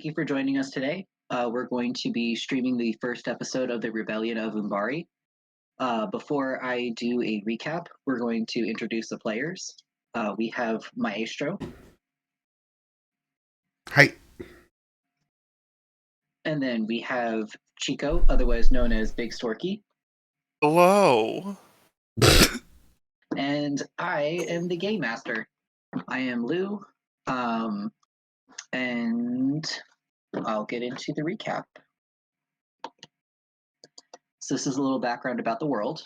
thank you for joining us today. We're going to be streaming the first episode of the Rebellion of Umbari. Before I do a recap, we're going to introduce the players. We have Maestro. Hi. And then we have Chico, otherwise known as Big Storky. Hello. And I am the Game Master. I am Lou. And I'll get into the recap. So this is a little background about the world.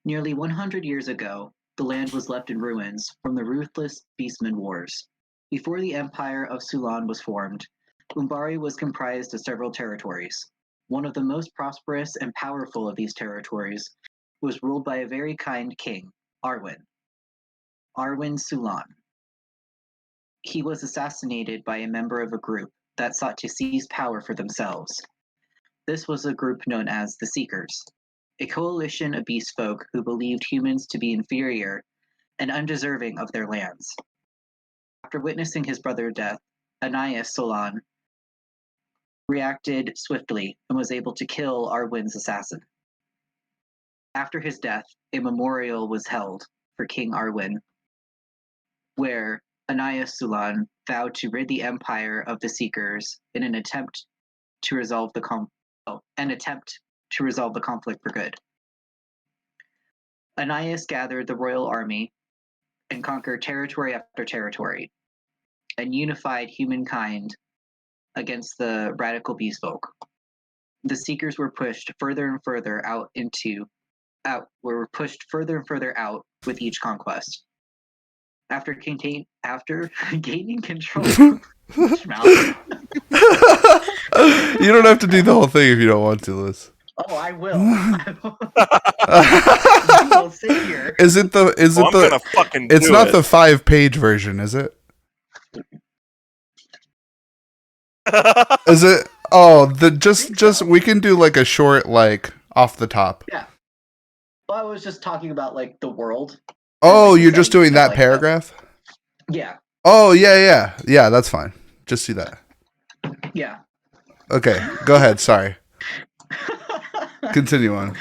Nearly 100 years ago, the land was left in ruins from the ruthless Beastman Wars. Before the Empire of Sulan was formed, Umbari was comprised of several territories. One of the most prosperous and powerful of these territories was ruled by a very kind king, Arwen. Arwen Sulan. He was assassinated by a member of a group that sought to seize power for themselves. This was a group known as the Seekers, a coalition of beast folk who believed humans to be inferior and undeserving of their lands. After witnessing his brother's death, Anais Solan reacted swiftly and was able to kill Arwen's assassin. After his death, a memorial was held for King Arwen, where Anais Solan vowed to rid the Empire of the Seekers in an attempt to resolve the conflict for good. Anais gathered the royal army and conquered territory after territory and unified humankind against the radical beast folk. The Seekers were pushed further and further out with each conquest. After gaining control. You don't have to do the whole thing if you don't want to, Liz. Oh, I will. You will sit here. Is it the? Is it I'm the? gonna fucking It's do not it. the 5-page version, is it? Is it? Oh, just we can do like a short off the top. Yeah. Well, I was just talking about like the world. Oh, Like, you're just doing that like paragraph? Yeah. Oh, yeah. That's fine. Just do that. Yeah. Okay, go ahead. Sorry. Continue on.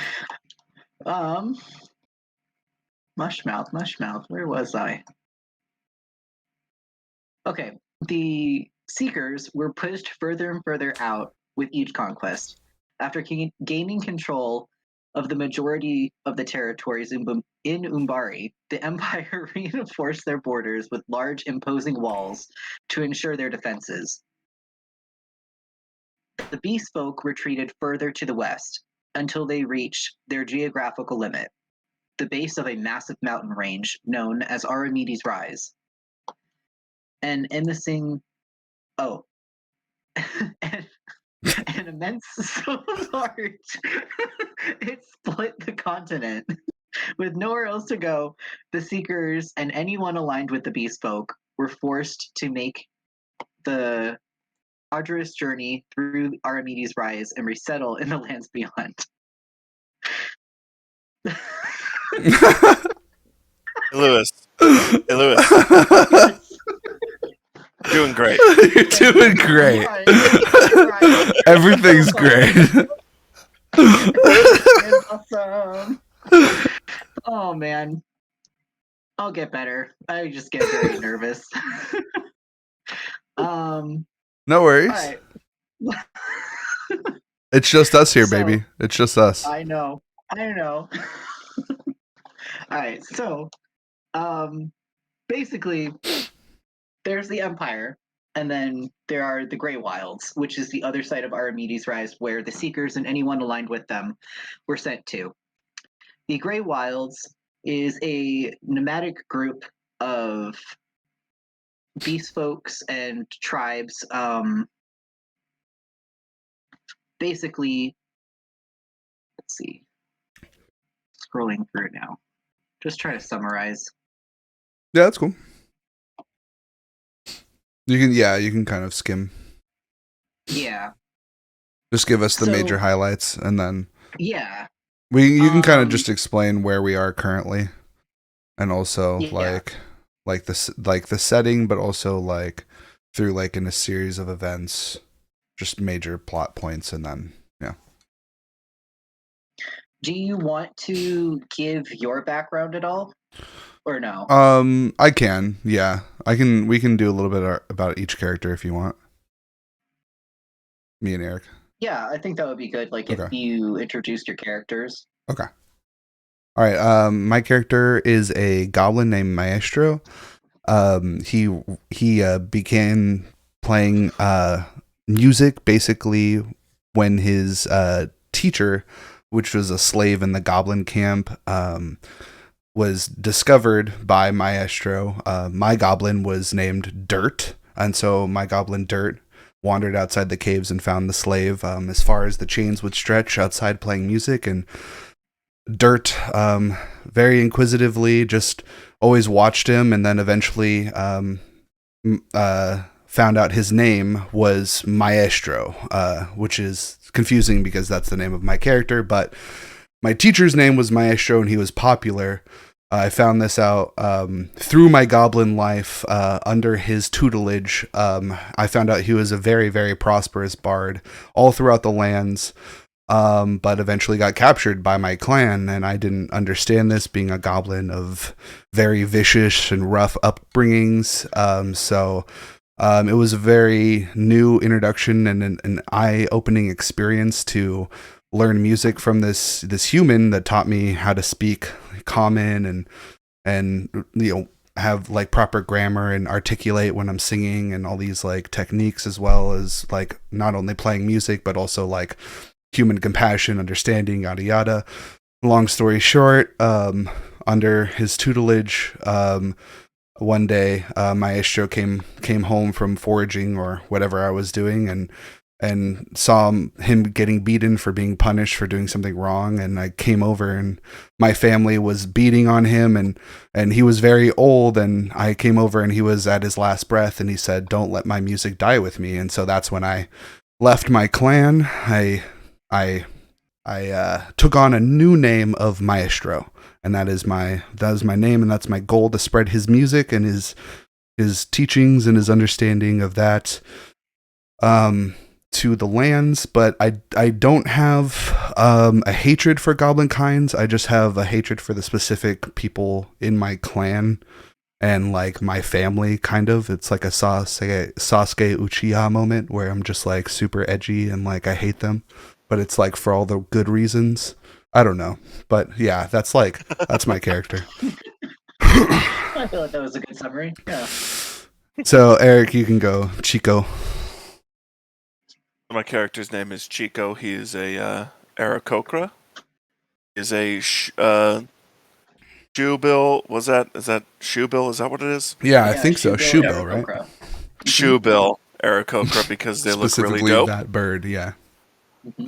Mushmouth. Where was I? Okay. The Seekers were pushed further and further out with each conquest. After gaining control of the majority of the territories in Umbari, the Empire reinforced their borders with large, imposing walls to ensure their defenses. The Beast Folk retreated further to the west until they reached their geographical limit, the base of a massive mountain range known as Aramides Rise. An immense so large it split the continent. With nowhere else to go, the Seekers and anyone aligned with the Beast Folk were forced to make the arduous journey through Aramides Rise and resettle in the lands beyond. Hey, Lewis. Doing great. You're doing great. Right. Everything's great. It's awesome. Oh man. I'll get better. I just get very nervous. No worries. All right. It's just us here, So- baby. It's just us. I know. All right, so basically there's the Empire, and then there are the Grey Wilds, which is the other side of Aramides Rise, where the Seekers and anyone aligned with them were sent to. The Grey Wilds is a nomadic group of beast folks and tribes. Basically, let's see. Scrolling through it now. Just try to summarize. Yeah, that's cool. You can kind of skim. Yeah. Just give us the So- major highlights, and then Yeah. you can kind of Um, just explain where we are currently, and also Yeah. like the setting, but also like through like in a series of events, just major plot points, and then yeah. Do you want to give your background at all, or no? I can, yeah, I can. We can do a little bit about each character if you want. Me and Eric. Yeah, I think that would be good. Like if Okay. you introduced your characters. Okay. All right. My character is a goblin named Maestro. He began playing music basically when his teacher, which was a slave in the goblin camp, was discovered by Maestro. My goblin was named Dirt, and so my goblin Dirt wandered outside the caves and found the slave as far as the chains would stretch outside playing music. And Dirt, very inquisitively, just always watched him, and then eventually found out his name was Maestro, which is confusing because that's the name of my character, but my teacher's name was Maestro and he was popular. I found this out through my goblin life under his tutelage. I found out he was a very, very prosperous bard all throughout the lands, but eventually got captured by my clan, and I didn't understand this, being a goblin of very vicious and rough upbringings. So it was a very new introduction and an eye-opening experience to learn music from this human that taught me how to speak common and have like proper grammar and articulate when I'm singing, and all these like techniques, as well as like not only playing music but also like human compassion, understanding, yada yada. Long story short, under his tutelage, one day Maestro came home from foraging or whatever I was doing, and saw him getting beaten for being punished for doing something wrong. And I came over, and my family was beating on him, and he was very old, and I came over and he was at his last breath, and he said, "Don't let my music die with me." And so that's when I left my clan. I took on a new name of Maestro, and that is my name, and that's my goal, to spread his music and his teachings and his understanding of that to the lands. But I don't have a hatred for goblin kinds. I just have a hatred for the specific people in my clan and like my family, kind of. It's like a Sasuke Uchiha moment where I'm just like super edgy and like I hate them, but it's like for all the good reasons. I don't know, but yeah, that's my character. I feel like that was a good summary. Yeah. So Eric, you can go. Chico. My character's name is Chico. He is a Aarakocra. He is a shoebill. Is that shoebill? Is that what it is? Yeah, I think so. Shoebill, right? Shoebill Aarakocra, because they look really dope. That bird, yeah.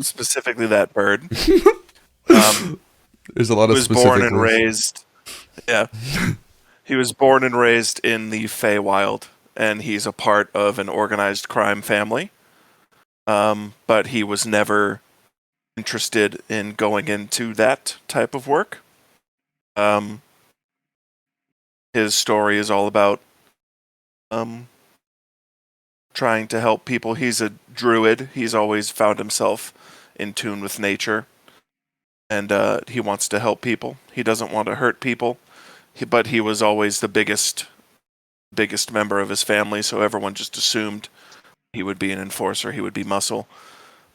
Specifically that bird. There's a lot of specific. He was born and raised. Yeah. He was born and raised in the Feywild, and he's a part of an organized crime family. But he was never interested in going into that type of work. His story is all about trying to help people. He's a druid. He's always found himself in tune with nature, and he wants to help people. He doesn't want to hurt people, but he was always the biggest member of his family, so everyone just assumed he would be an enforcer, he would be muscle,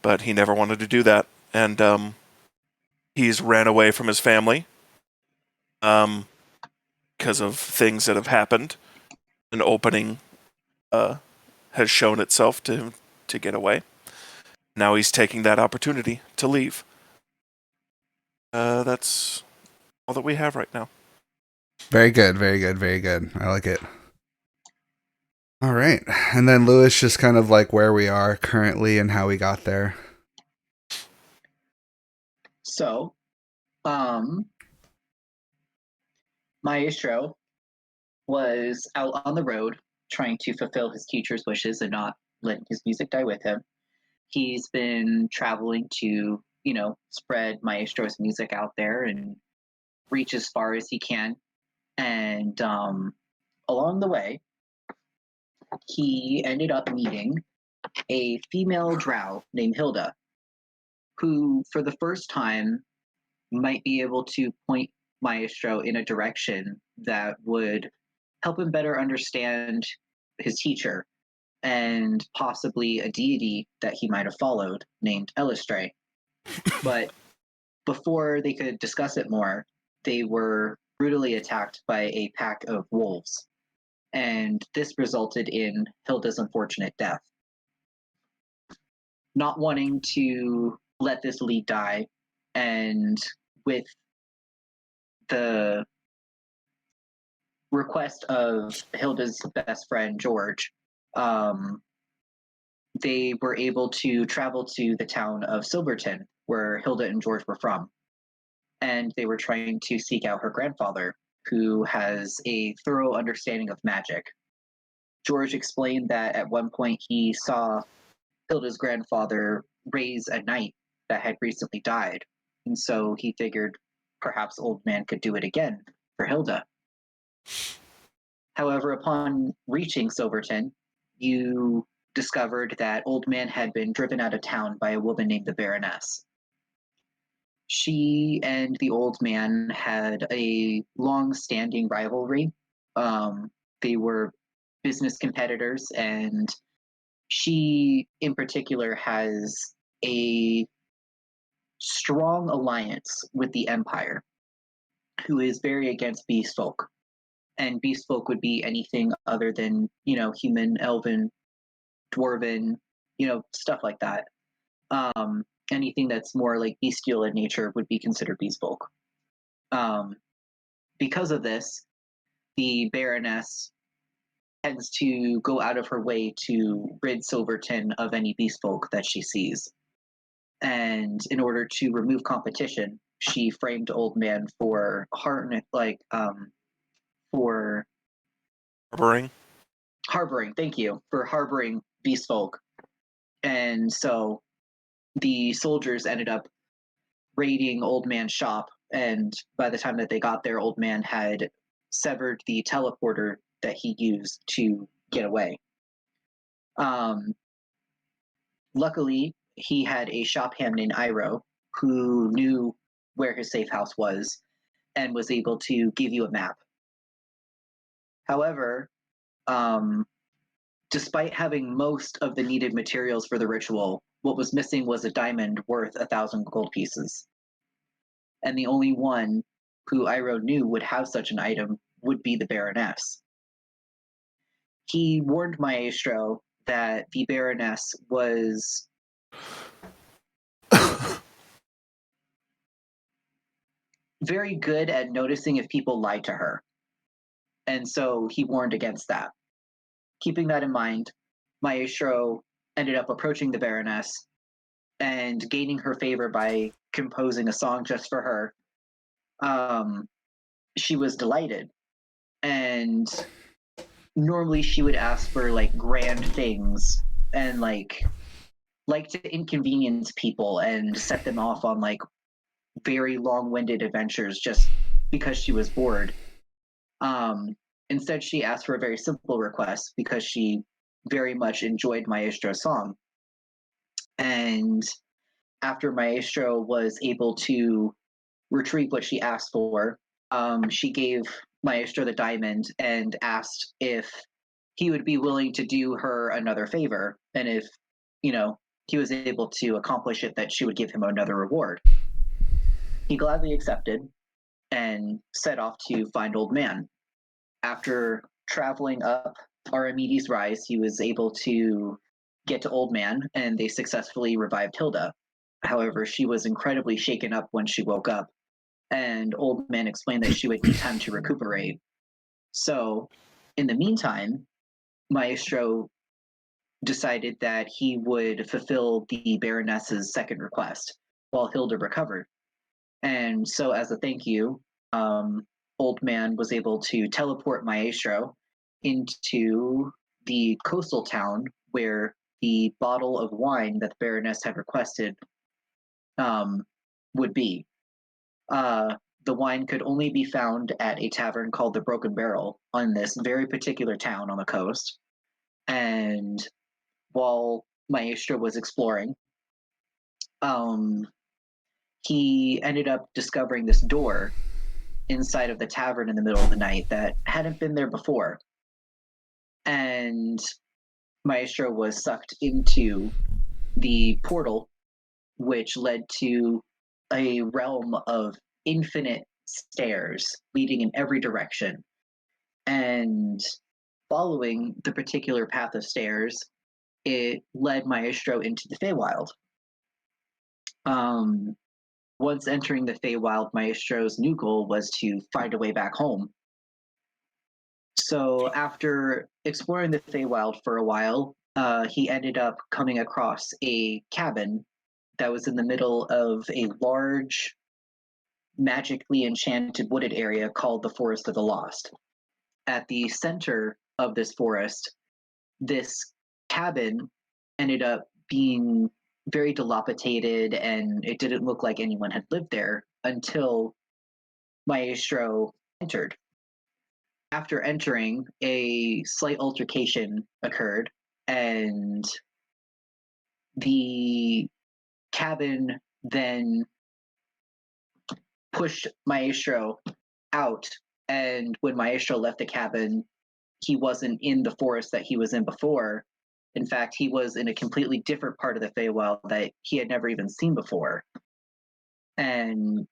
but he never wanted to do that. And he's ran away from his family because of things that have happened. An opening has shown itself to get away. Now he's taking that opportunity to leave. That's all that we have right now. Very good, very good, very good. I like it. All right. And then Lewis, just kind of like where we are currently and how we got there. So, Maestro was out on the road trying to fulfill his teacher's wishes and not let his music die with him. He's been traveling to, spread Maestro's music out there and reach as far as he can. And along the way, he ended up meeting a female drow named Hilda, who, for the first time, might be able to point Maestro in a direction that would help him better understand his teacher and possibly a deity that he might have followed named Elistray. But before they could discuss it more, they were brutally attacked by a pack of wolves, and this resulted in Hilda's unfortunate death. Not wanting to let this lead die, and with the request of Hilda's best friend, George, they were able to travel to the town of Silverton, where Hilda and George were from. And they were trying to seek out her grandfather, who has a thorough understanding of magic. George explained that at one point he saw Hilda's grandfather raise a knight that had recently died. And so he figured perhaps Old Man could do it again for Hilda. However, upon reaching Silverton, you discovered that Old Man had been driven out of town by a woman named the Baroness. She and the Old Man had a long-standing rivalry. They were business competitors, and she, in particular, has a strong alliance with the Empire, who is very against beast folk. And beast folk would be anything other than, human, elven, dwarven, stuff like that. Anything that's more like bestial in nature would be considered beast folk. Because of this, the Baroness tends to go out of her way to rid Silverton of any beast folk that she sees. And in order to remove competition, she framed Old Man for harboring. Thank you, for harboring beast folk. And so the soldiers ended up raiding Old Man's shop, and by the time that they got there, Old Man had severed the teleporter that he used to get away. Luckily, he had a shop hand named Iro who knew where his safe house was and was able to give you a map. However, despite having most of the needed materials for the ritual, what was missing was a diamond worth 1,000 gold pieces. And the only one who Iro knew would have such an item would be the Baroness. He warned Maestro that the Baroness was very good at noticing if people lied to her. And so he warned against that. Keeping that in mind, Maestro ended up approaching the Baroness and gaining her favor by composing a song just for her. She was delighted. And normally she would ask for grand things and like to inconvenience people and set them off on very long-winded adventures just because she was bored. Instead, she asked for a very simple request because she very much enjoyed Maestro's song. And after Maestro was able to retrieve what she asked for, she gave Maestro the diamond and asked if he would be willing to do her another favor. And if, he was able to accomplish it, that she would give him another reward. He gladly accepted and set off to find Old Man. After traveling up Aramides Rise, he was able to get to Old Man, and they successfully revived Hilda. However, she was incredibly shaken up when she woke up, and Old Man explained that she would need time to recuperate. So, in the meantime, Maestro decided that he would fulfill the Baroness's second request while Hilda recovered. And so, as a thank you, Old Man was able to teleport Maestro into the coastal town where the bottle of wine that the Baroness had requested would be. The wine could only be found at a tavern called the Broken Barrel on this very particular town on the coast. And while Maestro was exploring, he ended up discovering this door inside of the tavern in the middle of the night that hadn't been there before. And Maestro was sucked into the portal, which led to a realm of infinite stairs leading in every direction. And following the particular path of stairs, it led Maestro into the Feywild. Once entering the Feywild, Maestro's new goal was to find a way back home. So after exploring the Feywild for a while, he ended up coming across a cabin that was in the middle of a large, magically enchanted wooded area called the Forest of the Lost. At the center of this forest, this cabin ended up being very dilapidated, and it didn't look like anyone had lived there until Maestro entered. After entering, a slight altercation occurred, and the cabin then pushed Maestro out. And when Maestro left the cabin, he wasn't in the forest that he was in before. In fact, he was in a completely different part of the Feywild that he had never even seen before. And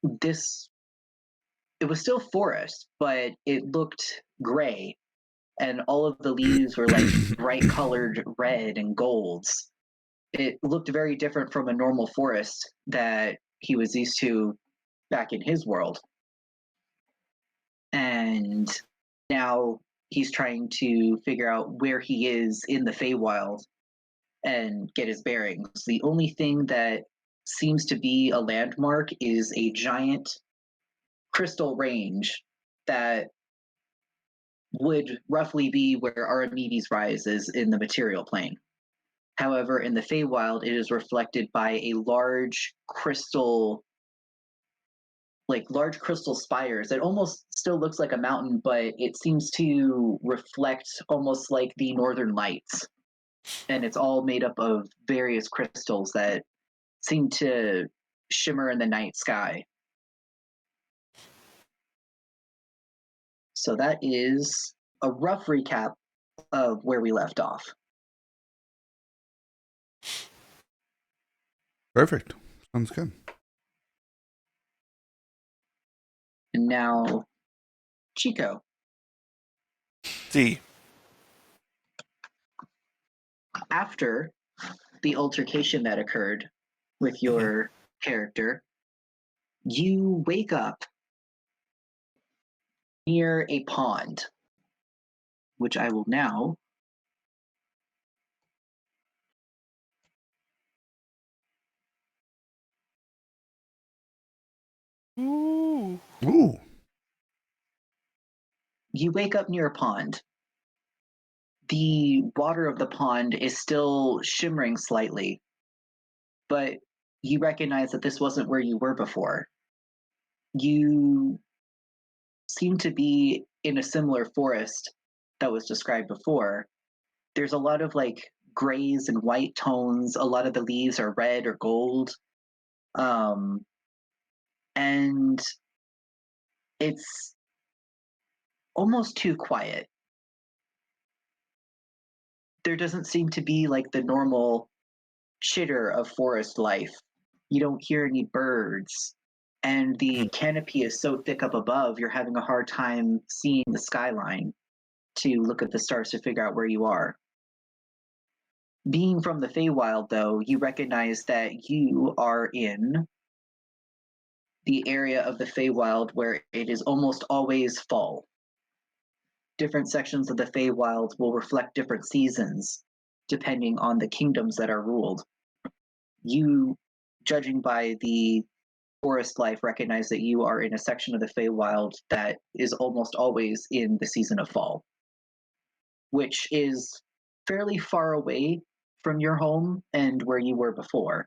it was still forest, but it looked gray. And all of the leaves were like bright colored red and golds. It looked very different from a normal forest that he was used to back in his world. And now he's trying to figure out where he is in the Feywild and get his bearings. The only thing that seems to be a landmark is a giant crystal range that would roughly be where Aramides Rise is in the material plane. However, in the Feywild, it is reflected by a large crystal spires. It almost still looks like a mountain, but it seems to reflect almost like the northern lights. And it's all made up of various crystals that seem to shimmer in the night sky. So that is a rough recap of where we left off. Perfect. Sounds good. And now, Chico. D. After the altercation that occurred with your character, you wake up near a pond, which I will now Ooh. Ooh. You wake up near a pond. The water of the pond is still shimmering slightly, but you recognize that this wasn't where you were before. You seem to be in a similar forest that was described before. There's a lot of like grays and white tones. A lot of the leaves are red or gold. And it's almost too quiet. There doesn't seem to be like the normal chitter of forest life. You don't hear any birds. And the canopy is so thick up above, you're having a hard time seeing the skyline to look at the stars to figure out where you are. Being from the Feywild, though, you recognize that you are in the area of the Feywild where it is almost always fall. Different sections of the Feywild will reflect different seasons, depending on the kingdoms that are ruled. You, judging by the forest life, recognize that you are in a section of the Feywild that is almost always in the season of fall, which is fairly far away from your home and where you were before.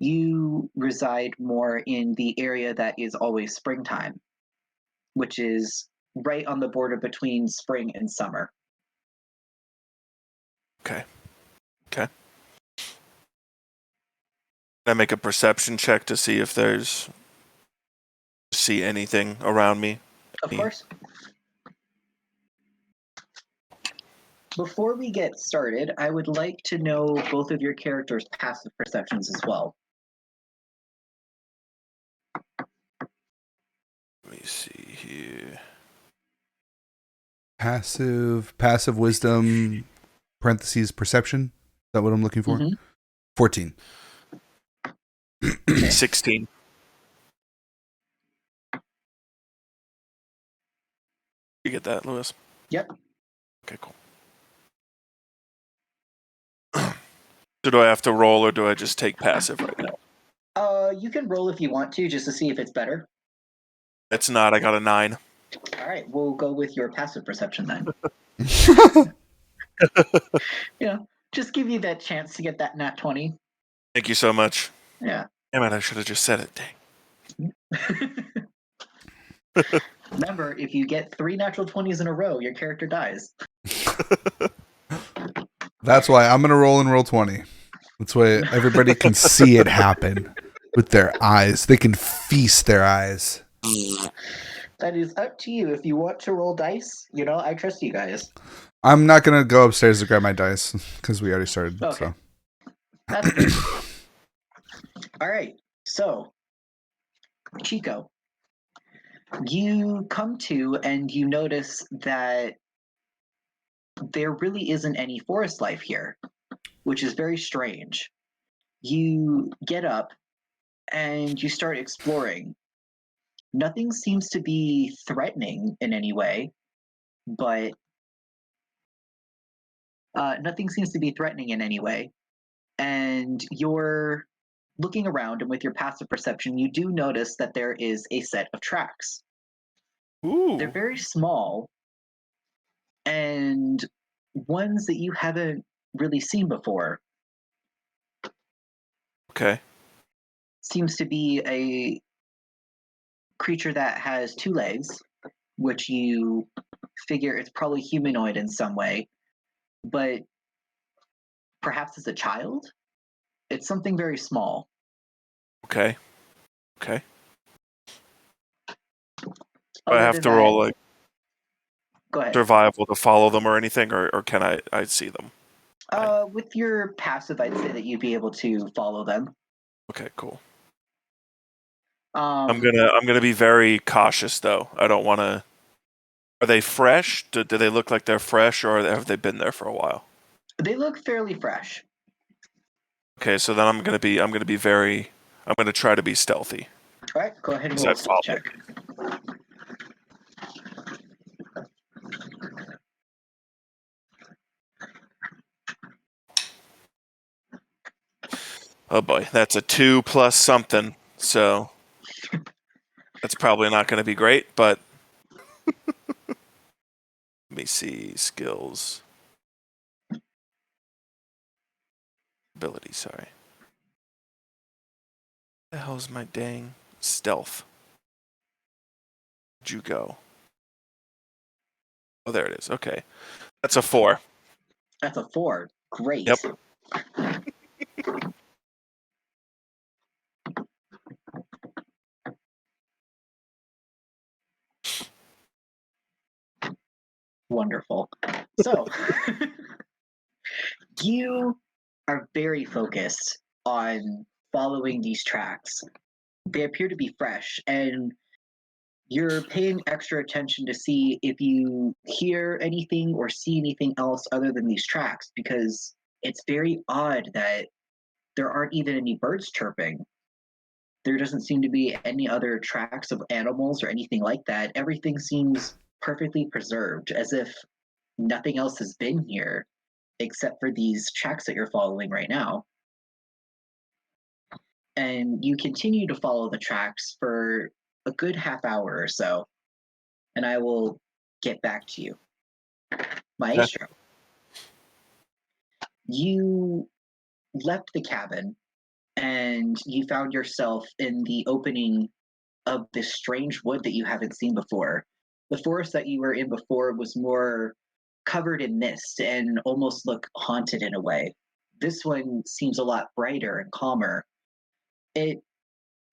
You reside more in the area that is always springtime, which is right on the border between spring and summer. Okay. Can I make a perception check to see if see anything around me? Of course. Before we get started, I would like to know both of your characters' passive perceptions as well. Let me see here. Passive wisdom, parentheses, perception. Is that what I'm looking for? Mhm. 14. 16. You get that, Lewis? Yep. Okay, cool. So do I have to roll or do I just take passive right now? You can roll if you want to, just to see if it's better. It's not. I got a 9. All right, we'll go with your passive perception then. Just give you that chance to get that nat 20. Thank you so much. Yeah. Damn it, I should have just said it. Dang. Remember, if you get 3 natural 20s in a row, your character dies. That's why I'm going to roll and roll 20. That's why everybody can see it happen with their eyes. They can feast their eyes. That is up to you. If you want to roll dice, I trust you guys. I'm not going to go upstairs to grab my dice because we already started. Okay. So. That's good. All right. So, Chico, you come to and you notice that there really isn't any forest life here, which is very strange. You get up and you start exploring. Nothing seems to be threatening in any way, but nothing seems to be threatening in any way. And you're looking around, and with your passive perception, you do notice that there is a set of tracks. Ooh. They're very small and ones that you haven't really seen before. Okay. Seems to be a creature that has 2 legs, which you figure it's probably humanoid in some way, but perhaps it's a child? It's something very small. Okay. Okay. Do I Other have than to that- roll like Go ahead. survival to follow them or anything, or can I see them? With your passive, I'd say that you'd be able to follow them. Okay, cool. Um, I'm gonna be very cautious though. I don't want to. Are they fresh? Do they look like they're fresh, or have they been there for a while? They look fairly fresh. Okay, so then I'm gonna try to be stealthy. All right, go ahead and Is roll a that stealth follow? check. Oh boy, that's a 2 plus something. So that's probably not going to be great, but let me see skills, ability. Sorry, where the hell's my dang stealth? Where'd you go? Oh, there it is. Okay, that's a 4. That's a 4. Great. Yep. Wonderful. So, you are very focused on following these tracks. They appear to be fresh, and you're paying extra attention to see if you hear anything or see anything else other than these tracks, because it's very odd that there aren't even any birds chirping. There doesn't seem to be any other tracks of animals or anything like that. Everything seems perfectly preserved, as if nothing else has been here except for these tracks that you're following right now. And you continue to follow the tracks for a good half hour or so, and I will get back to you. Maestro, you left the cabin and you found yourself in the opening of this strange wood that you haven't seen before. The forest that you were in before was more covered in mist and almost looked haunted in a way. This one seems a lot brighter and calmer. It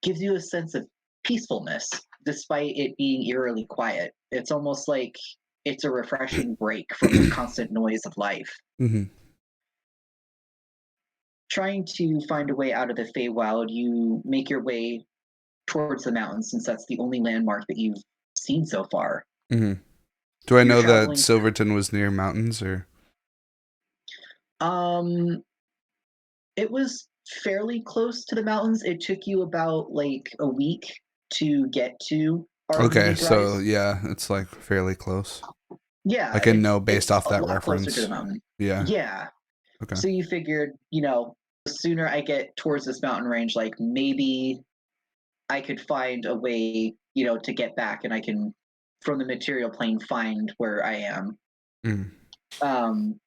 gives you a sense of peacefulness despite it being eerily quiet. It's almost like it's a refreshing break from the constant noise of life. Hmm. Trying to find a way out of the Feywild, you make your way towards the mountains since that's the only landmark that you've seen so far. Hmm. Do I You're know that traveling. Silverton was near mountains, or? Um, it was fairly close to the mountains. It took you about like a week to get to Okay, Archimedes so Rise. yeah, it's like fairly close. I Yeah, can know based it's off a that lot closer to the reference. mountain. Yeah. Yeah. Okay. So you figured, the sooner I get towards this mountain range, like maybe I could find a way, to get back and I can from the material plane find where I am. Mm. Um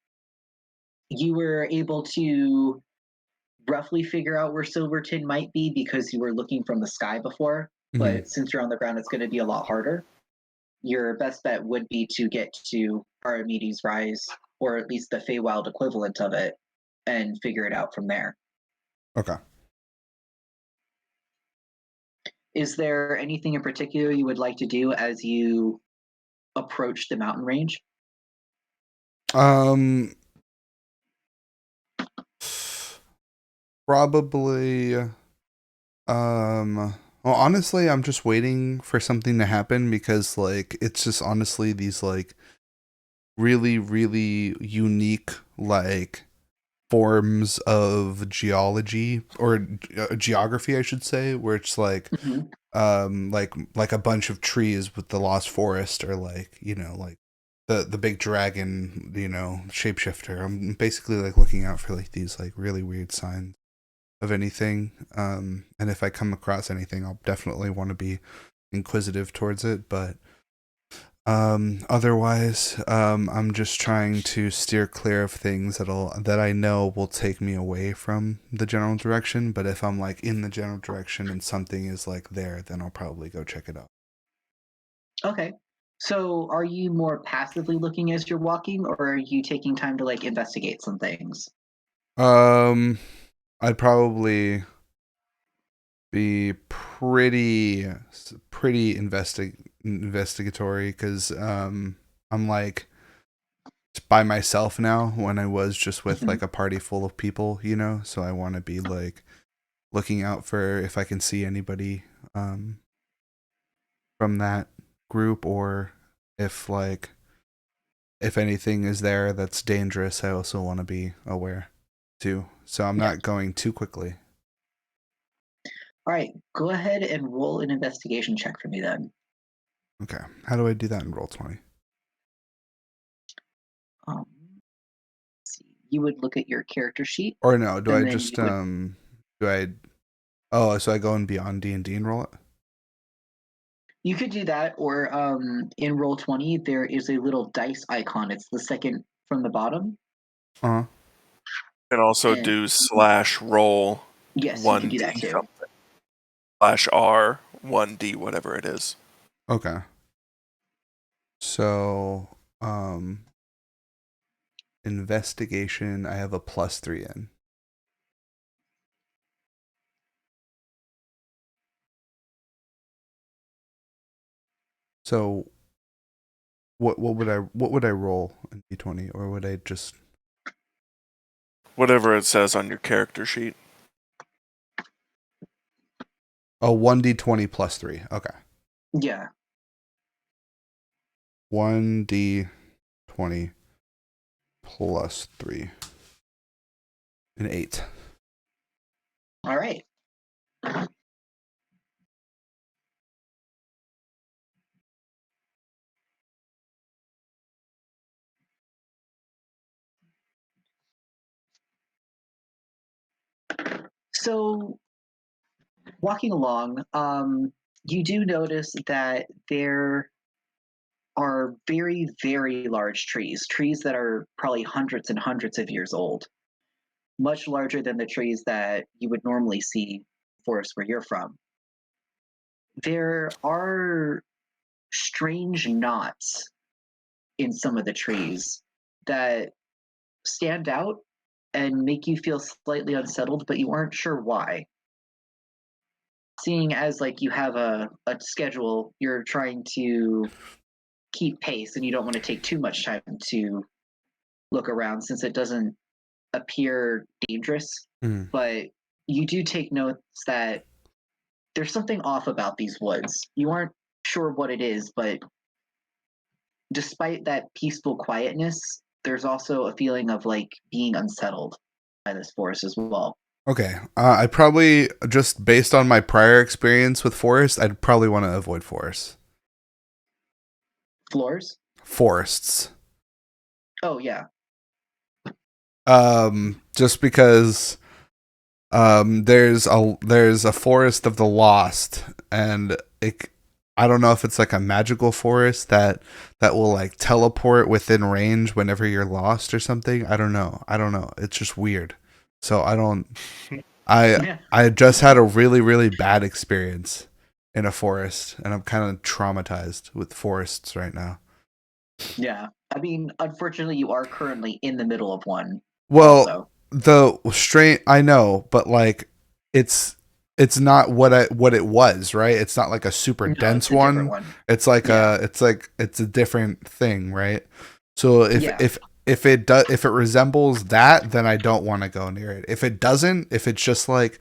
you were able to roughly figure out where Silverton might be because you were looking from the sky before, Hmm. but since you're on the ground it's going to be a lot harder. Your best bet would be to get to Archimedes Rise, or at least the Feywild equivalent of it, and figure it out from there. Okay. Is there anything in particular you would like to do as you approach the mountain range? Um, probably. Well, honestly, I'm just waiting for something to happen because, like, it's just honestly these like really, really unique like forms of geology or geography, I should say, where it's Mhm. like a bunch of trees with the lost forest, or like like the big dragon shapeshifter. I'm basically like looking out for like these like really weird signs of anything, and if I come across anything, I'll definitely want to be inquisitive towards it, but otherwise, I'm just trying to steer clear of things that I know will take me away from the general direction. But if I'm like in the general direction and something is like there, then I'll probably go check it out. Okay. So are you more passively looking as you're walking, or are you taking time to like investigate some things? Um, I'd probably be pretty investigatory because I'm like by myself now when I was just with Mhm. like a party full of people, so I want to be like looking out for if I can see anybody um from that group, or if like if anything is there that's dangerous, I also want to be aware too, so I'm Yes. not going too quickly. All right. Go ahead and roll an investigation check for me then. Okay, how do I do that in Roll20? Um, let's see. You would look at your character sheet, Or no, do I and then you just would. do I oh, so I go in Beyond D&D and roll it? You could do that, or in Roll20, there is a little dice icon. It's the second from the bottom, Uh-huh. You can also and do /roll yes, you can do 1d that too. something /r 1d whatever it is. Okay. So, investigation, I have a +3 in. So, what would I roll in D20, or would I just Whatever it says on your character sheet. 1d20 +3. Okay. Yeah. 1d20 +3. An 8. All right. So walking along, you do notice that there are very, very large trees that are probably hundreds and hundreds of years old, much larger than the trees that you would normally see in forests where you're from. There are strange knots in some of the trees that stand out and make you feel slightly unsettled, but you aren't sure why. Seeing as like you have a schedule, you're trying to keep pace and you don't want to take too much time to look around since it doesn't appear dangerous. Mm. But you do take notes that there's something off about these woods. You aren't sure what it is, but despite that peaceful quietness, there's also a feeling of like being unsettled by this forest as well. Okay. I probably, just based on my prior experience with forest, I'd probably want to avoid forests. Floors? Forests. Oh yeah. Just because there's a forest of the lost, and I don't know if it's like a magical forest that will like teleport within range whenever you're lost or something. I don't know. It's just weird. So Yeah. I just had a really, really bad experience in a forest, and I'm kind of traumatized with forests right now. Yeah. I mean, unfortunately you are currently in the middle of one. Well, Also. the strain, I know, but like it's not what it was, right? It's not like a super No, dense it's a different one. one. It's like Yeah. it's a different thing, right? So Yeah. if it resembles that, then I don't want to go near it. If it doesn't, if it's just like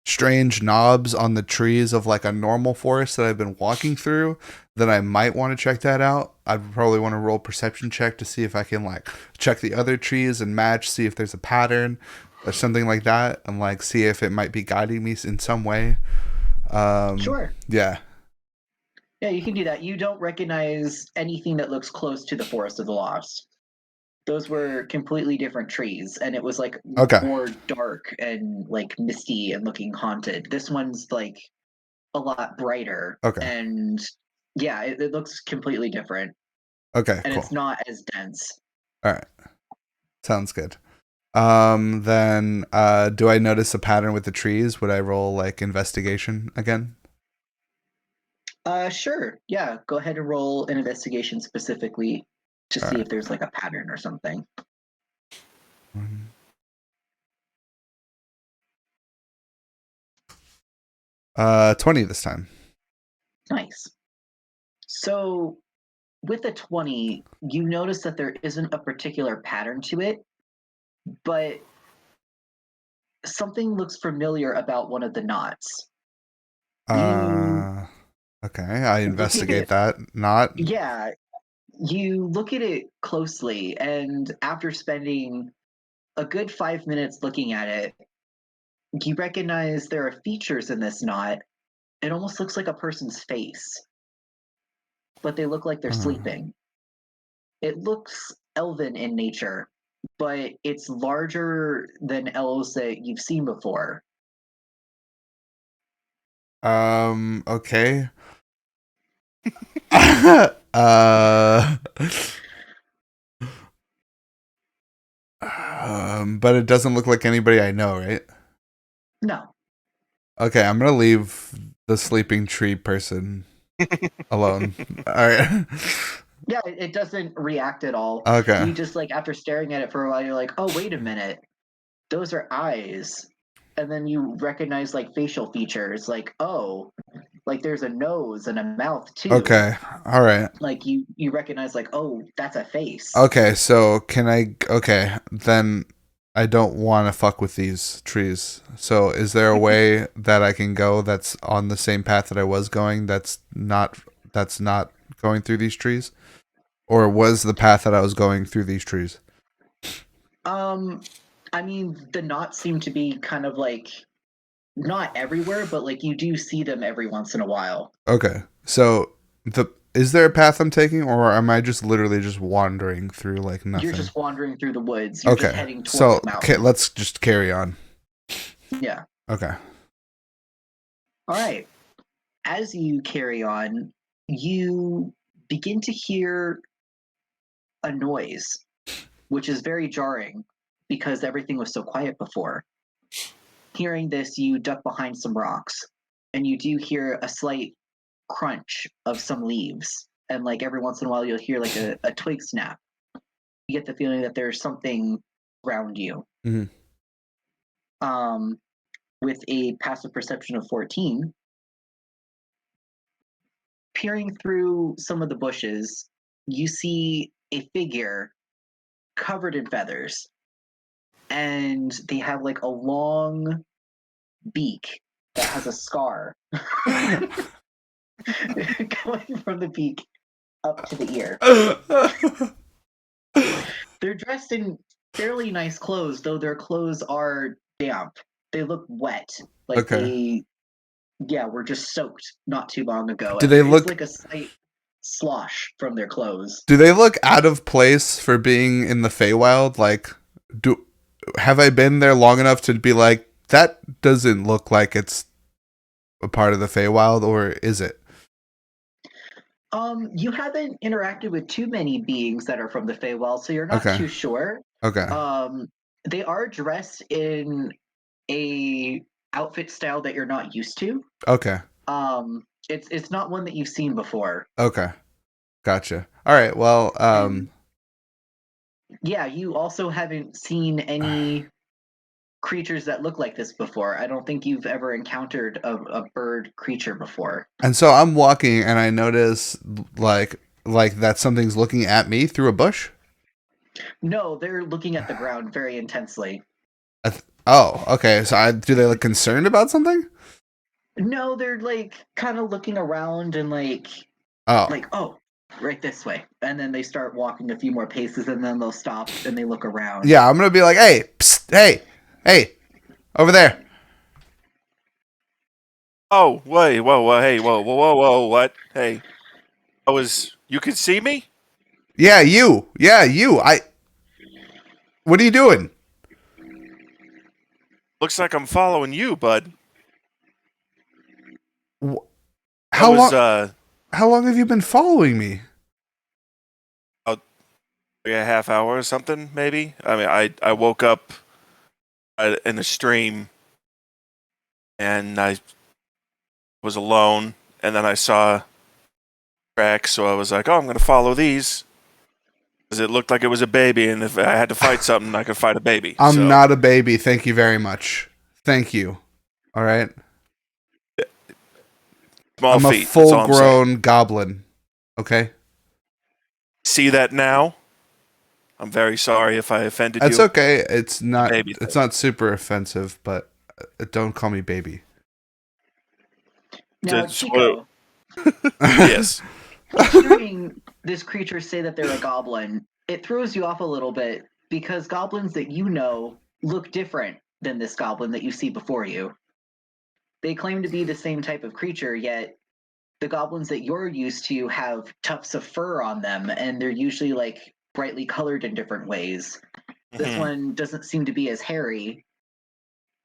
strange knobs on the trees of like a normal forest that I've been walking through, then I might want to check that out. I'd probably want to roll perception check to see if I can like check the other trees and match, see if there's a pattern or something like that, and like see if it might be guiding me in some way. Sure. Yeah. Yeah, you can do that. You don't recognize anything that looks close to the Forest of the Lost. Those were completely different trees, and it was like Okay. more dark and like misty and looking haunted. This one's like a lot brighter, Okay. and yeah, it looks completely different, Okay. and Cool. it's not as dense. All right. Sounds good. Then do I notice a pattern with the trees? Would I roll like investigation again? Sure. Yeah, go ahead and roll an investigation specifically to All see right. if there's like a pattern or something. 20 this time. Nice. So with a 20, you notice that there isn't a particular pattern to it, but something looks familiar about one of the knots. You Okay. I look at investigate it, that. Not yeah, you look at it closely, and after spending a good 5 minutes looking at it, you recognize there are features in this knot. It almost looks like a person's face, but they look like they're sleeping. It looks elven in nature, but it's larger than elves that you've seen before. Okay. uh but it doesn't look like anybody I know, right? No. Okay, I'm gonna leave the sleeping tree person alone. All right. Yeah, it doesn't react at all. Okay. You just like after staring at it for a while, you're like, oh, wait a minute. Those are eyes. And then you recognize like facial features, like, oh, like there's a nose and a mouth too. Okay. All right. Like you recognize like, oh, that's a face. Okay, so okay, then I don't want to fuck with these trees. So is there a way that I can go that's on the same path that I was going that's not going through these trees? Or was the path that I was going through these trees? I mean, the knots seem to be kind of like not everywhere, but like you do see them every once in a while. Okay. So is there a path I'm taking, or am I just literally just wandering through like nothing? You're just wandering through the woods. You're just Okay. heading towards So the mountain. let's just carry on. Yeah. Okay. All right. As you carry on, you begin to hear a noise, which is very jarring because everything was so quiet before. Hearing this, you duck behind some rocks, and you do hear a slight crunch of some leaves and like every once in a while you'll hear like a twig snap. You get the feeling that there's something around you. Mhm. With a passive perception of 14, peering through some of the bushes, you see a figure covered in feathers, and they have like a long beak that has a scar going from the beak up to the ear. They're dressed in fairly nice clothes, though their clothes are damp. They look wet. Like Okay. they were just soaked not too long ago. Do And they there is look like a slight slosh from their clothes. Do they look out of place for being in the Feywild? Like, have I been there long enough to be like, that doesn't look like it's a part of the Feywild, or is it? You haven't interacted with too many beings that are from the Feywild, so you're not Okay. too sure. Okay. They are dressed in a outfit style that you're not used to. Okay. It's not one that you've seen before. Okay. Gotcha. All right. Well, Yeah, you also haven't seen any creatures that look like this before. I don't think you've ever encountered a bird creature before. and so I'm walking and I notice like that something's looking at me through a bush. No, they're looking at the ground very intensely. Oh, okay. So do they look concerned about something? No, they're like kind of looking around and Oh, right this way. And then they start walking a few more paces and then they'll stop and they look around. yeah. I'm gonna be like, hey, psst, hey, over there. Oh, wait, whoa, hey, whoa, what? Hey, you can see me? Yeah, you. What are you doing? Looks like I'm following you, bud. How long? long? How long have you been following me? A half hour or something, maybe. I mean, I woke up in a stream, and I was alone, and then I saw tracks, so I was like, oh, I'm gonna follow these. Because it looked like it was a baby, and if I had to fight something, I could fight a baby. I'm not a baby. Thank you very much. Thank you. All right. Small I'm a feet. That's all I'm saying. full-grown goblin. Okay. See that now? I'm very sorry if I offended That's you. okay. It's not. Baby It's not super offensive, but don't call me baby. Now, It's Chico, Yes. hearing this creature say that they're a goblin, it throws you off a little bit because goblins that you know look different than this goblin that you see before you. They claim to be the same type of creature, yet the goblins that you're used to have tufts of fur on them, and they're usually like brightly colored in different ways. This Mhm. one doesn't seem to be as hairy.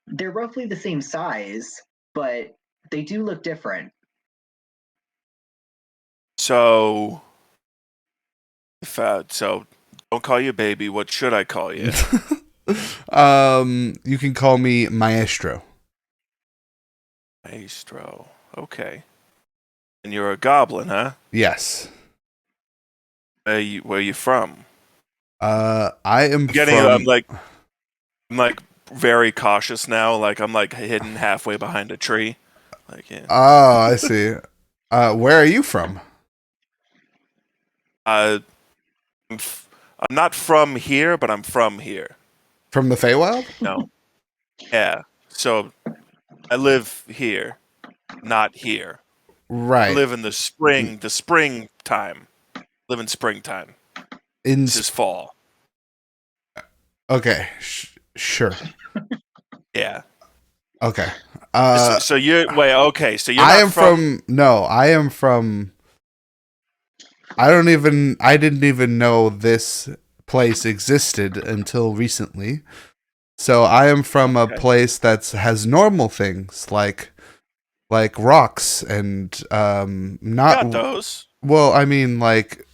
They're roughly the same size, but they do look different. So, so don't call you baby. What should I call you? You can call me Maestro. Maestro. Okay. And you're a goblin, huh? Yes. Where you from? I am I'm from. like very cautious now. Like I'm like hidden halfway behind a tree. Like yeah. Oh, I see. Where are you from? I'm not from here, but I'm from here. From the Feywild? No. Yeah. So I live here, not here. I Right. live in the springtime. Live in springtime. In This is fall. Okay. Sure. Yeah. Okay. So you're wait. Okay. So you're. I not am from. No, I am from. I didn't even know this place existed until recently. So I am from a place that has normal things like rocks and not Got those. well. I mean like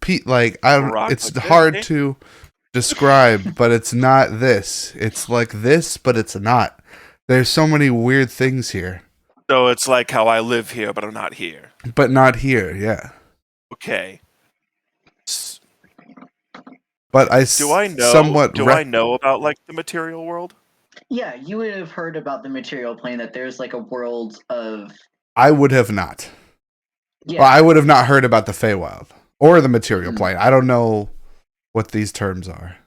I don't. Rock It's like hard this, to describe, but it's not this. It's like this, but it's not. There's so many weird things here, So it's like how I live here, but I'm not here. but not here. Yeah. Okay. But Do I know? somewhat Do I know about like the material world? Yeah, you would have heard about the material plane, that there's like a world of I would have not. yeah. Well, I would have not heard about the Feywild or the material Mhm. plane. I don't know what these terms are.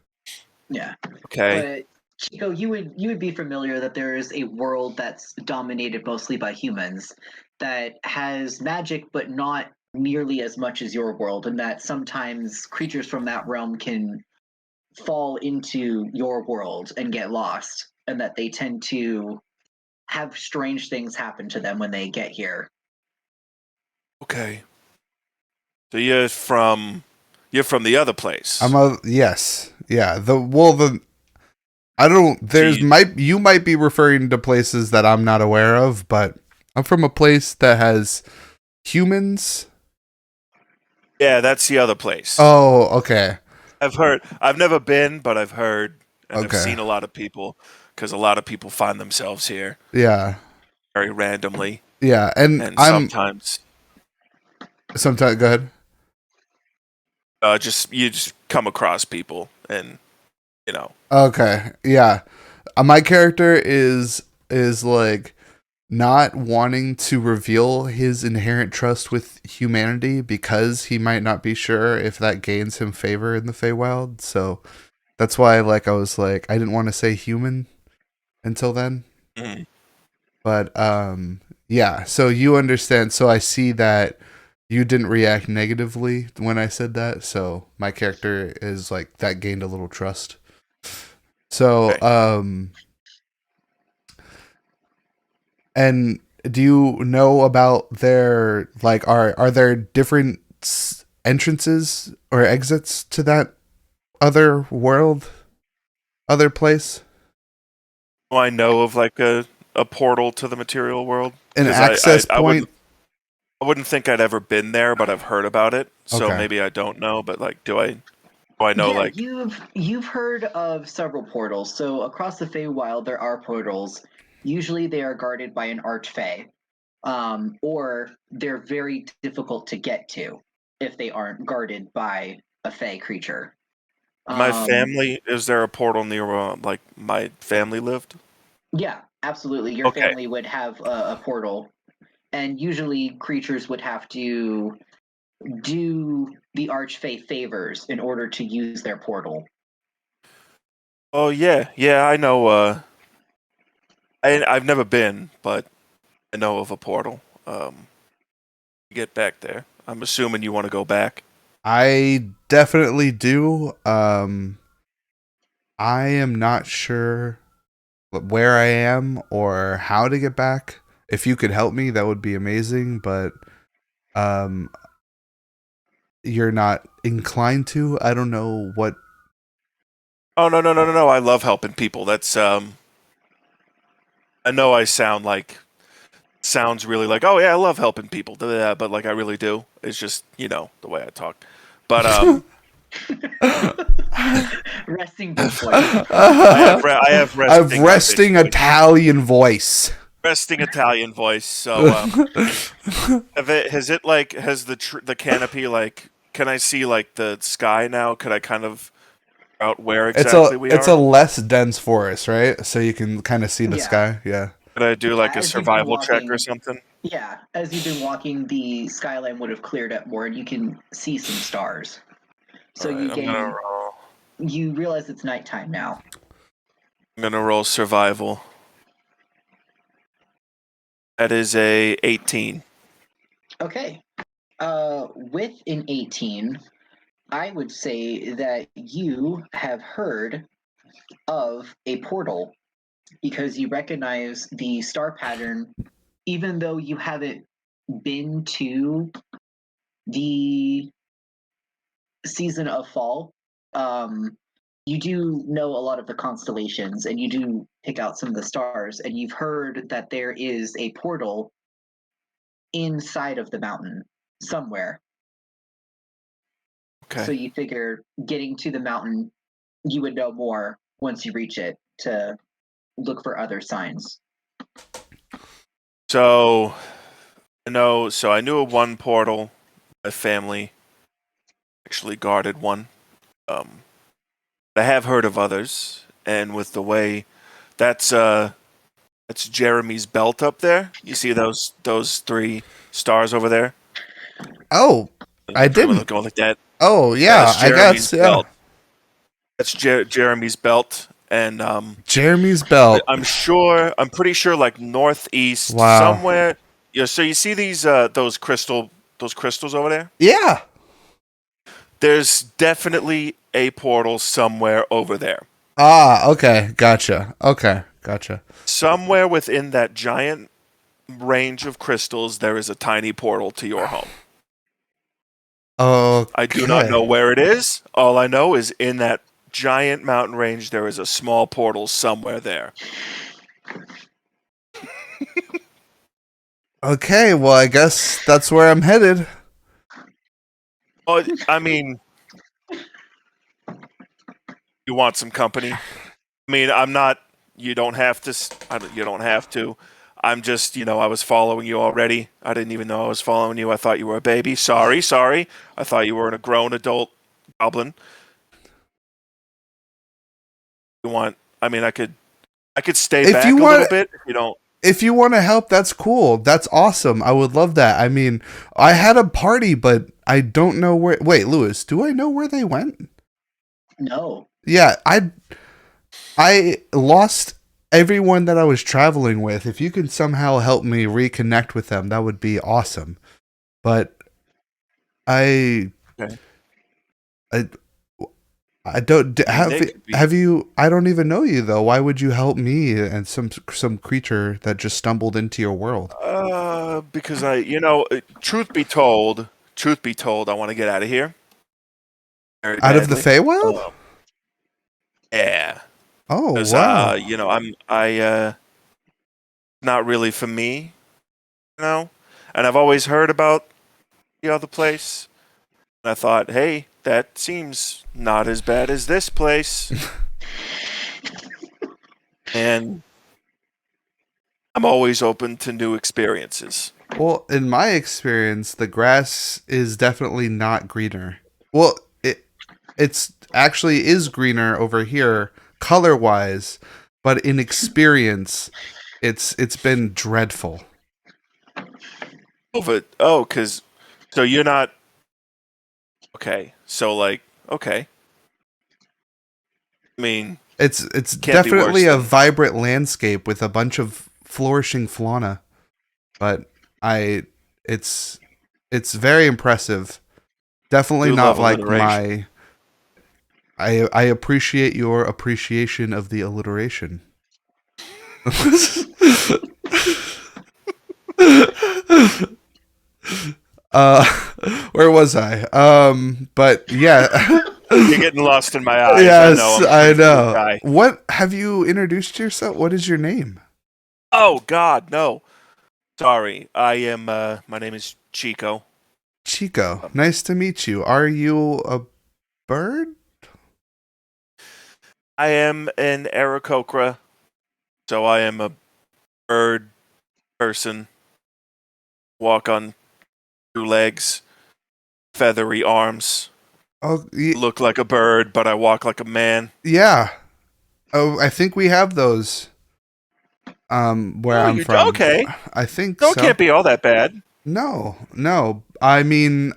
Yeah. Okay. But Chico, you would be familiar that there is a world that's dominated mostly by humans, that has magic but not nearly as much as your world, and that sometimes creatures from that realm can fall into your world and get lost, and that they tend to have strange things happen to them when they get here. Okay. So you're from the other place. Yes. Yeah. The I don't there's you- you might be referring to places that I'm not aware of, but I'm from a place that has humans. Yeah, that's the other place. Oh, okay. I've heard. I've never been, but I've heard and I've Okay. seen a lot of people because a lot of people find themselves here Yeah. very randomly, Yeah, and and I'm sometimes go ahead. just you just come across people, and you know. Okay. Yeah. My character is like not wanting to reveal his inherent trust with humanity because he might not be sure if that gains him favor in the Feywild. So that's why I was like I didn't want to say human until then. Mhm. But yeah, so you understand. So I see that you didn't react negatively when I said that. So my character is like that gained a little trust. So Okay. and do you know about their like are there different entrances or exits to that other world, other place? Do I know of like a portal to the material world? An Because access point? I wouldn't think I'd ever been there, but I've heard about it. So Okay. maybe I don't know, but like, do I know Yeah, like? you've heard of several portals. So across the Feywild, there are portals. Usually, they are guarded by an archfey, or they're very difficult to get to if they aren't guarded by a fey creature. My Um, family, is there a portal near like my family lived? yeah, absolutely. Your Okay. family would have a portal, and usually creatures would have to do the archfey favors in order to use their portal. Oh yeah, yeah, I know. I've never been, but I know of a portal. Get back there. I'm assuming you want to go back. I definitely do. I am not sure where I am or how to get back. If you could help me, that would be amazing, but um you're not inclined to. I don't know what. Oh no, no, no, no, no! I love helping people. That's I know I sounds really like, oh yeah, I love helping people. Yeah, but like I really do. It's just the way I talk. But Resting bitch voice. I have I've resting resting bitch voice. Italian voice. Resting Italian voice. So has the canopy like? Can I see like the sky now? Could I kind of out where exactly we It's a are? less dense forest, right? So you can kind of see the Yeah. sky. Yeah. Could I do Yeah, like a as you've been survival check or walking, something? yeah, as you've been walking, the skyline would have cleared up more, and you can see some stars. So All right, you realize it's nighttime now. I'm gonna roll survival. That is a 18. Okay. With an 18, I would say that you have heard of a portal because you recognize the star pattern, even though you haven't been to the season of fall. You do know a lot of the constellations, and you do pick out some of the stars, and you've heard that there is a portal inside of the mountain somewhere. So Okay. you figure getting to the mountain, you would know more once you reach it to look for other signs. So I knew of one portal. My family actually guarded one. I have heard of others, and with the way that's Jeremy's belt up there. You see those 3 stars over there? Oh, I didn't. Going like that. Oh, Yeah, yeah, that's I Jeremy's guess. Yeah. belt. That's Jeremy's belt, and Jeremy's belt. I'm pretty sure, like northeast Wow. somewhere. Yeah. So you see these those crystals over there? Yeah. There's definitely a portal somewhere over there. Ah, okay. Gotcha. Okay. Gotcha. Somewhere within that giant range of crystals, there is a tiny portal to your home. Okay. I do not know where it is. All I know is in that giant mountain range, there is a small portal somewhere there. Okay, well, I guess that's where I'm headed. Oh, I mean, you want some company? I mean, I'm not. You don't have to. You don't have to. I'm just, I was following you already. I didn't even know I was following you. I thought you were a baby. Sorry. I thought you were a grown adult goblin. You want? I mean, I could stay back a little bit if you don't. If you want to help, that's cool. That's awesome. I would love that. I mean, I had a party, but I don't know where. Wait, Lewis, do I know where they went? No. Yeah, I lost everyone that I was traveling with. If you can somehow help me reconnect with them, that would be awesome. But I don't have you. I don't even know you though. Why would you help me and some creature that just stumbled into your world? Because truth be told, I want to get out of here. Out of the Feywild? Yeah. Oh, wow. Not really for me, and I've always heard about the other place, and I thought, hey, that seems not as bad as this place. And I'm always open to new experiences. Well, in my experience, the grass is definitely not greener. Well, it's actually is greener over here color-wise, but in experience, it's been dreadful. So you're not okay. So okay. I mean, it's definitely a vibrant landscape with a bunch of flourishing fauna, but it's very impressive. Definitely not like my. I appreciate your appreciation of the alliteration. Where was I? But yeah. You're getting lost in my eyes. Yes, I know. What have you introduced yourself? What is your name? Oh God, no. Sorry. I am my name is Chico. Chico. Nice to meet you. Are you a bird? I am an Aarakocra, so I am a bird person. Walk on 2 legs, feathery arms. Oh, look like a bird, but I walk like a man. Yeah. Oh, I think we have those. Where I'm from. Okay. I think so. It Can't be all that bad. No. I mean,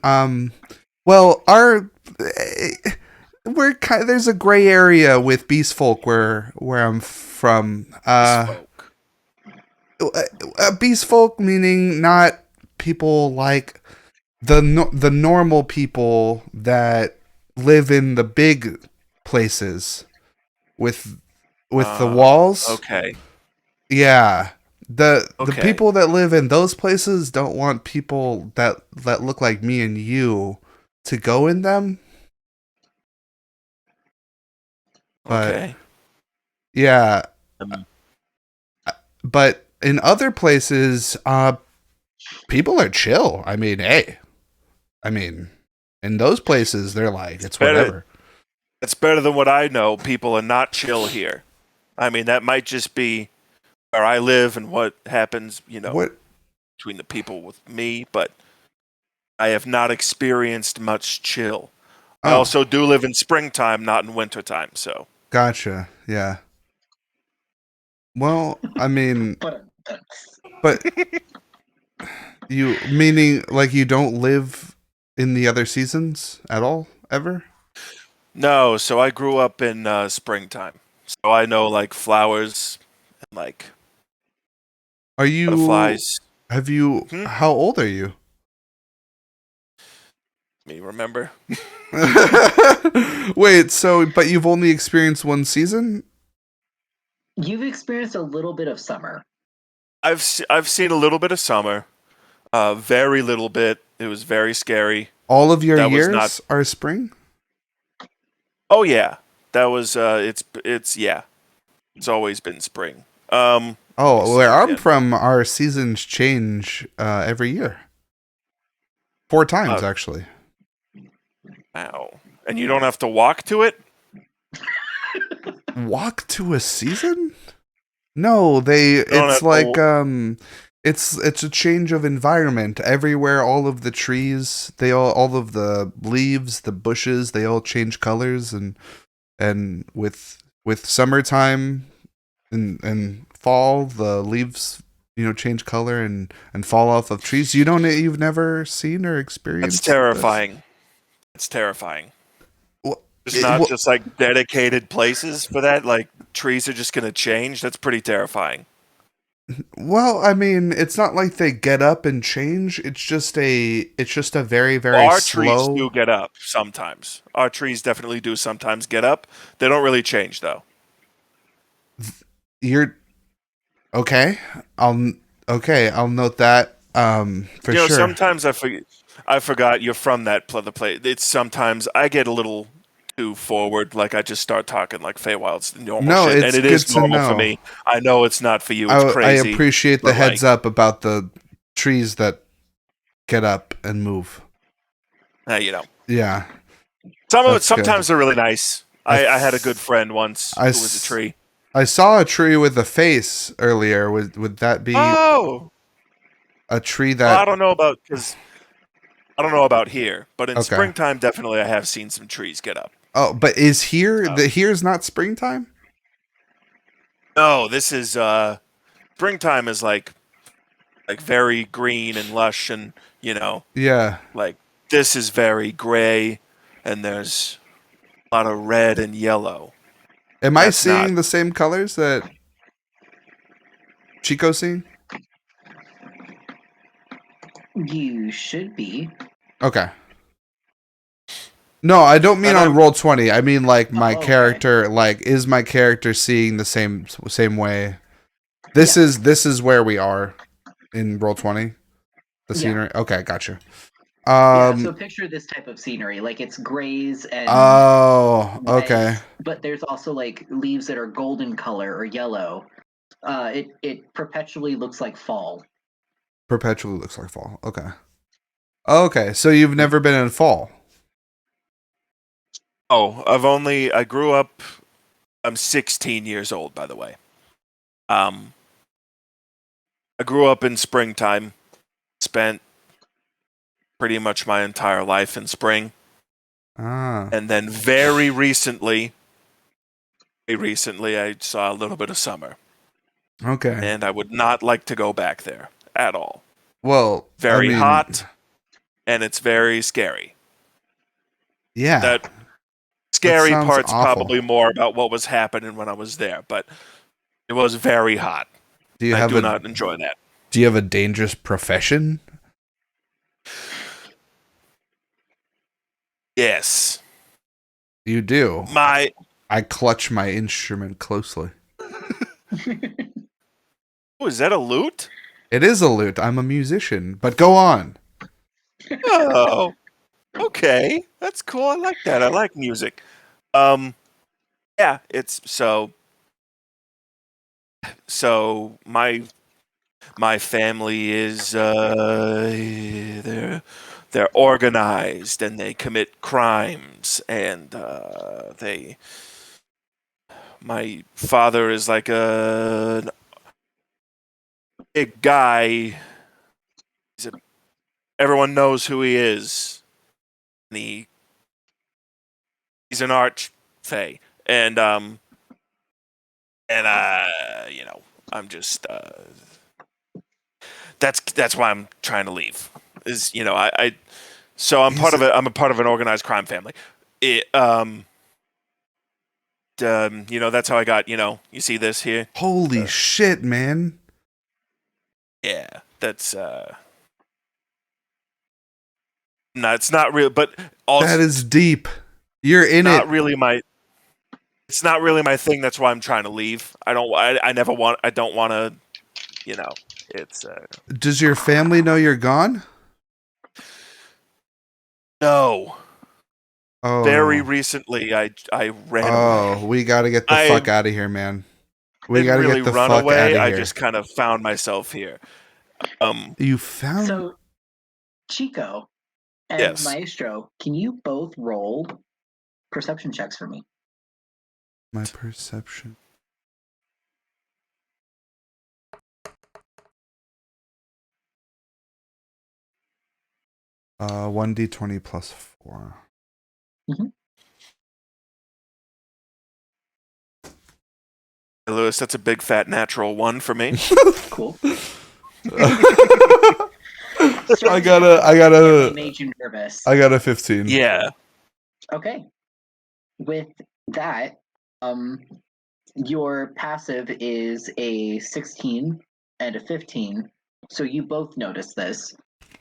well, there's a gray area with beast folk where I'm from. Beast folk meaning not people like the normal people that live in the big places with the walls. Okay. Yeah. The people that live in those places don't want people that look like me and you to go in them. But, okay. Yeah. But in other places, people are chill. I mean, hey. I mean, in those places, they're like, it's whatever. It's better than what I know. People are not chill here. I mean, that might just be where I live and what happens, between the people with me, but I have not experienced much chill. I Oh, also do live in springtime, not in wintertime. So gotcha. Yeah. Well, I mean, But but you meaning like you don't live in the other seasons at all ever? no, so I grew up in springtime, so I know like flowers and like Are you butterflies. have you Hmm? how old are you? Me remember? Wait, so but you've only experienced one season? you've experienced a little bit of summer. I've seen a little bit of summer, very little bit. It was very scary. All of your That was not. years are spring? Oh yeah, that was. It's yeah. It's always been spring. Let me Oh, see where I'm again. from, our seasons change every year. 4 times, Uh, actually. Wow. And you don't have to walk to it? Walk to a season? No, they. You don't It's have to. like it's a change of environment everywhere. All of the trees, all of the leaves, the bushes, they all change colors, and with summertime and fall, the leaves change color and fall off of trees. You've never seen or That's experienced this? terrifying. It's terrifying. Well, There's not just like dedicated places for that. Like trees are just gonna change. That's pretty terrifying. well, I mean, it's not like they get up and change. It's just a very Well, very our trees do slow. get up sometimes. Our trees definitely do sometimes get up. They don't really change though. You're okay. I'll I'll note that for You know, sure. sometimes I forgot you're from the place. It's sometimes I get a little too forward, like I just start talking like Feywild's normal No, shit, and it's it good is to normal for know. me. I know it's not for you. It's I crazy, appreciate the but heads like, up about the trees that get up and move. you know, Yeah, some of it that's good. sometimes they're really nice. I I had a good friend once I, who was a s- tree. I saw a tree with a face earlier. Would that be Oh, a tree well, that? I don't know about here, but in Okay. springtime, definitely I have seen some trees get up. Oh, but is here So, the here's not springtime? no, this is springtime is like very green and lush, and you know, Yeah. like this is very gray, and there's a lot of red and yellow. Am I That's not. seeing the same colors that Chico's seeing? You should be. Okay. No, I don't mean And on I'm roll 20. I mean like my Oh, okay. character. Like, is my character seeing the same way? Yes. This is where we are in roll 20. The Yeah. scenery. Okay, gotcha. Yeah. So Um. picture this type of scenery. Like it's grays and Oh. Okay. reds, but there's also like leaves that are golden color or yellow. It perpetually looks like fall. Perpetually looks like fall. Okay. Okay. So you've never been in fall. oh, I grew up. I'm 16 years old, by the way. Um, I grew up in springtime. Spent pretty much my entire life in spring, Ah. and then very recently, I saw a little bit of summer, Okay. and I would not like to go back there at all. Well, I Very mean, hot, and it's very scary. yeah. That That scary sounds part's awful. probably more about what was happening when I was there, but it was very hot. Do you I have do a not enjoy that. Do you have a dangerous profession? Yes. You do. My I clutch my instrument closely. Oh, is that a lute? It is a lute. I'm a musician. But go on. Oh, okay. That's cool. I like that. I like music. Um yeah, it's so my family is they're organized and they commit crimes and they my father is like a big guy. He's a, everyone knows who he is. And he He's an arch fae, and you know, I'm just that's why I'm trying to leave. Is you know, so I'm part of it. I'm a part of an organized crime family. It you know, that's how I got. You know, you see this here. Holy shit, man. Yeah, that's no, it's not real, but also That is deep. You're in not it. really my. It's not really my thing. That's why I'm trying to leave. I don't. I never want. I don't want to. You know, it's Does your family know you're gone? no. Oh. Very recently, I ran Oh, away. we got to get the I fuck out of here, man. We got didn't to really get the run fuck out away. of I here. just kind of found myself here. You found So, Chico and Yes. Maestro, can you both roll perception checks for me? my perception. Uh, 1d20 plus 4. Lewis, that's a big fat natural one for me. Cool. I got Really made you nervous. a 15. Yeah. Okay. With that, your passive is a 16 and a 15, so you both notice this.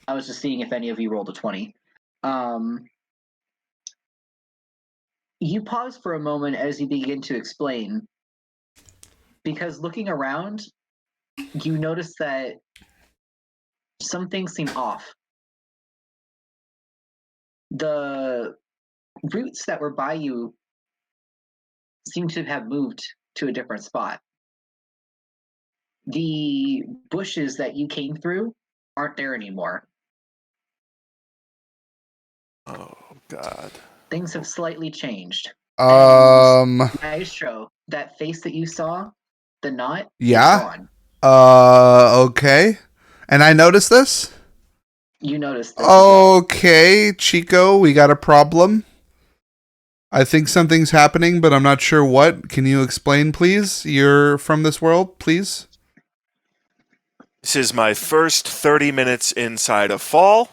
I was just seeing if any of you rolled a 20. You pause for a moment as you begin to explain, because looking around, you notice that some things seem off. The roots that were by you seem to have moved to a different spot. The bushes that you came through aren't there anymore. Oh God. Things have slightly changed. Maestro, that face that you saw, the knot, Yeah? is gone. Okay. And I noticed this? You noticed this. As well. Okay, Chico, we got a problem. I think something's happening, but I'm not sure what. Can you explain, please? You're from this world, please? This is my first 30 minutes inside of fall.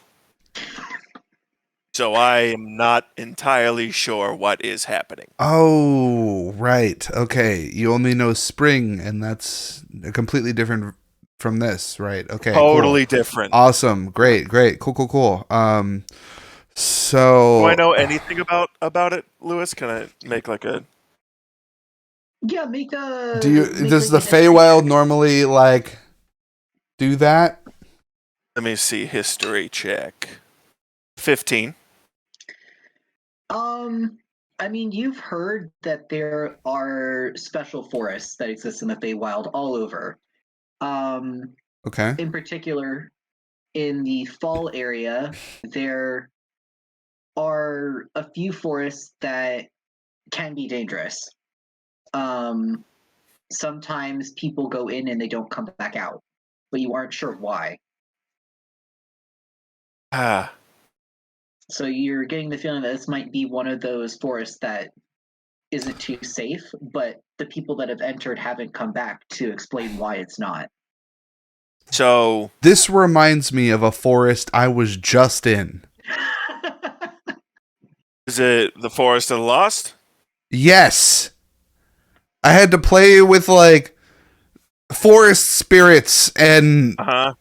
So I am not entirely sure what is happening. Oh, right. Okay. You only know spring, and that's completely different from this, right? Okay. Totally cool. different. Awesome. Great. Cool. So Do I know anything about it, Lewis? Can I make like a Yeah, make a. does the Feywild normally like do that? let me see, history check. 15. I mean, you've heard that there are special forests that exist in the Feywild all over. Okay. In particular, in the fall area, there are a few forests that can be dangerous. Sometimes people go in and they don't come back out, but you aren't sure why. Ah. So you're getting the feeling that this might be one of those forests that isn't too safe, but the people that have entered haven't come back to explain why it's not. So This reminds me of a forest I was just in. is it the Forest of the Lost? Yes. I had to play with like forest spirits and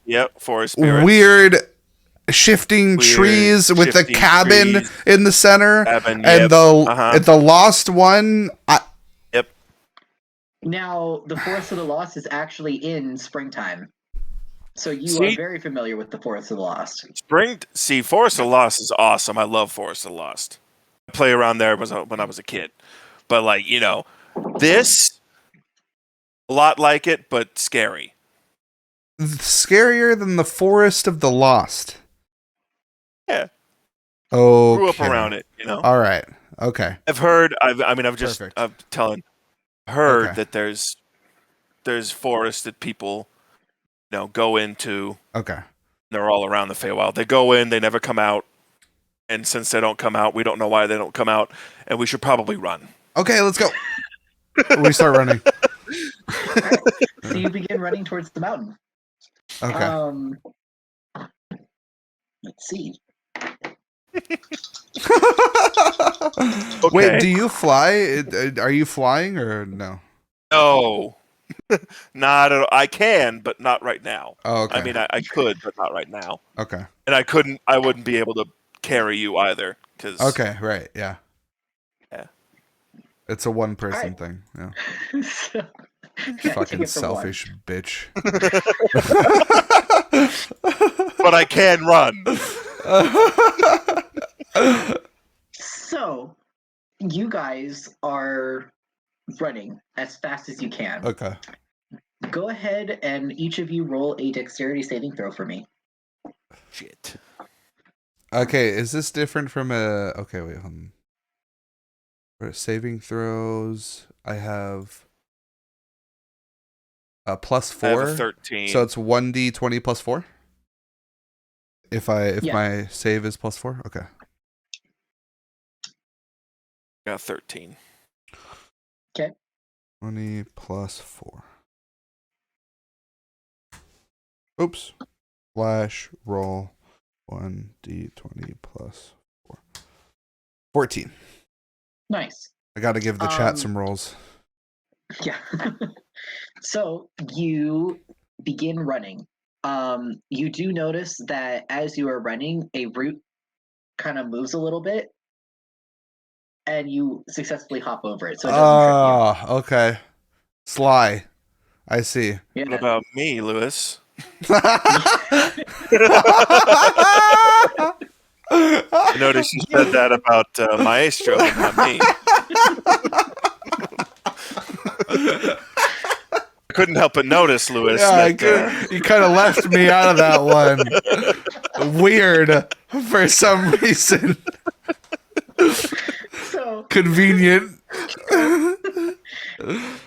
Yep, Forest Spirits. weird shifting trees with the shifting cabin trees. in the center. Cabin, And yep. the lost one, Yep. Now, the Forest of the Lost is actually in springtime. So you are See? very familiar with the Forest of the Lost. Forest of the Lost is awesome. I love Forest of the Lost. I play around there when I was a kid. But like, you know, this a lot like it, but scary. scarier than the Forest of the Lost. Yeah. Okay. Grew up around it, you know. All right. Okay. I've heard I've Perfect. heard Okay. that there's forests that people, you know, go into. Okay. They're all around the Feywild. They go in, they never come out. And since they don't come out, we don't know why they don't come out, and we should probably run. Okay, let's go. We start running. Alright, so you begin running towards the mountain. Okay. Let's see. Wait, do you fly? Are you flying or no? No. Not at all. I can, but not right now. Oh, okay. I mean, I could, but not right now. Okay. And I wouldn't be able to carry you either. Okay, right, yeah. Yeah. It's a one-person Alright. thing. Yeah. So, Fucking selfish bitch. But I can run. So, you guys are running as fast as you can. Okay. Go ahead and each of you roll a dexterity saving throw for me. Shit. Okay, is this different from a... Okay, wait, hold on. For saving throws, I have a +4. I have a 13. So it's 1d20 plus 4? If Yeah. my save is +4? Okay. got 13. 20 plus 4. Oops. Flash roll 1d20 plus 4. 14. Nice. I gotta give the chat some rolls. Yeah. So you begin running. You do notice that as you are running, a root kind of moves a little bit, and you successfully hop over it, so it doesn't trip Okay. Sly. I see. you. What about me, Lewis? I noticed you said that about Maestro, but not me. I couldn't help but notice, Lewis. Yeah, that, you kind of left me out of that one. Weird for some reason. So Convenient.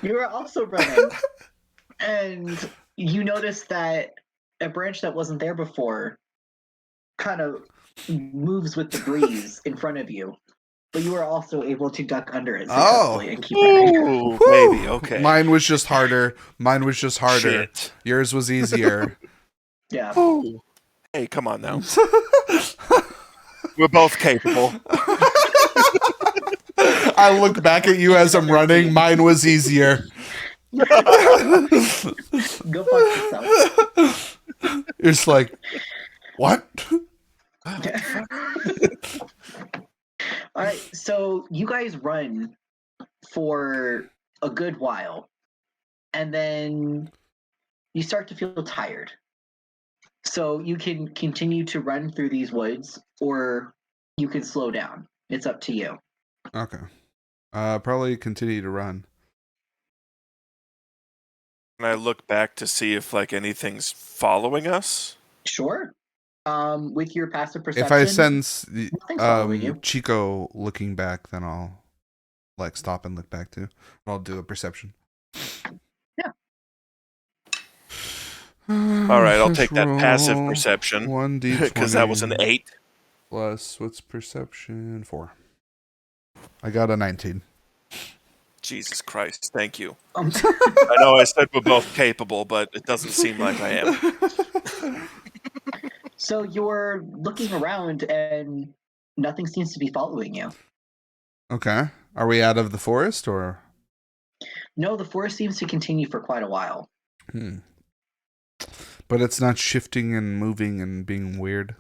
you are also running, and you notice that a branch that wasn't there before kind of moves with the breeze in front of you, but you are also able to duck under it successfully and keep running. ooh, baby, okay. Mine was just harder. Shit. Yours was easier. Yeah. Ooh. Hey, come on now. We're both capable. I look back at you as I'm running. Mine was easier. Go fuck yourself. You're just like, what? All right, so you guys run for a good while, and then you start to feel tired. So you can continue to run through these woods, or you can slow down. It's up to you. Okay. Probably continue to run. Can I look back to see if like anything's following us? Sure. With your passive perception. If I sense nothing's following you. Chico looking back, then I'll like stop and look back too. I'll do a perception. Yeah. All right, I'll take that passive perception 1d20 because that was an 8. plus what's perception 4. I got a 19. Jesus Christ, thank you. I I know I said we're both capable, but it doesn't seem like I am. So you're looking around, and nothing seems to be following you. Okay. Are we out of the forest or? No, the forest seems to continue for quite a while. But it's not shifting and moving and being weird.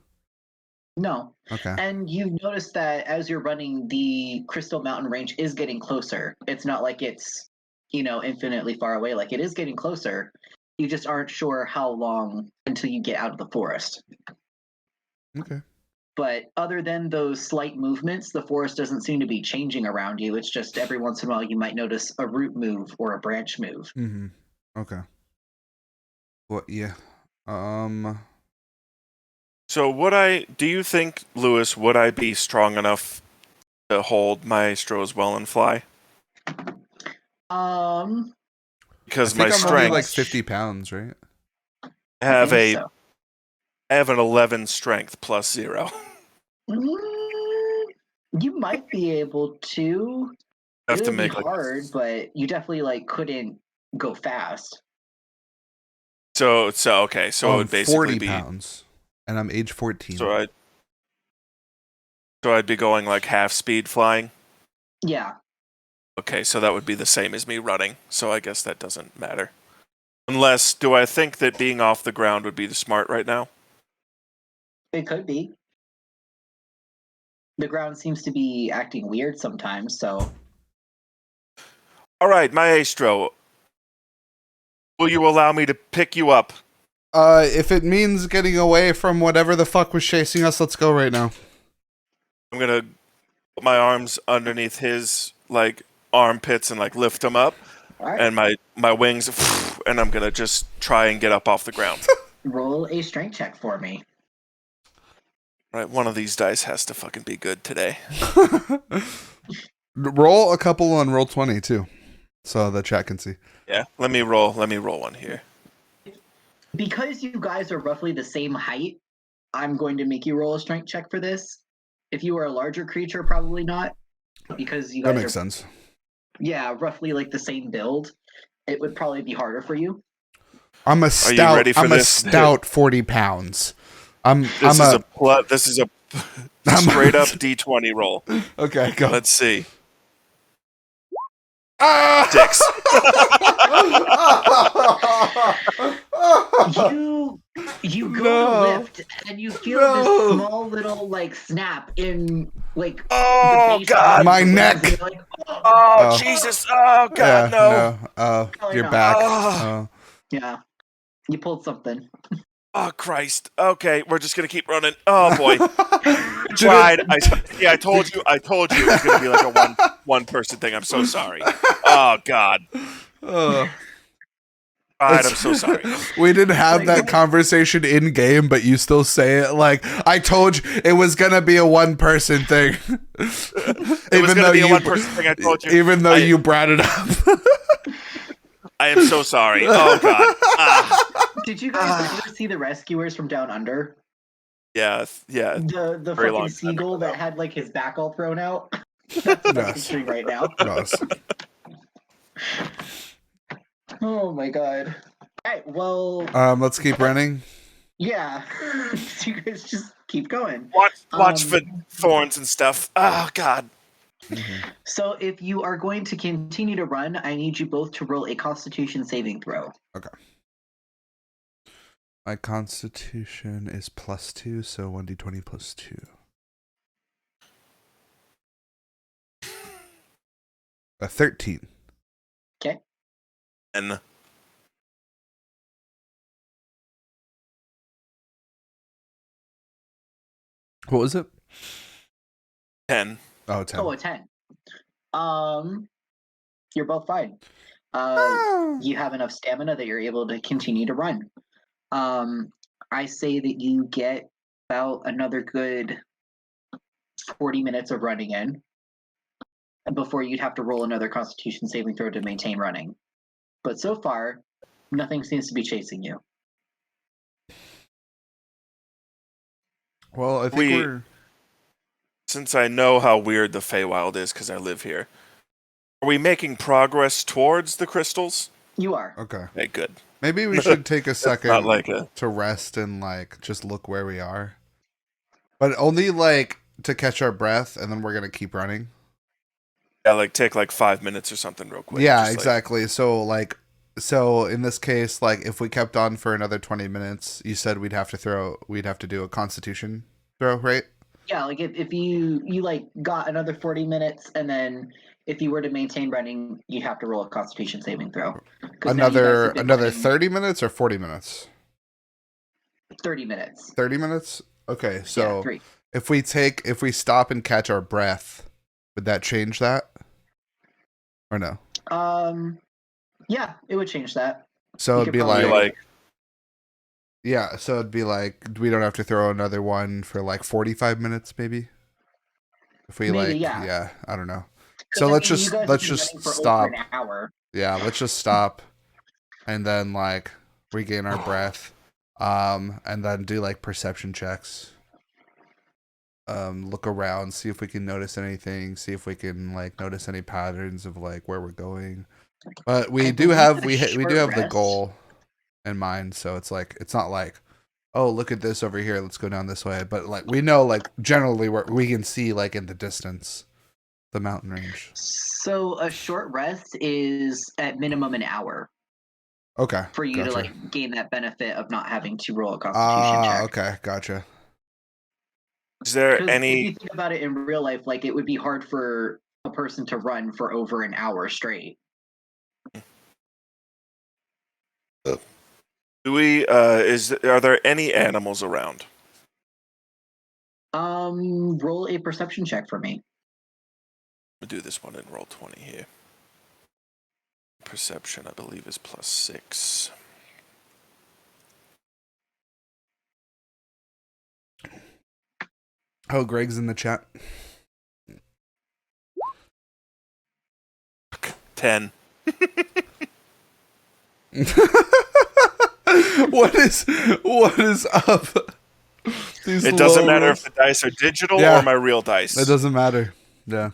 No. Okay. And you've noticed that as you're running, the Crystal Mountain Range is getting closer. It's not like it's, infinitely far away. Like, it is getting closer. You just aren't sure how long until you get out of the forest. Okay. But other than those slight movements, the forest doesn't seem to be changing around you. It's just every once in a while you might notice a root move or a branch move. Mm-hmm. Okay. Well, yeah. So do you think, Lewis, would I be strong enough to hold Maestro as well and fly? Because I my think I'm only strength, like 50 pounds, right? I think so. have an 11 strength plus 0. You might be able to. Have It to would be make like hard, but you definitely like couldn't go fast. so okay. So it I'm would basically 40 be pounds, and I'm age 14. so I'd be going like half speed flying. Yeah, Okay, so that would be the same as me running. So I guess that doesn't matter. Unless, do I think that being off the ground would be the smart right now? it could be. The ground seems to be acting weird sometimes, so All right, Maestro, will you allow me to pick you up? If it means getting away from whatever the fuck was chasing us, let's go right now. I'm gonna put my arms underneath his like armpits and like lift him up, all right. and my wings, and I'm gonna just try and get up off the ground. Roll a strength check for me. Right, one of these dice has to fucking be good today. Roll a couple on roll 20 too, so the chat can see. Yeah, let me roll one here. Because you guys are roughly the same height, I'm going to make you roll a strength check for this. If you were a larger creature, probably not, because you That guys makes are sense. roughly like the same build. It would probably be harder for you. I'm a you stout. ready for I'm a this? stout 40 pounds. This is a straight up D20 roll. Okay, go. Let's see. Ah! Dicks. You go No. to lift and you feel No. this small little like snap in like Oh, the base God. of My your neck. legs, and you're like, Oh, Jesus. Oh, God, no. Oh, Probably your not. back. Oh. Oh. Yeah, you pulled something. Oh, Christ. Okay, we're just going to keep running. Oh, boy. Did Tried. it- I told you it was going to be like a one person thing. I'm so sorry. Oh, God. Oh. Tried. I'm so sorry. We didn't have Like, that what? conversation in game, but you still say it like I told you it was gonna be a one person thing. It was going to be a one person thing. I told you. Even though you brought it up. I am so sorry. Oh, God. Ah. Did you guys ever see the rescuers from Down Under? Yeah. The Very fucking long time seagull ago, that though. had like his back all thrown out. That's what I'm Yes. picturing right now. Yes. Oh my god. Alright, well, Let's keep running. yeah. So you guys just keep going. Watch for thorns and stuff. Oh, God. So if you are going to continue to run, I need you both to roll a Constitution saving throw. My constitution is +2, so 1d20 + 2. A 13. Okay. And What was it? 10. Oh, 10. Oh, a 10. You're both fine. You have enough stamina that you're able to continue to run. I say that you get about another good 40 minutes of running in before you'd have to roll another Constitution saving throw to maintain running. But so far, nothing seems to be chasing you. Well, I think We- we're... Since I know how weird the Feywild is because I live here, are we making progress towards the crystals? You are. Okay. Okay, good. Maybe we should take a second Not like a to rest and like just look where we are. But only like to catch our breath, and then we're gonna keep running. yeah, like take like 5 minutes or something real quick. Yeah, Just, like- exactly. So in this case, like if we kept on for another 20 minutes, you said we'd have to do a Constitution throw, right? Yeah, like if you like got another 40 minutes, and then if you were to maintain running, you'd have to roll a Constitution saving throw. 'Cause now you guys have been Another running 30 minutes or 40 minutes? 30 minutes. 30 minutes? Okay, Yeah, so 3. if we stop and catch our breath, would that change that? Or no? Yeah, it would change that. So You it'd could be probably You're like, like, yeah, so it'd be like we don't have to throw another one for like 45 minutes maybe. If we Maybe, like yeah. I don't know. 'Cause, So I let's mean, you guys just have been running for stop. over an hour. Yeah, let's just stop and then like regain our breath. And then do like perception checks. look around, see if we can notice anything, see if we can like notice any patterns of like where we're going. But we I do believe have a we do short have the rest- goal in mind, so it's like it's not like, oh, look at this over here, let's go down this way. But like we know like generally where we can see like in the distance the mountain range. So a short rest is at minimum an hour Okay, for you to gotcha. like gain that benefit of not having to roll a Constitution check. Okay, gotcha. Is there 'Cause if any? you think about it in real life, like it would be hard for a person to run for over an hour straight. Do we? Are there any animals around? Roll a perception check for me. We'll do this one in roll 20 here. Perception, I believe, is +6. Oh, Greg's in the chat. 10. What is up? These It doesn't low matter rolls. if the dice are digital Yeah. or my real dice. It doesn't matter. Yeah.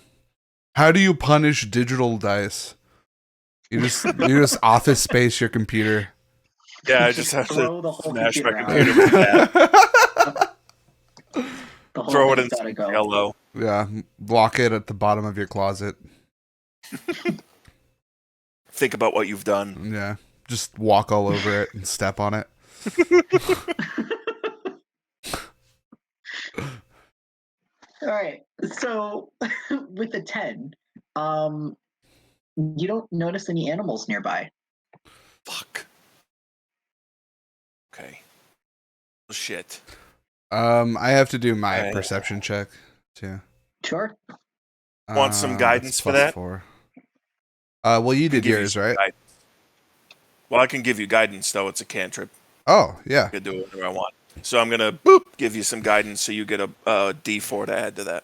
How do you punish digital dice? You just office space your computer. Yeah, I just have throw to the whole smash my computer out. computer with that. The whole Throw it thing's in gotta go. yellow. Yeah, lock it at the bottom of your closet. Think about what you've done. Yeah, just walk all over it and step on it. All right. So with the 10, you don't notice any animals nearby. Fuck. Okay. Oh, shit. I have to do my Okay. perception check too. Sure. Want some guidance that's for plus that? 4. Well, you did Give you yours, some right? guidance. Well, I can give you guidance, though. It's a cantrip. Oh, yeah. I can do whatever I want. So I'm going to give you some guidance so you get a D4 to add to that.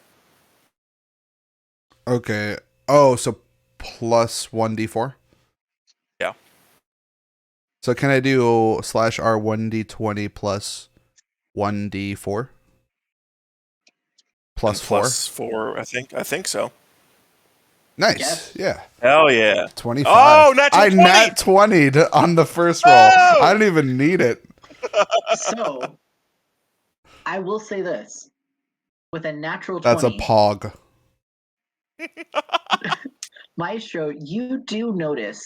Okay. Oh, so plus 1d4? Yeah. So can I do /R 1d20 plus 1d4? Plus 4? Plus 4, I think. I think so. Nice. Yes. Yeah. Hell yeah. 25. Oh, natural I 20! nat 20 on the first roll. Oh! I didn't even need it. So I will say this. With a natural 20, That's a pog. Maestro, you do notice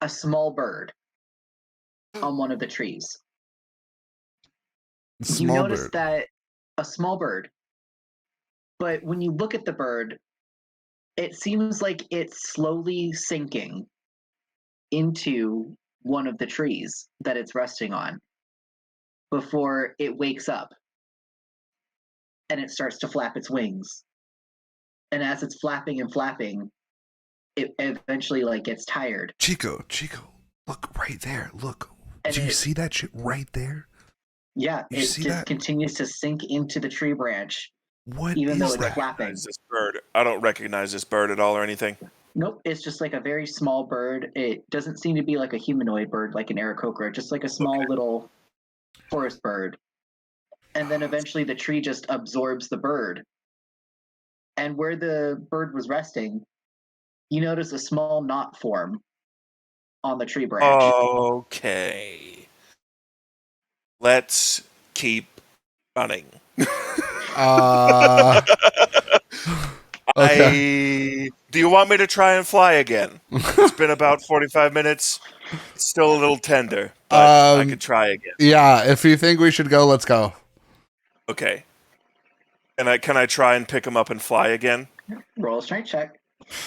a small bird on one of the trees. You Small notice bird. that a small bird, but when you look at the bird, it seems like it's slowly sinking into one of the trees that it's resting on before it wakes up and it starts to flap its wings. And as it's flapping and flapping, it eventually like gets tired. Chico, look right there. Look. And Do you it- see that shit right there? Yeah, You it see just that? continues to sink into the tree branch, What even though is it's that? flapping. Is this bird? I don't recognize this bird at all or anything. Nope, it's just like a very small bird. It doesn't seem to be like a humanoid bird like an Aarakocra, just like a small little forest bird. And then eventually the tree just absorbs the bird. And where the bird was resting, you notice a small knot form on the tree branch. Okay. Let's keep running. Okay. Do you want me to try and fly again? It's been about 45 minutes. It's still a little tender, but I could try again. Yeah, if you think we should go, let's go. Okay. Can I try and pick him up and fly again? Roll a strength check.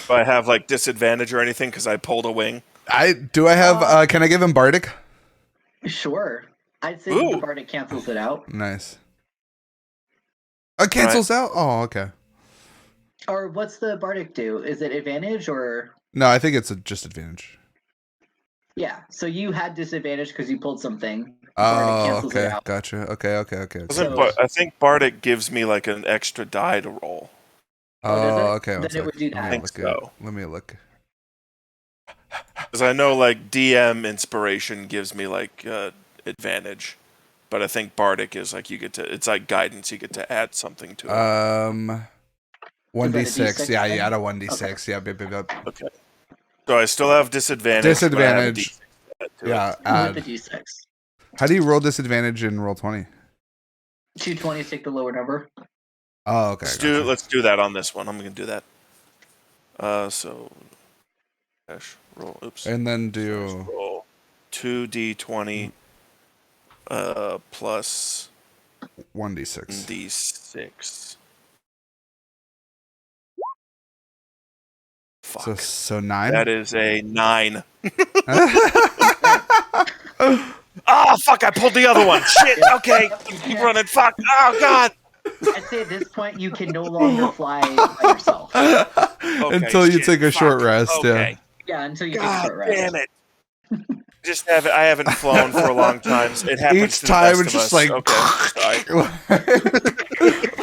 Do I have like disadvantage or anything because I pulled a wing? Can I give him Bardic? Sure. I'd say that the Ooh. Bardic cancels it out. Nice. It cancels out? Oh, okay. Or what's the Bardic do? Is it advantage or? No, I think it's just advantage. Yeah, so you had disadvantage because you pulled something. Bardic Oh, cancels it okay. out. Gotcha. Okay. Doesn't So- I think Bardic gives me like an extra die to roll. Oh, does it? Okay. Then one it sec. would do Let that. me I think look so. Let me look. Because I know like DM inspiration gives me like advantage. but I think Bardic is like it's like guidance. You get to add something to it. 1d6. Yeah, you then? add a 1d6. Okay. Yep. Okay. So I still have disadvantage. Disadvantage. But I have a D6 to Yeah, it. add. With the D6. How do you roll disadvantage in roll 20? 220, take the lower number. Oh, okay. Let's do that on this one. I'm gonna do that. So dash roll. Oops. And then do Roll 2d20 plus 1d6. d6. Fuck. So 9. That is a 9. Ah, fuck! I pulled the other one. Shit. Okay, keep running. Fuck. Oh god. I'd say at this point you can no longer fly by yourself. Okay, Until you shit, take a short fuck. rest. Okay. Yeah, until you take a God short rest. damn it. I haven't flown for a long time. So it happens Each to the time best it's of just us. like. Okay.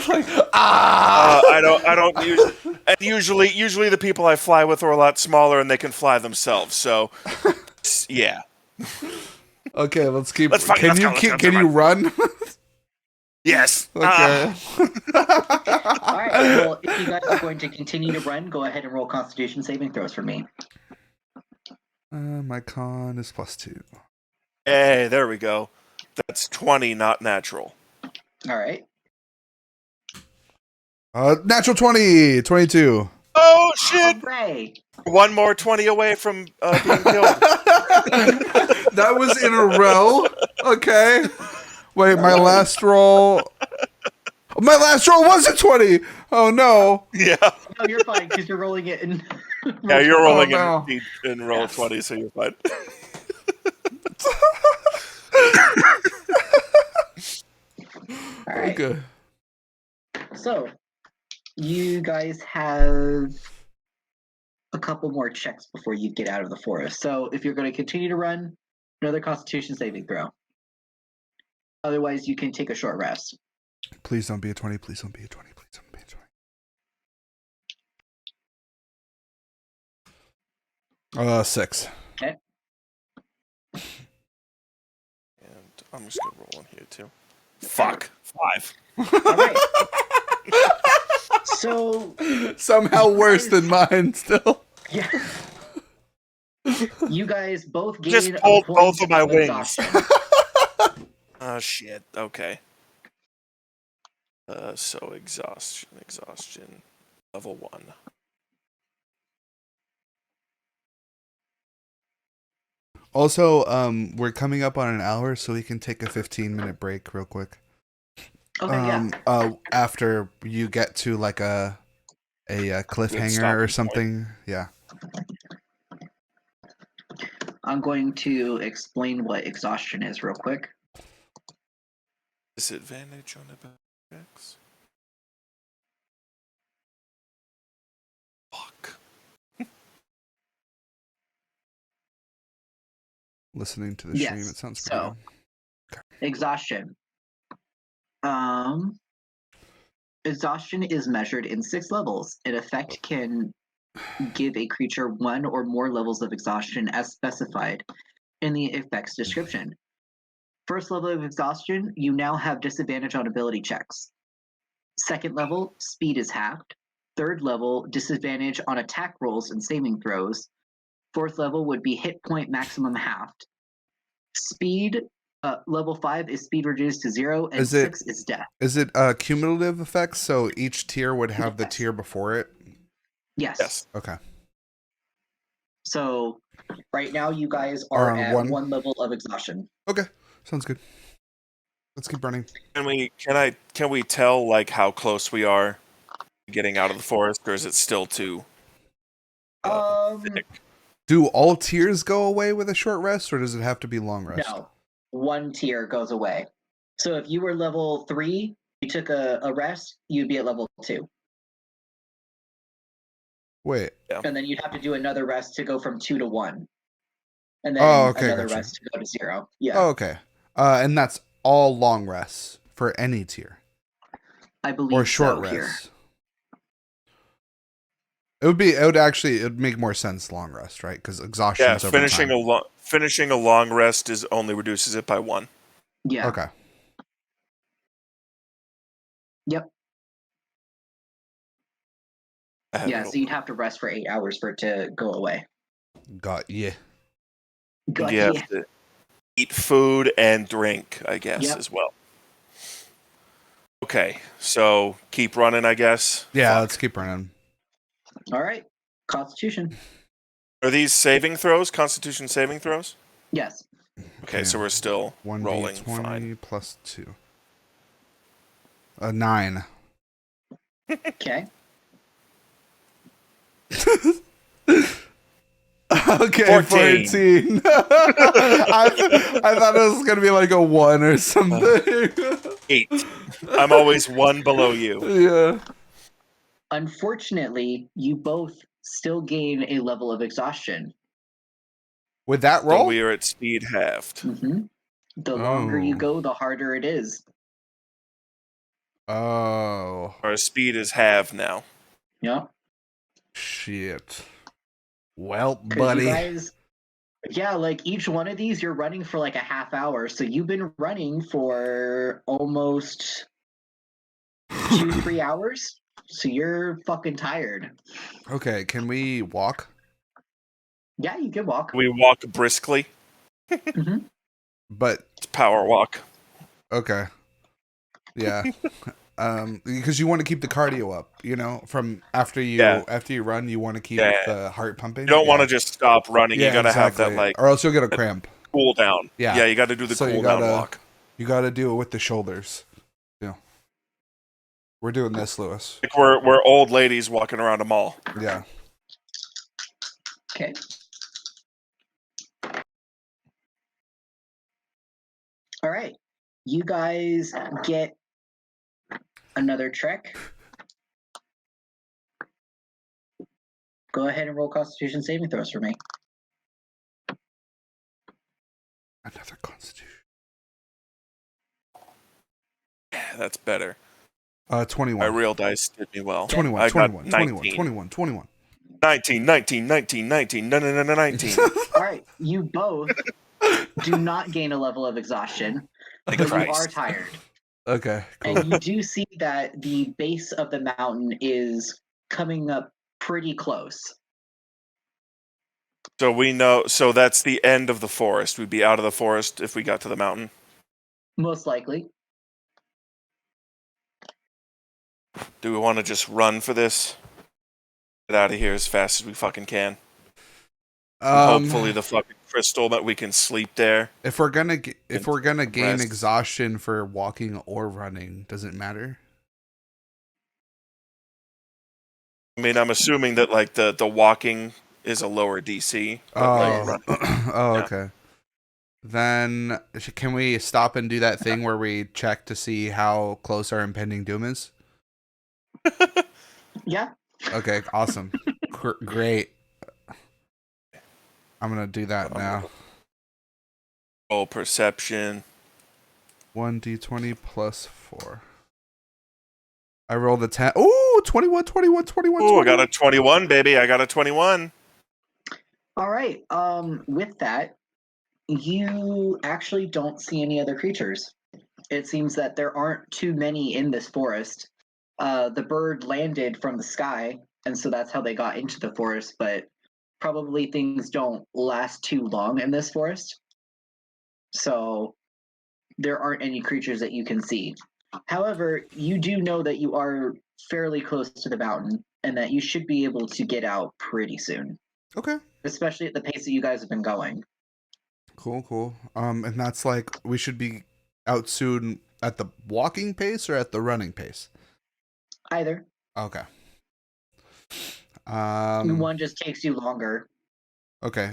Sorry. Ah. I don't usually the people I fly with are a lot smaller and they can fly themselves. So yeah. Okay, let's keep. Let's Can you run? Yes. Okay. All right. Well, if you guys are going to continue to run, go ahead and roll Constitution saving throws for me. My con is +2. Hey, there we go. That's 20, not natural. All right. Natural 20, 22. Oh shit! Hooray! One more 20 away from being killed. That was in a row. Okay. Wait, my last roll. My last roll was a 20. Oh no. Yeah. No, you're fine because you're rolling it in. Yeah, you're rolling no. in roll 20, so you're fine. All right. Okay. So, you guys have a couple more checks before you get out of the forest. So, if you're going to continue to run, another Constitution saving throw. Otherwise, you can take a short rest. Please don't be a 20. Please don't be a 20. Please don't be a 20. 6. Okay. And I'm just gonna roll on here too. Fuck. 5. All right. So Somehow worse than mine still. yeah, you guys both gain Just a pulled point both of my wings. exhaustion. Oh shit. Okay. So exhaustion, level 1. Also, we're coming up on an hour, so we can take a 15-minute break real quick. Okay, yeah. After you get to like a cliffhanger or something. Yeah. I'm going to explain what exhaustion is real quick. Disadvantage on effects. Fuck. Listening to the stream, it sounds pretty so good. exhaustion. Exhaustion is measured in 6 levels. An effect can give a creature 1 or more levels of exhaustion as specified in the effect's description. First level of exhaustion, you now have disadvantage on ability checks. Second level, speed is halved. Third level, disadvantage on attack rolls and saving throws. Fourth level would be hit point maximum halved. Speed, level 5 is speed reduced to 0, and 6 is death. Is it cumulative effects? So each tier would have the tier before it? Yes. Okay. So right now you guys are on at 1 level of exhaustion. Okay. Sounds good. Let's keep running. Can we tell like how close we are getting out of the forest, or is it still too thick? Do all tiers go away with a short rest, or does it have to be long rest? No. 1 tier goes away. So if you were level 3, you took a rest, you'd be at level 2. Wait. Yeah. And then you'd have to do another rest to go from 2 to 1. And then another gotcha. rest to go to 0. Yeah. Oh, okay. And that's all long rests for any tier. I believe or short so rests. Here. It would make more sense long rest, right? Because exhaustion. Yeah, finishing a long rest only reduces it by 1. Yeah. Okay. Yep. I have Yeah, it so you'd have to rest for 8 hours for it to go away. Got yeah. And Got you yeah. have to eat food and drink, I guess, Yep. as well. Okay, so keep running, I guess. Yeah, Fuck. let's keep running. All right. Constitution. Are these saving throws? Constitution saving throws? Yes. Okay, so we're still rolling 1d20 fine. plus 2. 9. Okay. Okay, 14. 14. I thought it was gonna be like a 1 or something. 8. I'm always 1 below you. Yeah. Unfortunately, you both still gain a level of exhaustion. With that So roll? we are at speed halved. hmm The longer you Oh. go, the harder it is. Oh. Our speed is halved now. Yep. Shit. Well, 'Cause buddy. you guys, yeah, like each one of these, you're running for like a half hour. So you've been running for almost 2-3 hours. So you're fucking tired. Okay, can we walk? Yeah, you can walk. We walk briskly. hmm But It's power walk. okay. Yeah. Because you want to keep the cardio up, you know, from after you run, you want to keep the heart pumping. You don't want to just stop running. Yeah, you gotta exactly. have that like or else you'll get a cramp. cool down. Yeah. You gotta do the So you cool down gotta- walk. You got to do it with the shoulders. Yeah. We're doing this, Lewis. Like we're old ladies walking around a mall. Yeah. Okay. All right. You guys get another trek. Go ahead and roll Constitution saving throws for me. Another constitution. Yeah, that's better. 21. My real dice did me well. 21, I got 21, 19. 21, 21. 19, 19, 19, 19, no, no, no, no, 19. All right. You both do not gain a level of exhaustion, Like but Christ. you are tired. Okay, cool. And you do see that the base of the mountain is coming up pretty close. So we know. So that's the end of the forest. We'd be out of the forest if we got to the mountain. Most likely. Do we want to just run for this? Get out of here as fast as we fucking can. Hopefully the fucking crystal that we can sleep there. If we're gonna gain rest. exhaustion for walking or running, does it matter? I mean, I'm assuming that like the walking is a lower DC. But like, running. Oh, Yeah. okay. Then can we stop and do that thing where we check to see how close our impending doom is? Yeah. Okay, awesome. Great. I'm gonna do that now. Roll perception. 1d20 plus 4. I rolled a 10. Ooh, 21, 21, 21, Oh, I 21. got a 21, baby. I got a 21. All right. With that, you actually don't see any other creatures. It seems that there aren't too many in this forest. The bird landed from the sky, and so that's how they got into the forest, but probably things don't last too long in this forest. So there aren't any creatures that you can see. However, you do know that you are fairly close to the mountain and that you should be able to get out pretty soon, Okay. especially at the pace that you guys have been going. Cool. And that's like we should be out soon at the walking pace or at the running pace. Either. Okay. One just takes you longer. Okay.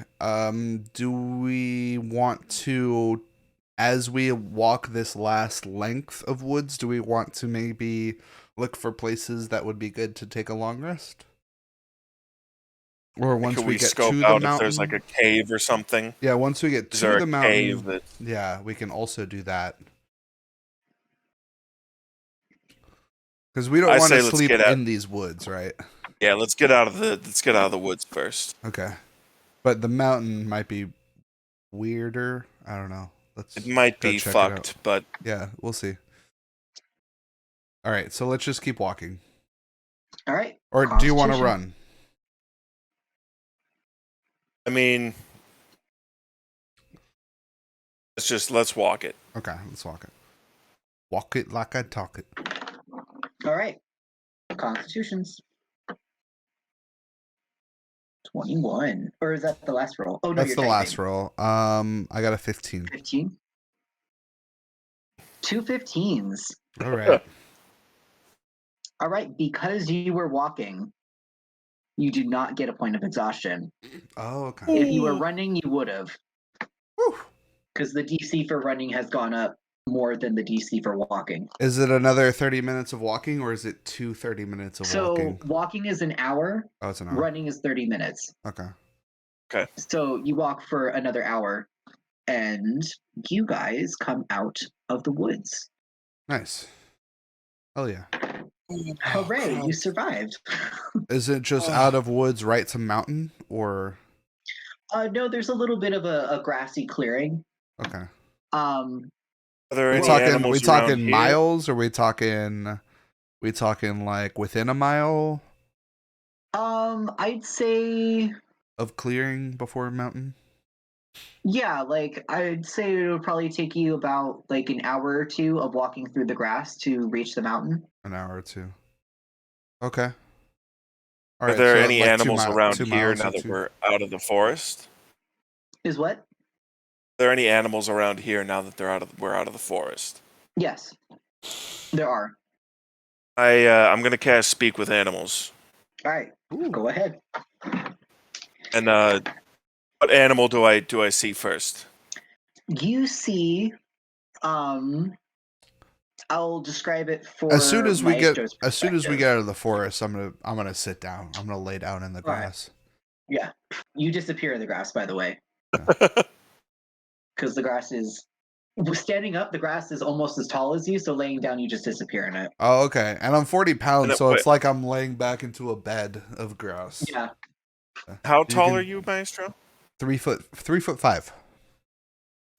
Do we want to, as we walk this last length of woods, do we want to maybe look for places that would be good to take a long rest? Or once Could we we get scope to the out mountain? if there's like a cave or something? Yeah, once we get Is to there the a mountain, cave that yeah, we can also do that. Because we don't I want say to let's sleep get out. in these woods, right? Yeah, let's get out of the woods first. Okay. But the mountain might be weirder. I don't know. Let's It might go be check it out. fucked, but Yeah, we'll see. All right, so let's just keep walking. All right. Or do you want to Constitution. run? I mean, let's walk it. Okay, let's walk it. Walk it like I talk it. All right. Constitutions. 21. Or is that the last roll? Oh, no, That's you're the last typing. roll. I got a 15. 15. 2 15s. All right. All right. Because you were walking, you do not get a point of exhaustion. Oh, okay. If you were running, you would have. Whew. Because the DC for running has gone up more than the DC for walking. Is it another 30 minutes of walking, or is it 30 minutes of So walking? walking is an hour. Oh, it's an hour. Running is 30 minutes. Okay. So you walk for another hour, and you guys come out of the woods. Nice. Hell yeah. Hooray, you survived. Is it just out of woods right to mountain, or? No, there's a little bit of a grassy clearing. Okay. Are there We any talking animals around here? miles, or we talking like within a mile I'd say, of clearing before mountain? yeah, like I'd say it would probably take you about like an hour or two of walking through the grass to reach the mountain. An hour or two. Okay. All Are right, there so any like animals around 2 here miles now or that two- we're out of the forest? Is what? Are there any animals around here now that we're out of the forest? Yes, there are. I'm gonna cast Speak with Animals. All right, go ahead. And what animal do I see first? You see, I'll describe it for As soon as we get perspective. out of the forest, I'm gonna sit down. I'm gonna lay down in the All right. grass. Yeah, you disappear in the grass, by the way, because the grass is standing up. The grass is almost as tall as you, so laying down, you just disappear in it. Oh, okay. And I'm 40 pounds, And so wait. it's like I'm laying back into a bed of grass. Yeah. How You tall can- are you, Maestro? 3'5".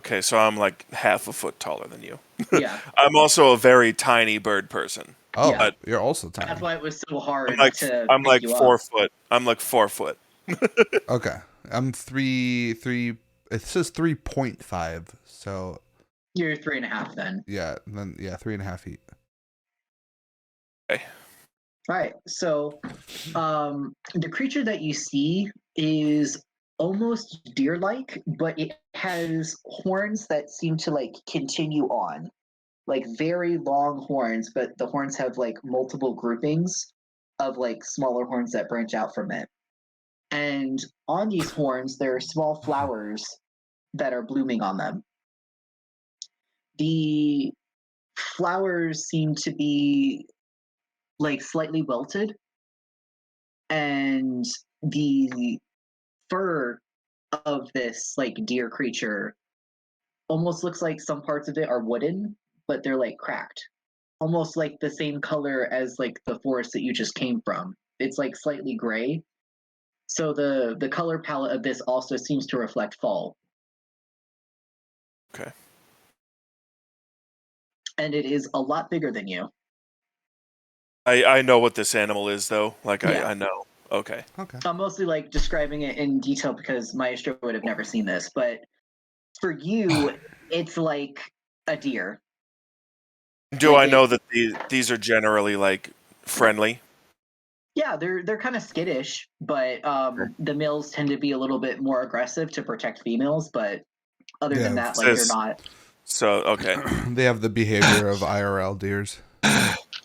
Okay, so I'm like half a foot taller than you. Yeah. I'm also a very tiny bird person. Oh, Yeah. you're also tiny. That's why it was so hard I'm like to I'm pick like you 4 up. foot. I'm like 4 foot. Okay. I'm 3. It says 3.5. So You're 3.5 then. yeah, 3.5 feet. Okay. All right. So, the creature that you see is almost deer-like, but it has horns that seem to like continue on, like very long horns. But the horns have like multiple groupings of like smaller horns that branch out from it. And on these horns, there are small flowers that are blooming on them. The flowers seem to be like slightly wilted, and the fur of this like deer creature almost looks like some parts of it are wooden, but they're like cracked, almost like the same color as like the forest that you just came from. It's like slightly gray. So the color palette of this also seems to reflect fall. Okay. And it is a lot bigger than you. I know what this animal is though. Like Yeah. I know. Okay. Okay. I'm mostly like describing it in detail because Maestro would have never seen this, but for you, it's like a deer. Do Like I know that these are generally like friendly? Yeah, they're kind of skittish, but the males tend to be a little bit more aggressive to protect females. But other than Yeah. that, like they're Sis. not. So okay. They have the behavior of IRL deers.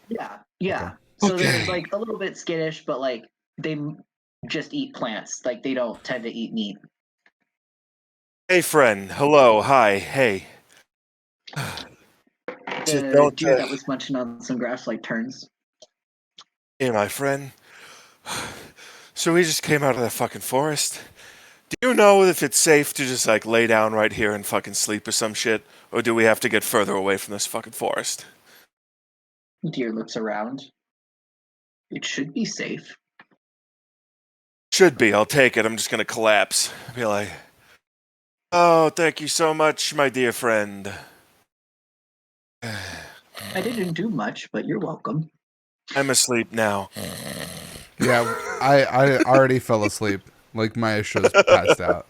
Yeah, yeah. Okay. So they're Okay. like a little bit skittish, but like they just eat plants. Like they don't tend to eat meat. Hey friend. Hello. Hi. Hey. Just The don't, deer that was munching on some grass like turns. Hey, my friend. So we just came out of the fucking forest. Do you know if it's safe to just like lay down right here and fucking sleep or some shit, or do we have to get further away from this fucking forest? Deer looks around. It should be safe. Should be. I'll take it. I'm just gonna collapse. Be like, oh, thank you so much, my dear friend. I didn't do much, but you're welcome. I'm asleep now. Yeah, I already fell asleep. Like Maestro's passed out.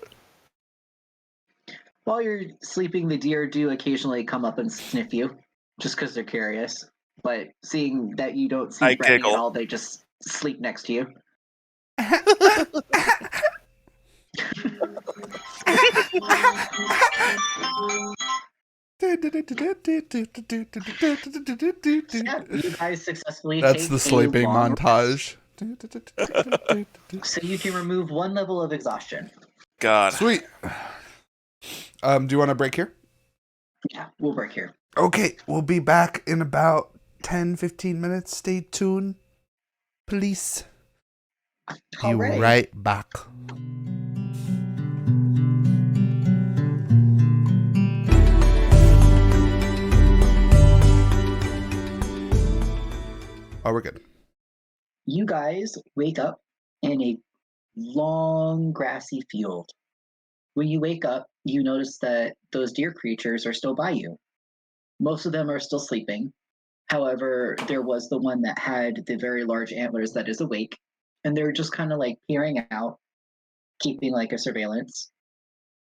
While you're sleeping, the deer do occasionally come up and sniff you, just because they're curious. But seeing that you don't seem I threatening at giggle. all, they just sleep next to you. Yeah, you guys successfully That's take the a sleeping long montage. rest, so you can remove 1 level of exhaustion. God. Sweet. Do you want a break here? Yeah, we'll break here. Okay, we'll be back in about 10-15 minutes. Stay tuned, please. Be Alright. right back. Oh, we're good. You guys wake up in a long grassy field. When you wake up, you notice that those deer creatures are still by you. Most of them are still sleeping. However, there was the one that had the very large antlers that is awake, and they're just kind of like peering out, keeping like a surveillance,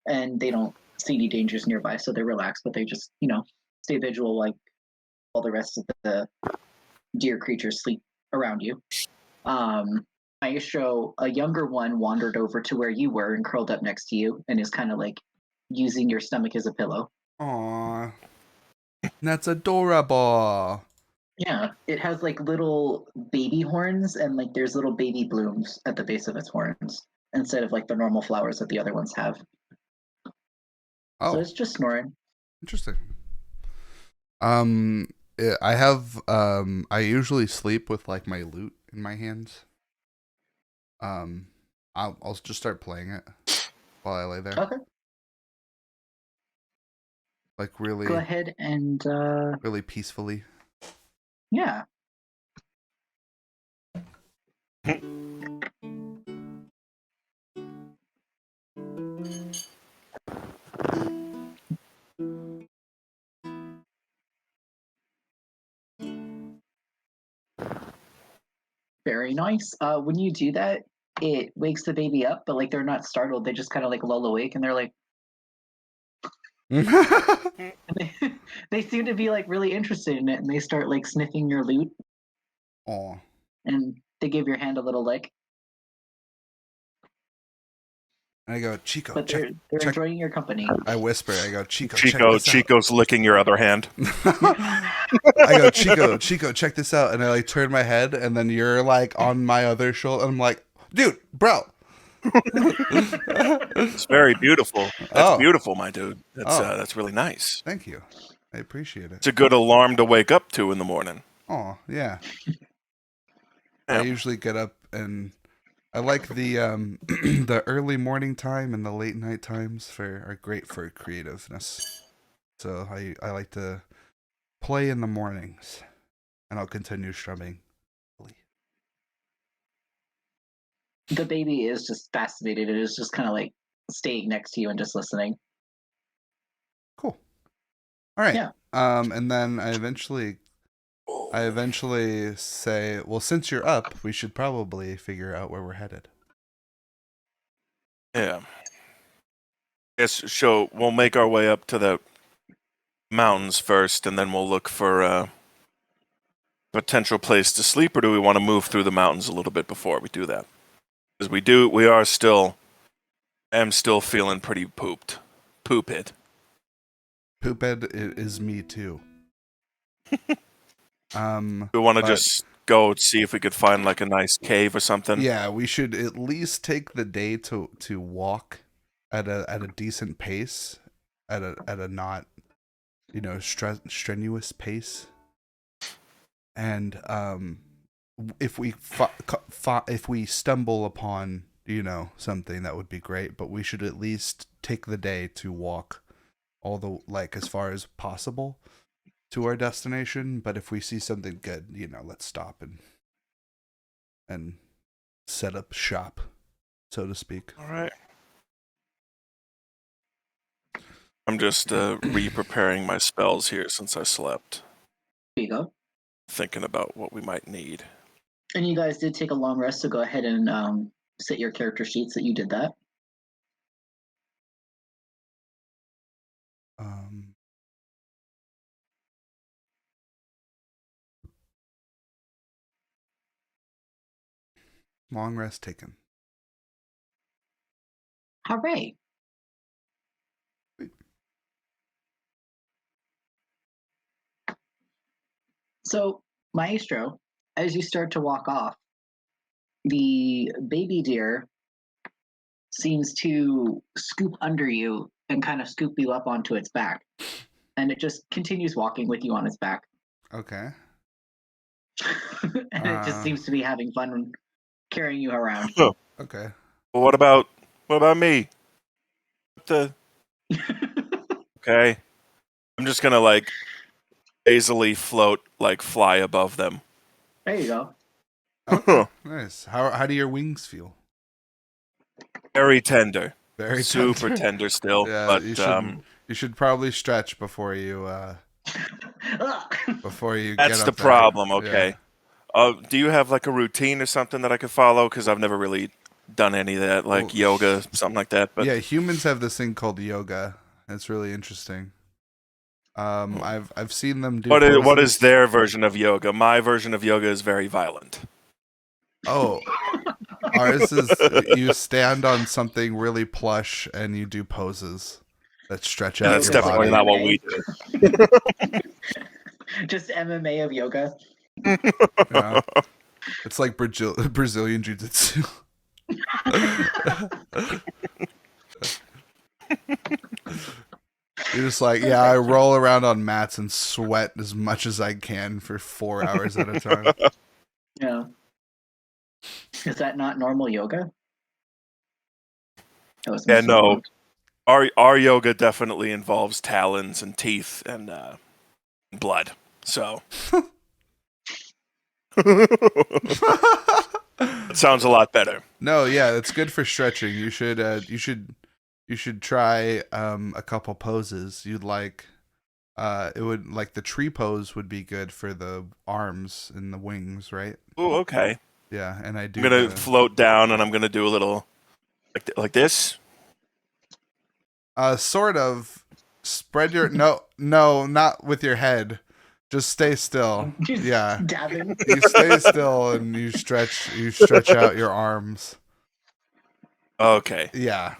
and they don't see any dangers nearby, so they're relaxed, but they just, stay vigilant like all the rest of the deer creatures sleep around you. Maestro, a younger one, wandered over to where you were and curled up next to you and is kind of like using your stomach as a pillow. Aww. That's adorable. Yeah, it has like little baby horns and like there's little baby blooms at the base of its horns instead of like the normal flowers that the other ones have. So Oh, it's just snoring. interesting. I usually sleep with like my lute in my hands. I'll just start playing it while I lay there. Okay, Like really, go ahead and really peacefully. yeah. Very nice. When you do that, it wakes the baby up, but like they're not startled. They just kind of like lull awake, and they're like, they seem to be like really interested in it, and they start like sniffing your loot, Aw. and they give your hand a little lick. And I go, Chico, But check. they're check. enjoying your company. I whisper. I go, Chico, check this out. Chico's licking your other hand. I go, Chico, check this out. And I like turn my head, and then you're like on my other shoulder. And I'm like, dude, bro. It's very beautiful. That's Oh. beautiful, my dude. Oh. That's really nice. Thank you. I appreciate it. It's a good alarm to wake up to in the morning. Oh, yeah. Yeah. I usually get up and I like the the early morning time and the late night times are great for creativeness. So I like to play in the mornings, and I'll continue strumming. The baby is just fascinated. It is just kind of like staying next to you and just listening. Cool. All right. Yeah. And then I eventually say, well, since you're up, we should probably figure out where we're headed. Yeah. Yes, so we'll make our way up to the mountains first, and then we'll look for a potential place to sleep, or do we want to move through the mountains a little bit before we do that? Because I am still feeling pretty pooped. Pooped. Poophead is me too. We want to just go see if we could find like a nice cave or something. Yeah, we should at least take the day to walk at a decent pace, at a not, strenuous pace. And if we stumble upon something, that would be great. But we should at least take the day to walk as far as possible to our destination. But if we see something good, let's stop and set up shop, so to speak. All right. I'm just re-preparing my spells here since I slept. There you go. Thinking about what we might need. And you guys did take a long rest, so go ahead and set your character sheets that you did that. Long rest taken. Hooray! So, Maestro, as you start to walk off, the baby deer seems to scoop under you and kind of scoop you up onto its back. And it just continues walking with you on its back. Okay. And it just seems to be having fun carrying you around. Okay. Well, what about me? Okay. I'm just gonna like lazily float, like fly above them. There you go. Okay. Nice. How do your wings feel? Very tender. Very Super tender still. Yeah, but you should probably stretch before you that's get the up there. problem. Okay. Yeah. Do you have like a routine or something that I could follow? Because I've never really done any of that, like yoga, something like that. But yeah, humans have this thing called yoga. It's really interesting. I've seen them do. What is their version of yoga? My version of yoga is very violent. Oh, ours is you stand on something really plush and you do poses that stretch out. That's your definitely body. not what we do. Just MMA of yoga. Yeah. It's like Brazilian jiu-jitsu. You're just like, yeah, I roll around on mats and sweat as much as I can for 4 hours at a time. Yeah. Is that not normal yoga? Yeah, no. Our yoga definitely involves talons and teeth and blood. So it sounds a lot better. No, yeah, it's good for stretching. You should try a couple poses. You'd like it would like the tree pose would be good for the arms and the wings, right? Oh, okay. Yeah, and I do. I'm gonna float down and I'm gonna do a little like this. Sort of. Spread your no, not with your head. Just stay still. Yeah. Dabbing. You stay still and you stretch out your arms. Okay. Yeah.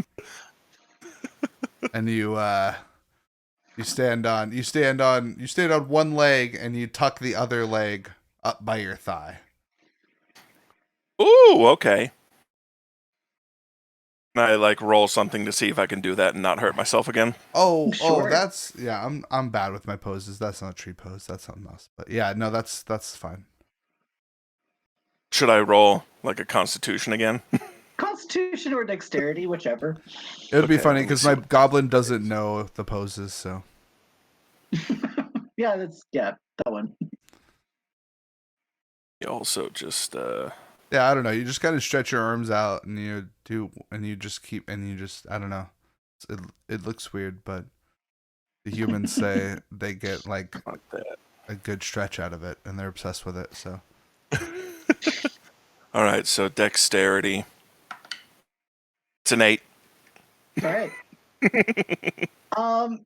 And you stand on one leg and you tuck the other leg up by your thigh. Ooh, okay. And I like roll something to see if I can do that and not hurt myself again. Oh, Sure. that's yeah. I'm bad with my poses. That's not a tree pose. That's something else. But yeah, no, that's fine. Should I roll like a Constitution again? Constitution or dexterity, whichever. It would be Okay, funny let me because see my what- goblin doesn't know the poses, so Yeah, that one. You also just yeah. I don't know. You just gotta stretch your arms out and you just I don't know. It looks weird, but the humans say they get like that. a good stretch out of it, and they're obsessed with it. So All right, so dexterity. It's an 8. All right.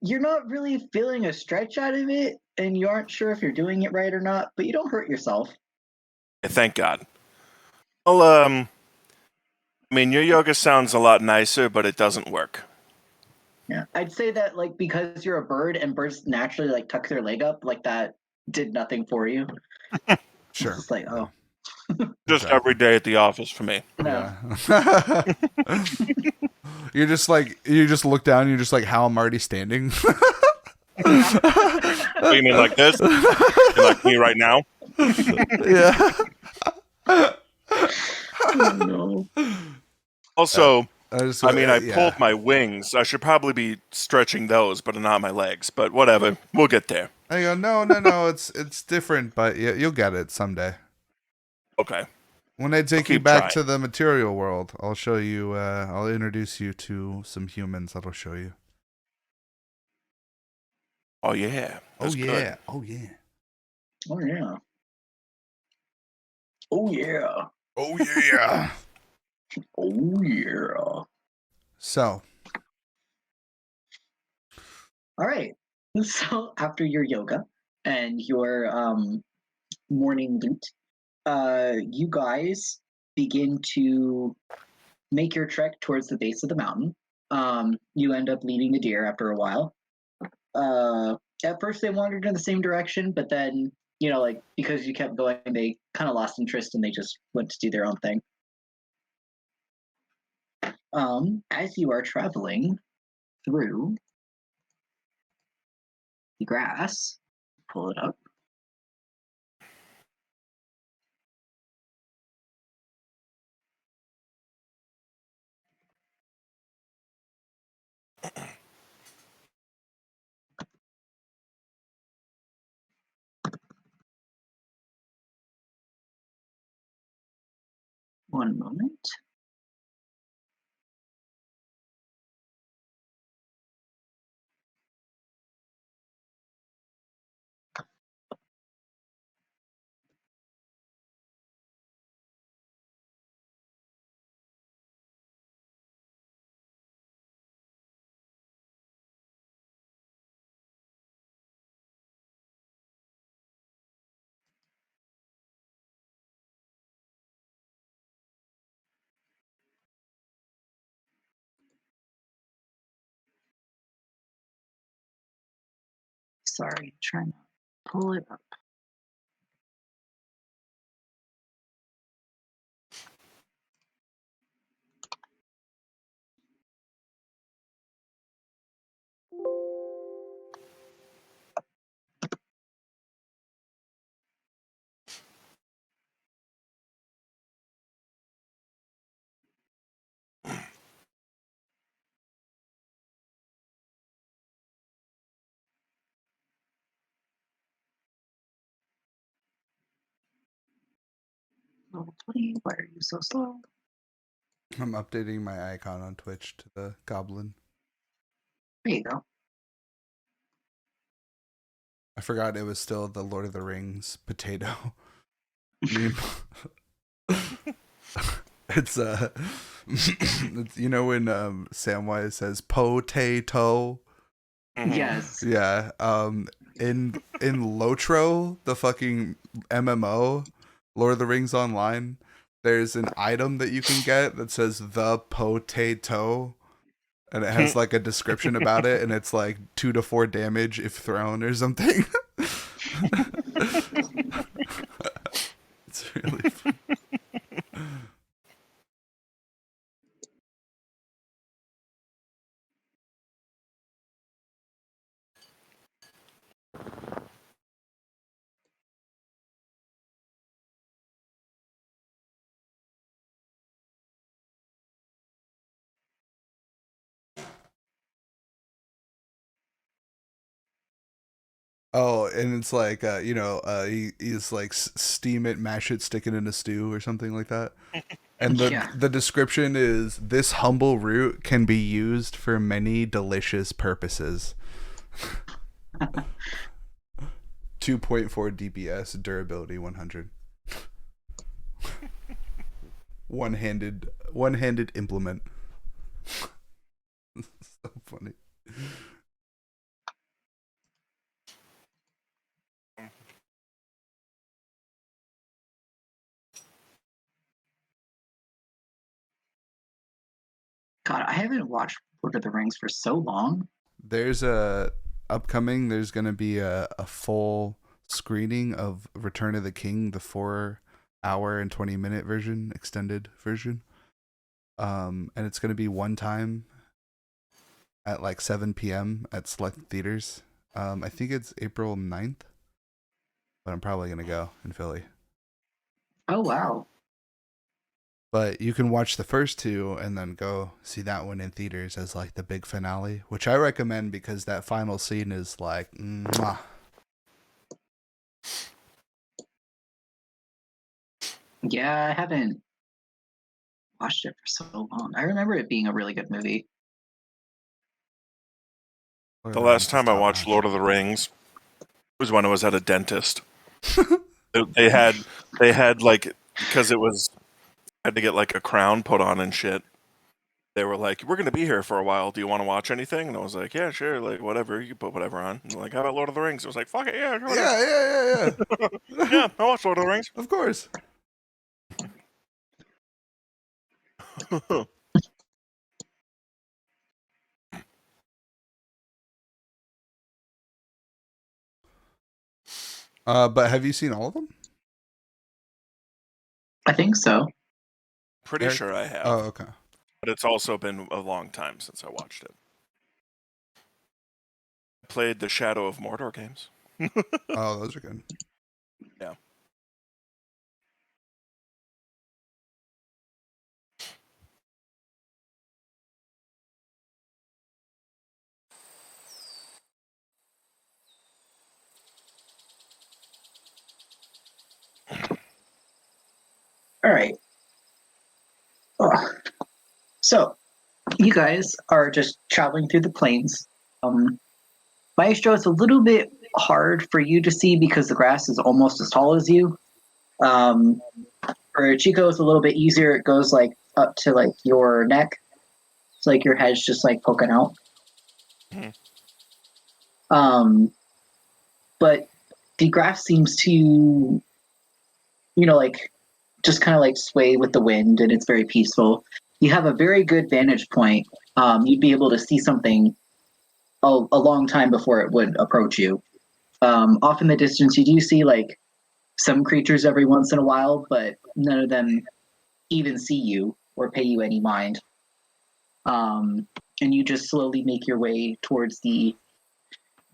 You're not really feeling a stretch out of it, and you aren't sure if you're doing it right or not, but you don't hurt yourself. Thank God. Well, I mean, your yoga sounds a lot nicer, but it doesn't work. Yeah, I'd say that like because you're a bird and birds naturally like tuck their leg up, like that did nothing for you. sure. It's just like, oh Just Exactly. every day at the office for me. no. Yeah. You just look down and you're just like, how I'm already standing. What, you mean like this? You like me right now? Yeah. Oh, no. Also, I I pulled my wings. I should probably be stretching those, but not my legs. But whatever, we'll get there. I go, no, it's different, but you'll get it someday. Okay. When I take you keep back trying. to the material world, I'll show you. I'll introduce you to some humans. That'll show you. Oh yeah. That's good. Oh yeah. Oh yeah. Oh yeah. Oh yeah. Oh yeah. So, All right. So after your yoga and your morning loot, you guys begin to make your trek towards the base of the mountain. You end up leading the deer after a while. At first, they wandered in the same direction, but then, like because you kept going, they kind of lost interest and they just went to do their own thing. As you are traveling through the grass, pull it up. One moment. Sorry, trying to pull it up. Level 20, why are you so slow? I'm updating my icon on Twitch to the goblin. There you go. I forgot it was still the Lord of the Rings potato meme. It's it's, when Samwise says potato. Yes. Yeah. In Lotro, the fucking MMO, Lord of the Rings Online, there's an item that you can get that says the potato, and it has like a description about it, and it's like 2 to 4 damage if thrown or something. It's really fun. Oh, and it's like he's like steam it, mash it, stick it in a stew or something like that. And Yeah. the description is, this humble root can be used for many delicious purposes. 2.4 DPS, durability 100. One-handed implement. So funny. God, I haven't watched Lord of the Rings for so long. There's going to be a full screening of Return of the King, the 4-hour and 20-minute version, extended version. And it's going to be one time at like 7 p.m. at select theaters. I think it's April 9th, but I'm probably going to go in Philly. Oh, wow. But you can watch the first two and then go see that one in theaters as like the big finale, which I recommend because that final scene is like, mwah. Yeah, I haven't watched it for so long. I remember it being a really good movie. The last time I watched Lord of the Rings was when I was at a dentist. They had like, because it was, had to get like a crown put on and shit. They were like, "We're gonna be here for a while. Do you want to watch anything?" And I was like, "Yeah, sure. Like whatever. You can put whatever on." And they're like, "How about Lord of the Rings?" I was like, "Fuck it, yeah, sure, whatever." Yeah. Yeah, I watched Lord of the Rings. Of course. But have you seen all of them? I think so. Pretty Eric? sure I have, Oh, okay. but it's also been a long time since I watched it. I played the Shadow of Mordor games. Oh, those are good. Yeah. All right. Ugh. So you guys are just traveling through the plains. Maestro, it's a little bit hard for you to see because the grass is almost as tall as you. Um, for Chico, it's a little bit easier. It goes like up to like your neck. It's like your head's just like poking out. Mhm. Um, but the grass seems to, like just kind of like sway with the wind, and it's very peaceful. You have a very good vantage point. You'd be able to see something a long time before it would approach you. Off in the distance, you do see like some creatures every once in a while, but none of them even see you or pay you any mind. And you just slowly make your way towards the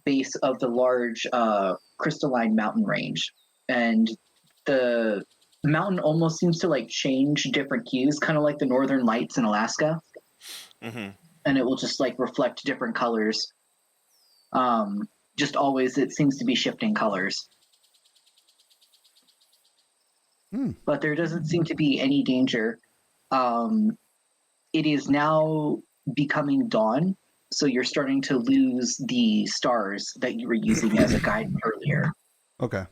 base of the large crystalline mountain range. And the mountain almost seems to like change different hues, kind of like the northern lights in Alaska. Mm-hmm. And it will just like reflect different colors. Just always, it seems to be shifting colors. But there doesn't seem to be any danger. Um, it is now becoming dawn, so you're starting to lose the stars that you were using as a guide earlier. Okay.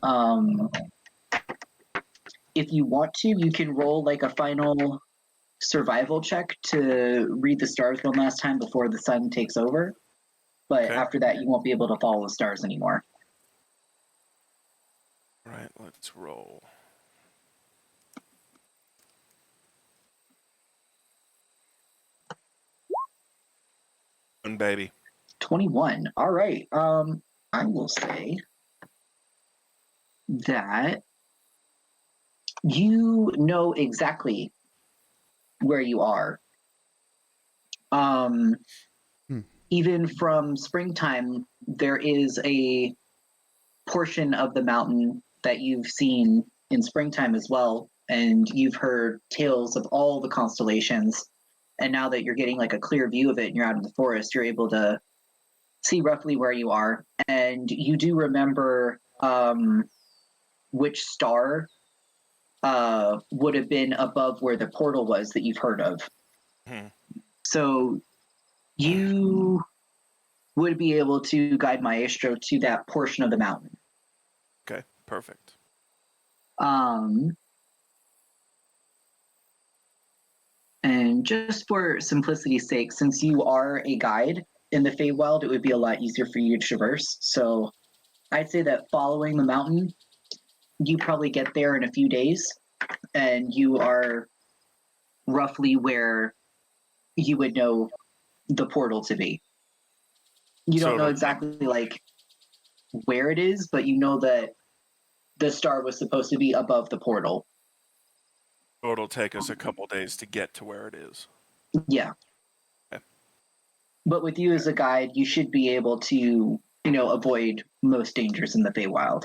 If you want to, you can roll like a final survival check to read the stars one last time before the sun takes over. But Okay. after that, you won't be able to follow the stars anymore. All right, let's roll. One baby. 21. All right. I will say that you know exactly where you are. Um, Hmm. Even from springtime, there is a portion of the mountain that you've seen in springtime as well, and you've heard tales of all the constellations. And now that you're getting like a clear view of it and you're out in the forest, you're able to see roughly where you are. And you do remember which star would have been above where the portal was that you've heard of. Hmm. So you would be able to guide Maestro to that portion of the mountain. Okay, perfect. And just for simplicity's sake, since you are a guide in the Feywild, it would be a lot easier for you to traverse. So I'd say that following the mountain, you probably get there in a few days, and you are roughly where you would know the portal to be. You So don't know it'll exactly like where it is, but you know that the star was supposed to be above the portal. take us a couple days to get to where it is. Yeah. Okay. But with you as a guide, you should be able to, avoid most dangers in the Feywild.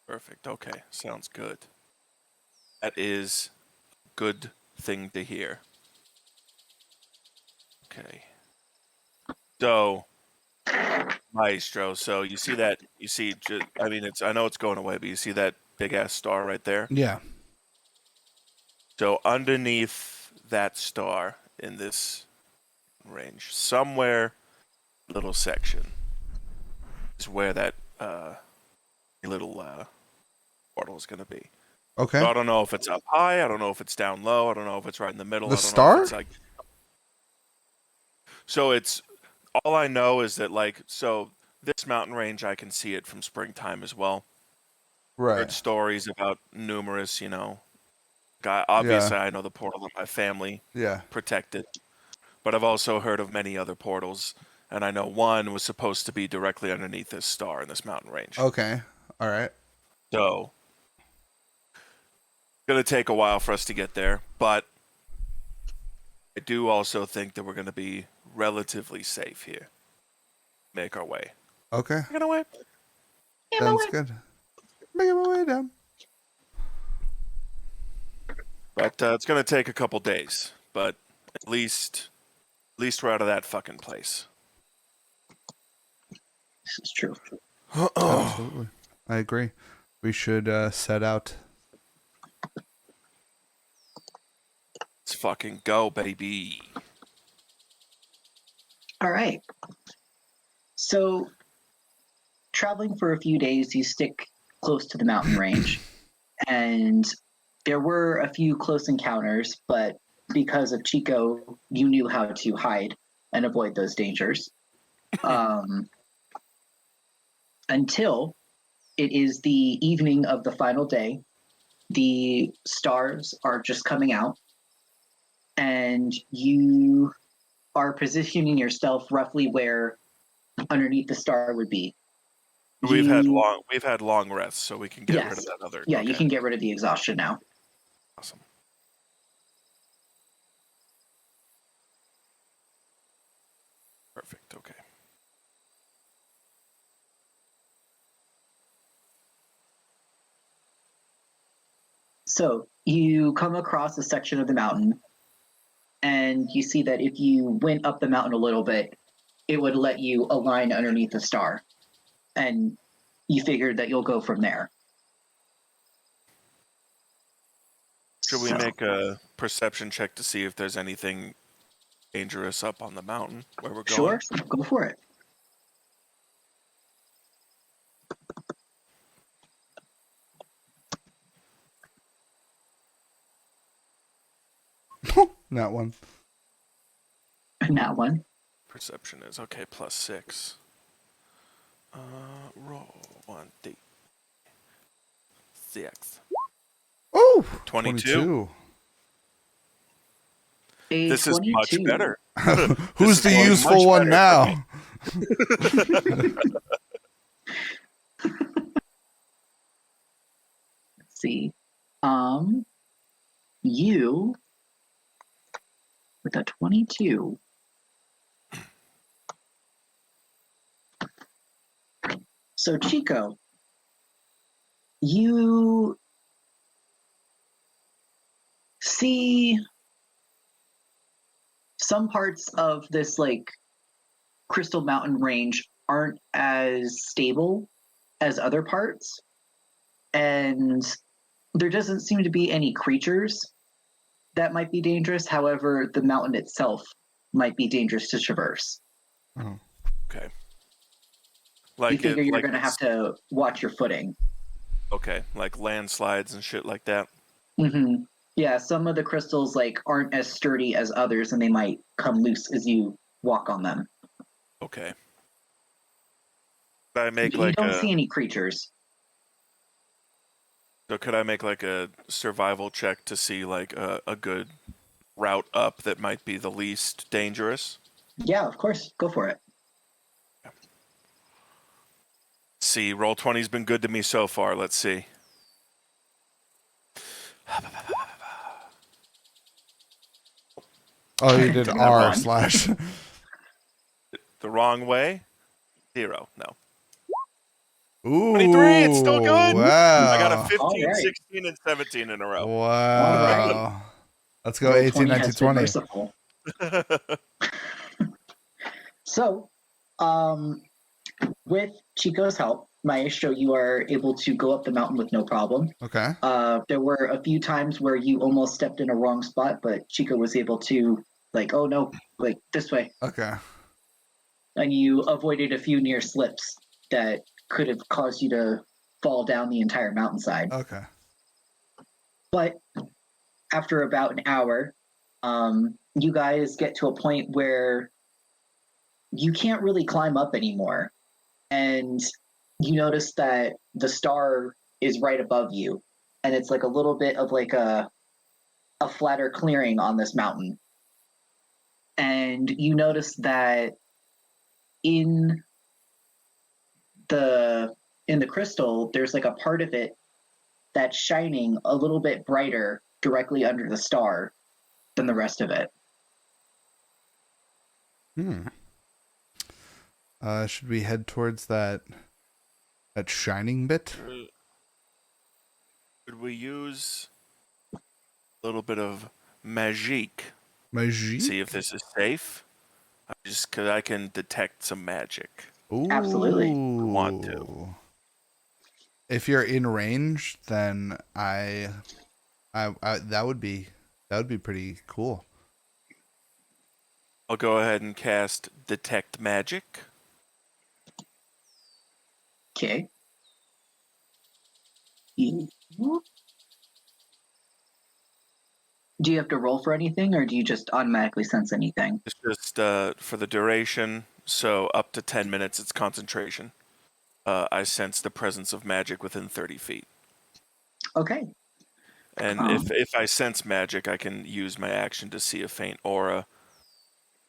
Perfect. Okay, sounds good. That is a good thing to hear. Okay. So, Maestro, so you see that, I mean, I know it's going away, but you see that big ass star right there? Yeah. So underneath that star in this range, somewhere, little section, is where that little portal is going to be. Okay. So I don't know if it's up high. I don't know if it's down low. I don't know if it's right in the middle. The I don't star? know if it's like. So it's all I know is that this mountain range I can see it from springtime as well. Right. Heard stories about numerous, Yeah. obviously I know the portal that my family Yeah. protected, but I've also heard of many other portals, and I know one was supposed to be directly underneath this star in this mountain range. Okay. All right. So it's gonna take a while for us to get there, but I do also think that we're gonna be relatively safe here. Make our way. Okay. Make our way. Sounds good. Making my way down. But it's gonna take a couple days. But at least we're out of that fucking place. This is true. Absolutely. I agree. We should set out. Let's fucking go, baby. All right. So, traveling for a few days, you stick close to the mountain range, and there were a few close encounters, but because of Chico, you knew how to hide and avoid those dangers. Until it is the evening of the final day, the stars are just coming out, and you are positioning yourself roughly where underneath the star would be. We've had long rests, so we can get rid of that other. Yeah, okay. You can get rid of the exhaustion now. Awesome. Perfect. Okay. So you come across a section of the mountain, and you see that if you went up the mountain a little bit, it would let you align underneath the star. And you figured that you'll go from there. Should we make a perception check to see if there's anything dangerous up on the mountain where we're going? Sure, go for it. That one. And that one. Perception is okay, +6. Roll 1d6. Oh, 22. This 22. is much better. Who's the useful one now? Let's see. You with a 22. So Chico, you see some parts of this Crystal Mountain range aren't as stable as other parts, and there doesn't seem to be any creatures that might be dangerous. However, the mountain itself might be dangerous to traverse. Oh. Okay. You figure you're going to have to watch your footing. Okay, like landslides and shit like that. Mm-hmm. Yeah, some of the crystals aren't as sturdy as others, and they might come loose as you walk on them. Okay. Could I make You don't see any creatures. So could I make a survival check to see a good route up that might be the least dangerous? Yeah, of course. Go for it. See, roll 20's been good to me so far. Let's see. Oh, you did R/. The wrong way? 0. No. Ooh, 23, it's still good. Wow. I got a 15, right. 16, and 17 in a row. Wow. Right. Let's go 18, 19, 20. So, with Chico's help, Maestro, you are able to go up the mountain with no problem. Okay. There were a few times where you almost stepped in a wrong spot, but Chico was able to, oh no, this way. Okay. And you avoided a few near slips that could have caused you to fall down the entire mountainside. Okay. But after about an hour, you guys get to a point where you can't really climb up anymore. And you notice that the star is right above you. And it's like a little bit of like a flatter clearing on this mountain. And you notice that in the crystal, there's like a part of it that's shining a little bit brighter directly under the star than the rest of it. Should we head towards that shining bit? Could we use a little bit of magique? Magie? See if this is safe. Just because I can detect some magic. Ooh. Absolutely. Want to. If you're in range, then I that would be pretty cool. I'll go ahead and cast Detect Magic. Okay. Do you have to roll for anything, or do you just automatically sense anything? It's just for the duration, so up to 10 minutes, it's concentration. I sense the presence of magic within 30 feet. Okay. And if I sense magic, I can use my action to see a faint aura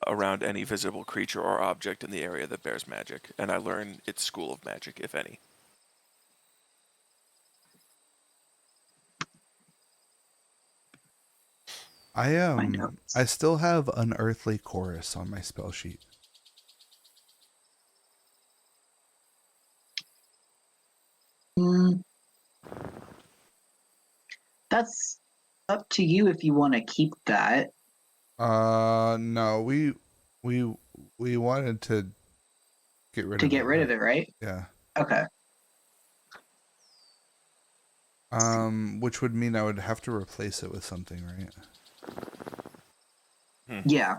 around any visible creature or object in the area that bears magic. And I learn its school of magic, if any. I still have Unearthly Chorus on my spell sheet. That's up to you if you want to keep that. No, we wanted to get rid of it, right? Yeah. Okay. Which would mean I would have to replace it with something, right? Yeah.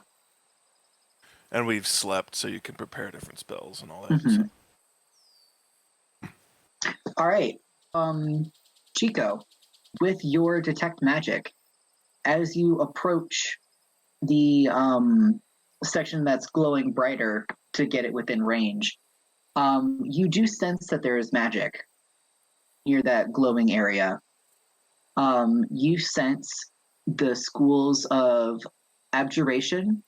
And we've slept, so you can prepare different spells and all that. Mm-hmm. So. All right. Chico, with your detect magic, as you approach the section that's glowing brighter to get it within range, you do sense that there is magic near that glowing area. You sense the schools of abjuration,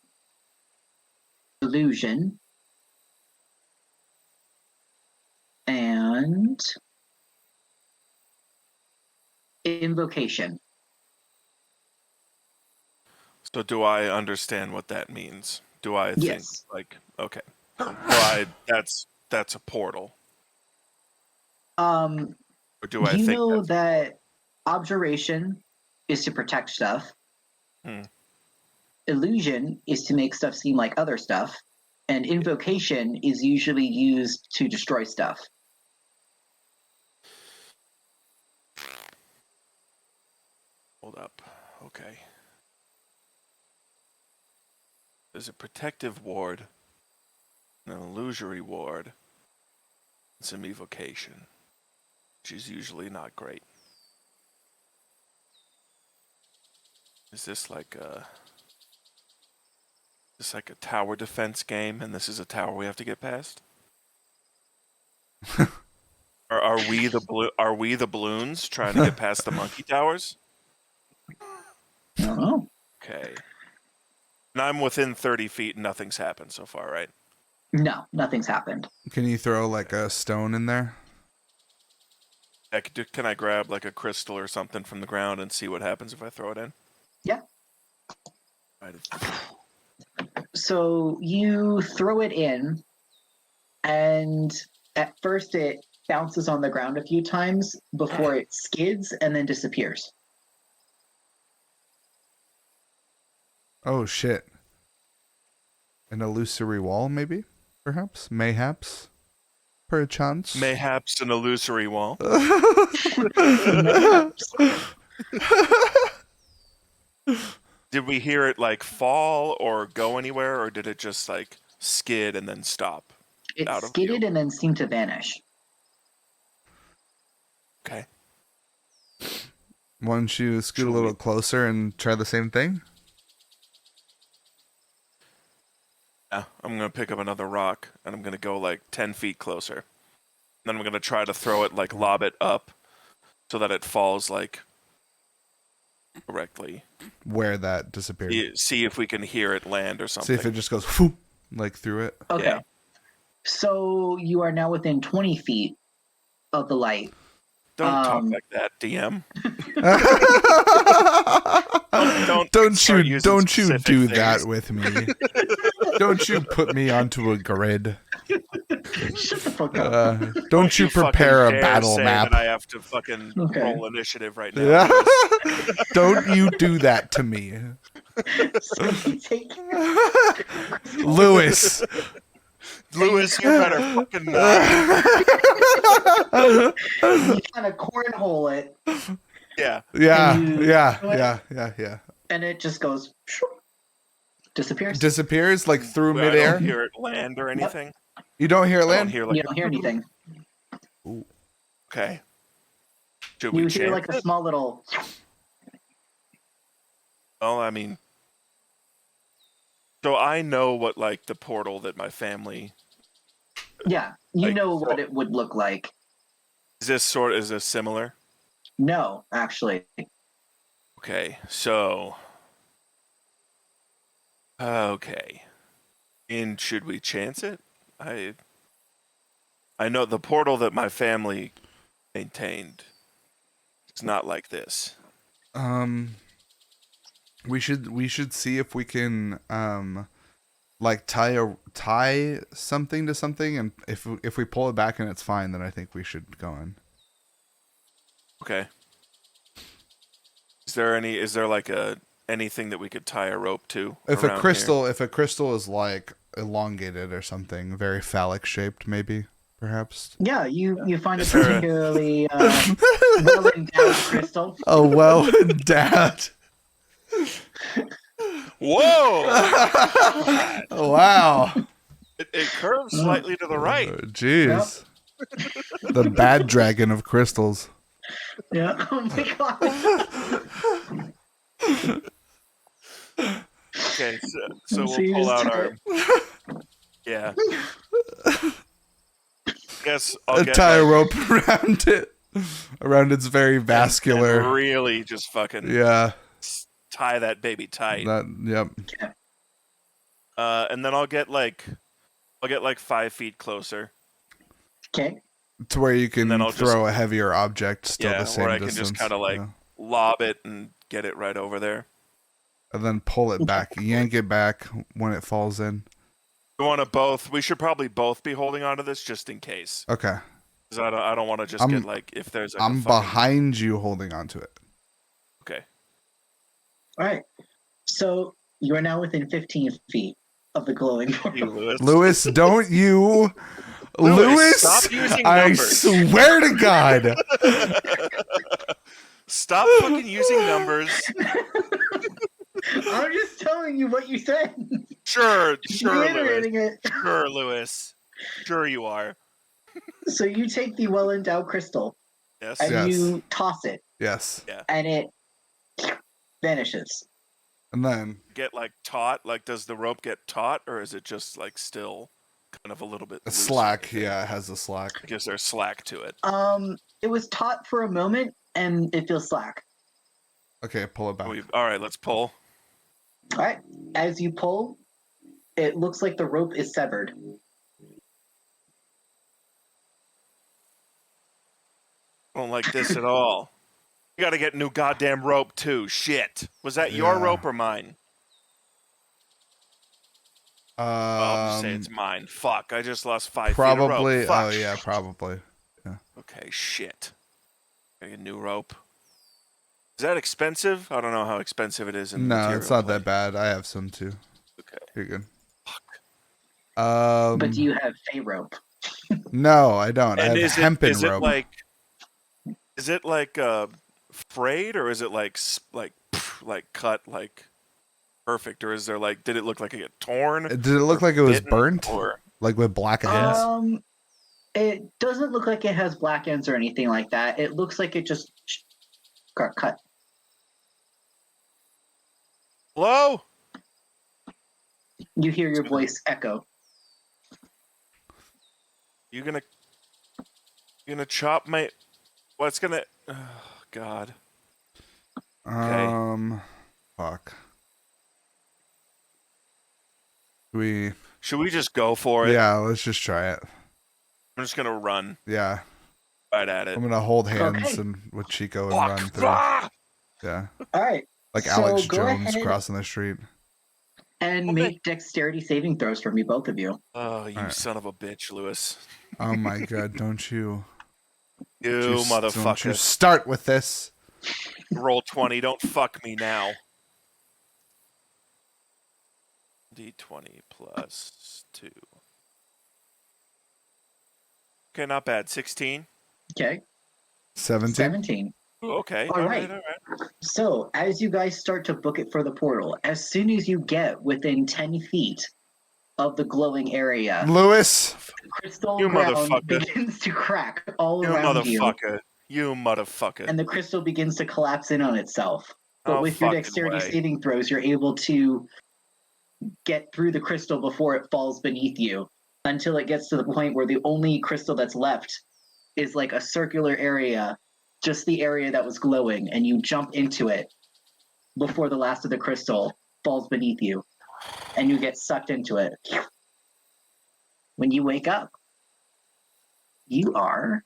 illusion, and invocation. So do I understand what that means? Do I think, Yes. like, okay. Well, that's a portal. Or do I You think know that abjuration is to protect stuff. Illusion is to make stuff seem like other stuff. And invocation is usually used to destroy stuff. Hold up. Okay. There's a protective ward, an illusory ward, and some evocation, which is usually not great. Is this like a tower defense game, and this is a tower we have to get past? Are we the balloons trying to get past the monkey towers? I don't know. Okay. And I'm within 30 feet and nothing's happened so far, right? No, nothing's happened. Can you throw like a stone in there? Can I grab like a crystal or something from the ground and see what happens if I throw it in? Yeah. Right. So you throw it in, and at first it bounces on the ground a few times before it skids and then disappears. Oh shit. An illusory wall, maybe? Perhaps? Mayhaps? Perchance? Mayhaps an illusory wall. Did we hear it like fall or go anywhere, or did it just like skid and then stop? It skidded and then seemed to vanish. Okay. Why don't you scoot Should a little we- closer and try the same thing? Yeah, I'm gonna pick up another rock and I'm gonna go like 10 feet closer. Then I'm gonna try to throw it, like lob it up, so that it falls like correctly. Where that disappeared. See if we can hear it land or See something. if it just goes whoop, like through it. Okay. Yeah. So you are now within 20 feet of the light. Don't talk Um, like that, DM. Don't you specific do things. that with me. Don't you put me onto a grid. Shut the fuck up. Don't you fucking prepare a dare battle say map. That I have to fucking Okay. roll initiative right now. Yeah. Don't you do that to me. So you take Lewis. Lewis, you better fucking not. you kind of cornhole it, Yeah. Yeah. and it just goes disappears. Disappears like through I midair. don't hear it land or anything. You don't hear it I don't land? hear You like. don't hear anything. Okay. Should we You hear chant like a it? small little. Well, I mean, so I know what like the portal that my family Yeah, you Like, know so- what it would look like. is this similar? No, actually. Okay, so okay. And should we chance it? I know the portal that my family maintained. It's not like this. We should see if we can like tie something to something, and if we pull it back and it's fine, then I think we should go in. Okay. Is there like anything that we could tie a rope to? If a around crystal is like elongated or something, very phallic shaped, maybe perhaps. Yeah, you find a Is there a- particularly well endowed crystal. Oh well, Dad. Here? Whoa! Wow. It curves slightly to the right. Jeez. The bad dragon of crystals. Yeah. Oh my god. Okay, so So you we'll pull just out tie our. Yeah. Guess I'll get Tie a like, rope around its very and vascular. really just fucking Yeah. tie that baby tight. Yep. And then I'll get like 5 feet closer. Okay. To where you can And then I'll throw a heavier object still Yeah, the same where I can distance. just kinda, like, yeah. Lob it and get it right over there. And then pull it back, yank it back when it falls in. We should probably both be holding onto this just in case. Okay. 'Cause I don't want to just I'm- get like if there's like I'm a fucking, behind you holding onto it. Okay. All right. So you are now within 15 feet of the glowing You, portal. Lewis. Lewis, don't you Lewis, stop using I numbers. swear to God. Stop fucking using numbers. I'm just telling you what you said. Sure, Lewis. Reiterating it. Sure, Lewis. Sure you are. So you take the well endowed crystal Yes. and Yes. you toss it, Yes. and it vanishes. And then Get like taut. Like, does the rope get taut, or is it just like still kind of a little bit a loose? slack. Yeah, it has a slack. I guess there's slack to it. It was taut for a moment, and it feels slack. Okay, pull it back. All right, let's pull. All right. As you pull, it looks like the rope is severed. I don't like this at all. You got to get new goddamn rope too. Shit. Was that your Yeah. rope or mine? I'll just say it's mine. Fuck. I just lost 5 feet of Probably. rope. Fuck. Oh yeah, probably. Okay, shit. Gotta get a new rope. Is that expensive? I don't know how expensive it is. In No, material it's not play. that bad. I have some too. Okay. You're good. Fuck. But do you have a rope? No, I don't. I And have is hempen it rope. is it like frayed, or is it like cut like perfect, or is there like, did it look like it got torn? Did it look like it was bitten, burnt? or Like with black ends? It doesn't look like it has black ends or anything like that. It looks like it just got cut. Hello? You hear your voice echo. You gonna chop my? What's gonna? Oh, God. Okay. Fuck. Should we just go for it? Yeah, let's just try it. I'm just gonna run Yeah. right at it. I'm gonna hold hands Okay. and with Chico and Fuck. run through. Ah! Yeah. All right. Like So Alex go Jones ahead crossing the street. and make dexterity saving throws for me, both of you. Oh, you Alright. son of a bitch, Lewis. Oh my god, don't you You don't you motherfucker. start with this. Roll 20. Don't fuck me now. D20 plus 2. Okay, not bad. 16. Okay. 17? 17. Ooh, okay. All right. All right. So, as you guys start to book it for the portal, as soon as you get within 10 feet of the glowing area, Lewis. crystal You ground motherfucker. begins to crack all You around you, motherfucker. You motherfucker. and the crystal begins to collapse in on itself. But Oh, with your fucking dexterity way. saving throws, you're able to get through the crystal before it falls beneath you, until it gets to the point where the only crystal that's left is like a circular area, just the area that was glowing, and you jump into it before the last of the crystal falls beneath you, and you get sucked into it. When you wake up, you are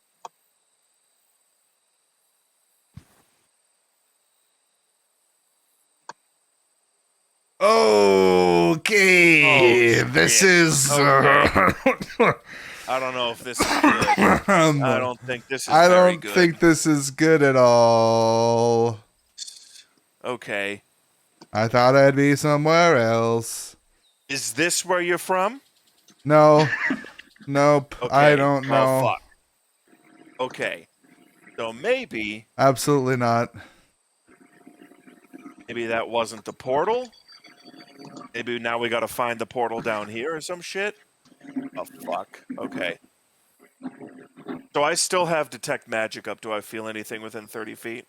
Okay, Oh, this shit. is. I don't know if this is good. I don't think this is I very don't good. think this is good at all. Okay. I thought I'd be somewhere else. Is this where you're from? No, nope. Okay. I don't know. Well, fuck. Okay. So maybe Absolutely not. that wasn't the portal. Maybe now we gotta find the portal down here or some shit. Oh fuck. Okay. So I still have detect magic up. Do I feel anything within 30 feet?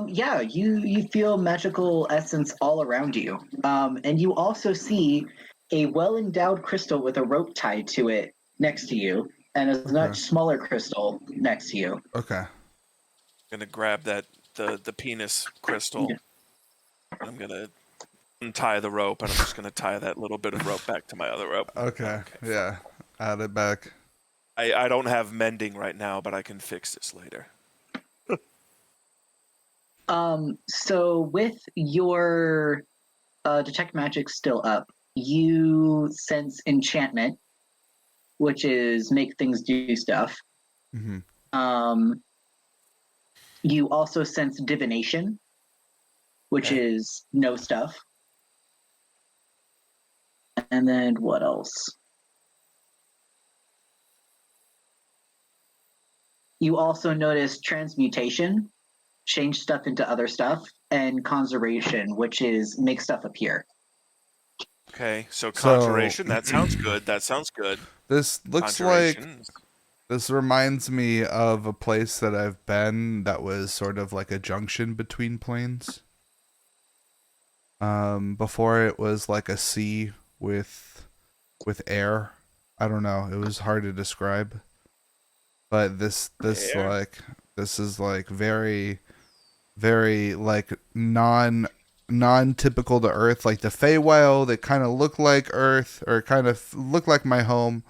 yeah, you feel magical essence all around you. And you also see a well-endowed crystal with a rope tied to it next to you, and a much smaller crystal next to you. Okay. I'm gonna grab the penis crystal. I'm gonna untie the rope, and I'm just gonna tie that little bit of rope back to my other rope. Okay. Yeah. Add it back. I don't have mending right now, but I can fix this later. So with your detect magic still up, you sense enchantment, which is make things do stuff. Mm-hmm. You also sense divination, which is know stuff. And then what else? You also notice transmutation, change stuff into other stuff, and conjuration, which is make stuff appear. Okay, so conjuration, that sounds good. This looks like this reminds me of a place that I've been that was sort of like a junction between planes. Before it was like a sea with air. I don't know. It was hard to describe. But this is like very, very like non-typical to Earth. Like the Feywild, they kind of look like Earth, or kind of look like my home,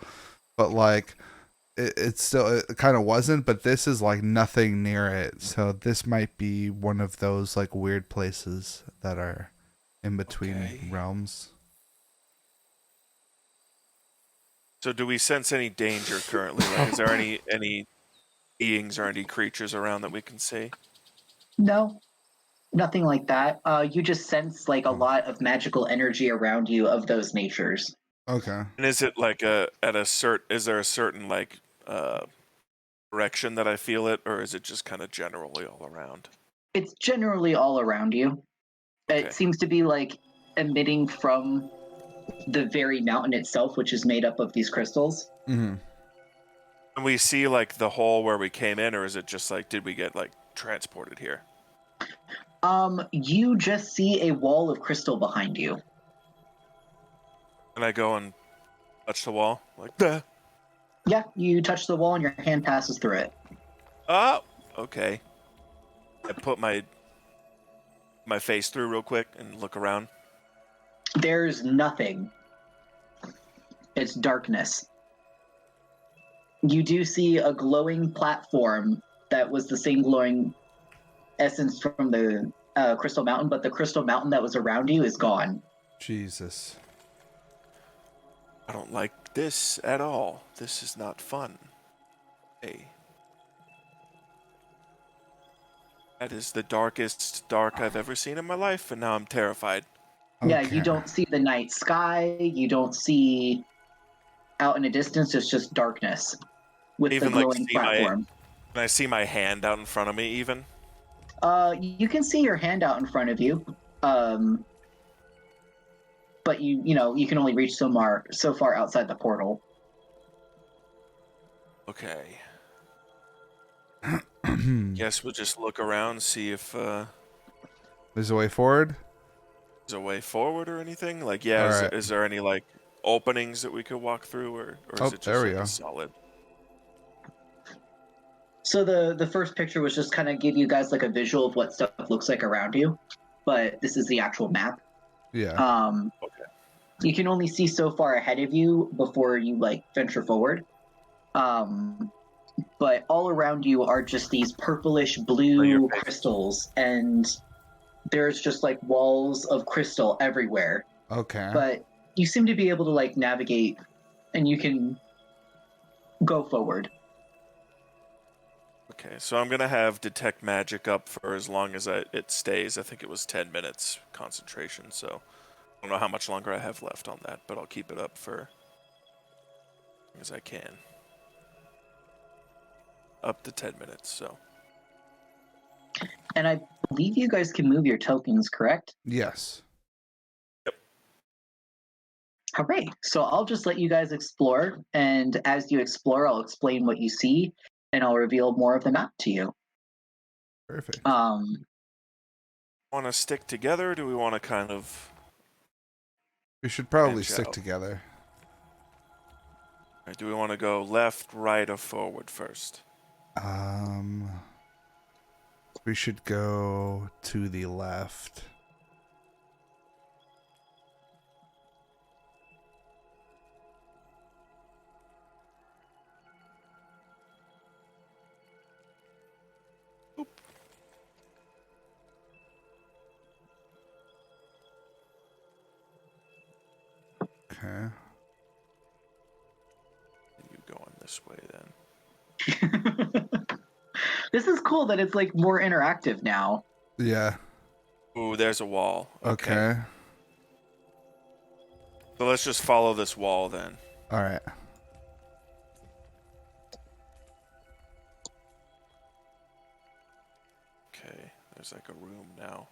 but like it kind of wasn't. But this is like nothing near it. So this might be one of those like weird places that are in between realms. So do we sense any danger currently? Like, is there any beings or any creatures around that we can see? No, nothing like that. You just sense like a lot of magical energy around you of those natures. Okay. And is it like is there a certain like direction that I feel it, or is it just kind of generally all around? It's generally all around you. Okay. It seems to be like emitting from the very mountain itself, which is made up of these crystals. Mm-hmm. Can we see like the hole where we came in, or is it just like did we get like transported here? You just see a wall of crystal behind you. And I go and touch the wall like that. Yeah, you touch the wall and your hand passes through it. Oh, okay. I put my face through real quick and look around. There's nothing. It's darkness. You do see a glowing platform that was the same glowing essence from the Crystal Mountain, but the Crystal Mountain that was around you is gone. Jesus. I don't like this at all. This is not fun. Hey. That is the darkest dark I've ever seen in my life, and now I'm terrified. Yeah, Okay. you don't see the night sky. You don't see out in the distance. It's just darkness with Even the like glowing platform. Can I see my hand out in front of me even? You can see your hand out in front of you, but you can only reach so far outside the portal. Okay. Guess we'll just look around, see if There's a way forward? there's a way forward or anything. Like, yeah, All right. is there any like openings that we could walk through, or is it just there we like go. a solid? So the first picture was just kind of give you guys like a visual of what stuff looks like around you, but this is the actual map. Yeah. Okay. You can only see so far ahead of you before you like venture forward. But all around you are just these purplish blue crystals, and there's just like walls of crystal everywhere. Okay. But you seem to be able to like navigate, and you can go forward. Okay, so I'm gonna have detect magic up for as long as it stays. I think it was 10 minutes concentration, so I don't know how much longer I have left on that, but I'll keep it up for as long as I can. Up to 10 minutes, so. And I believe you guys can move your tokens, correct? Yes. All right. So I'll just let you guys explore, and as you explore, I'll explain what you see, and I'll reveal more of the map to you. Perfect. Want to stick together, or do we want to kind of... We should probably branch stick out? together. Or do we want to go left, right, or forward first? We should go to the left. Okay. You going this way then? This is cool that it's like more interactive now. Yeah. Ooh, there's a wall. Okay. So let's just follow this wall then. All right. Okay, there's like a room now.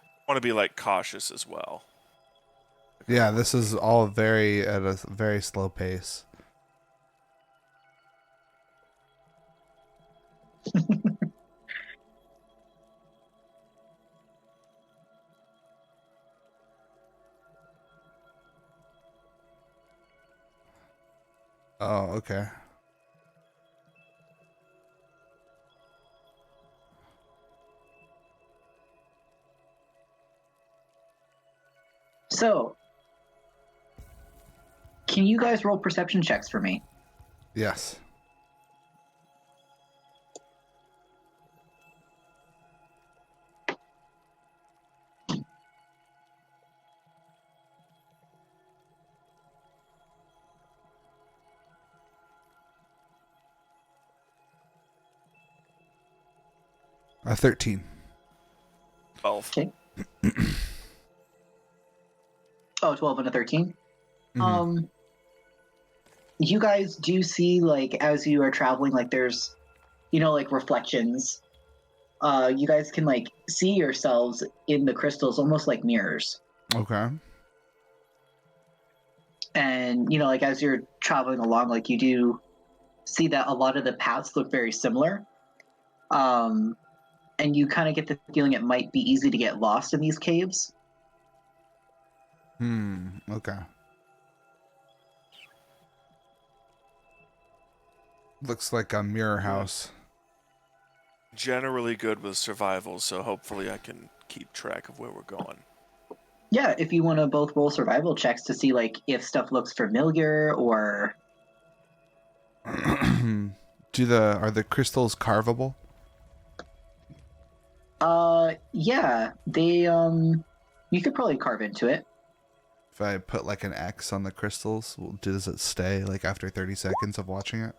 I want to be like cautious as well. Yeah, this is all at a very slow pace. Oh, okay. So, can you guys roll perception checks for me? Yes. A 13. 12. Okay. Oh, 12 and a 13. Mhm. You guys do see, like, as you are traveling, like, there's, like, reflections. You guys can, like, see yourselves in the crystals almost like mirrors. Okay. And, like, as you're traveling along, like, you do see that a lot of the paths look very similar. And you kind of get the feeling it might be easy to get lost in these caves. Okay. Looks like a mirror house. Generally good with survival, so hopefully I can keep track of where we're going. Yeah, if you want to both roll survival checks to see like if stuff looks familiar or Are the crystals carvable? yeah, they you could probably carve into it. If I put like an X on the crystals, does it stay like after 30 seconds of watching it?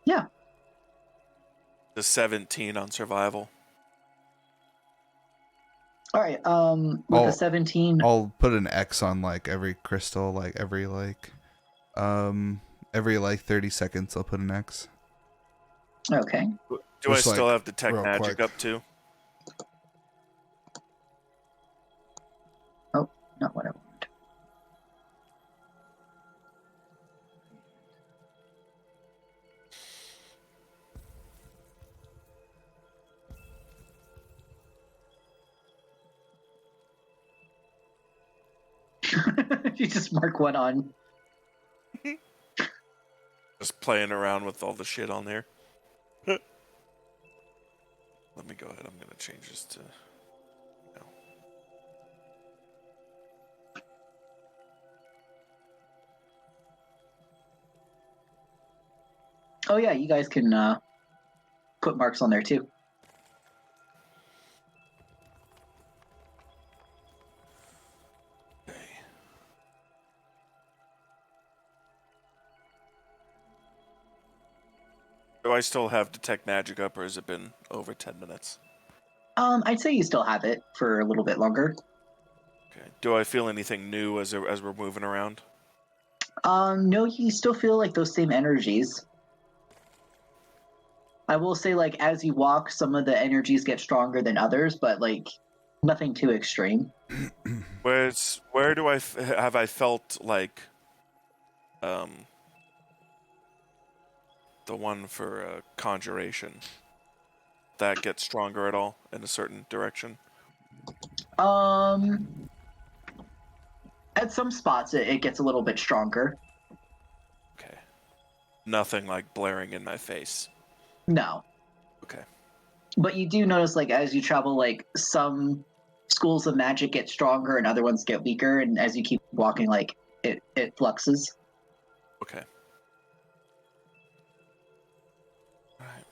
Yeah. The 17 on survival. All right. With the 17, I'll put an X on like every crystal, like every 30 seconds I'll put an X. okay. Do I Just, still like, have detect real magic quick. up too? Oh, not what I wanted. You just mark one on. Just playing around with all the shit on there. Let me go ahead. I'm gonna change this to. No. Oh yeah, you guys can put marks on there too. Okay. Do I still have detect magic up, or has it been over 10 minutes? I'd say you still have it for a little bit longer. Okay. Do I feel anything new as we're moving around? No, you still feel like those same energies. I will say, like, as you walk, some of the energies get stronger than others, but like nothing too extreme. Where do have I felt like the one for conjuration that gets stronger at all in a certain direction? Um, at some spots, it gets a little bit stronger. Okay. Nothing like blaring in my face. No, Okay. but you do notice, like, as you travel, like, some schools of magic get stronger and other ones get weaker, and as you keep walking, like, it fluxes. Okay. Alright.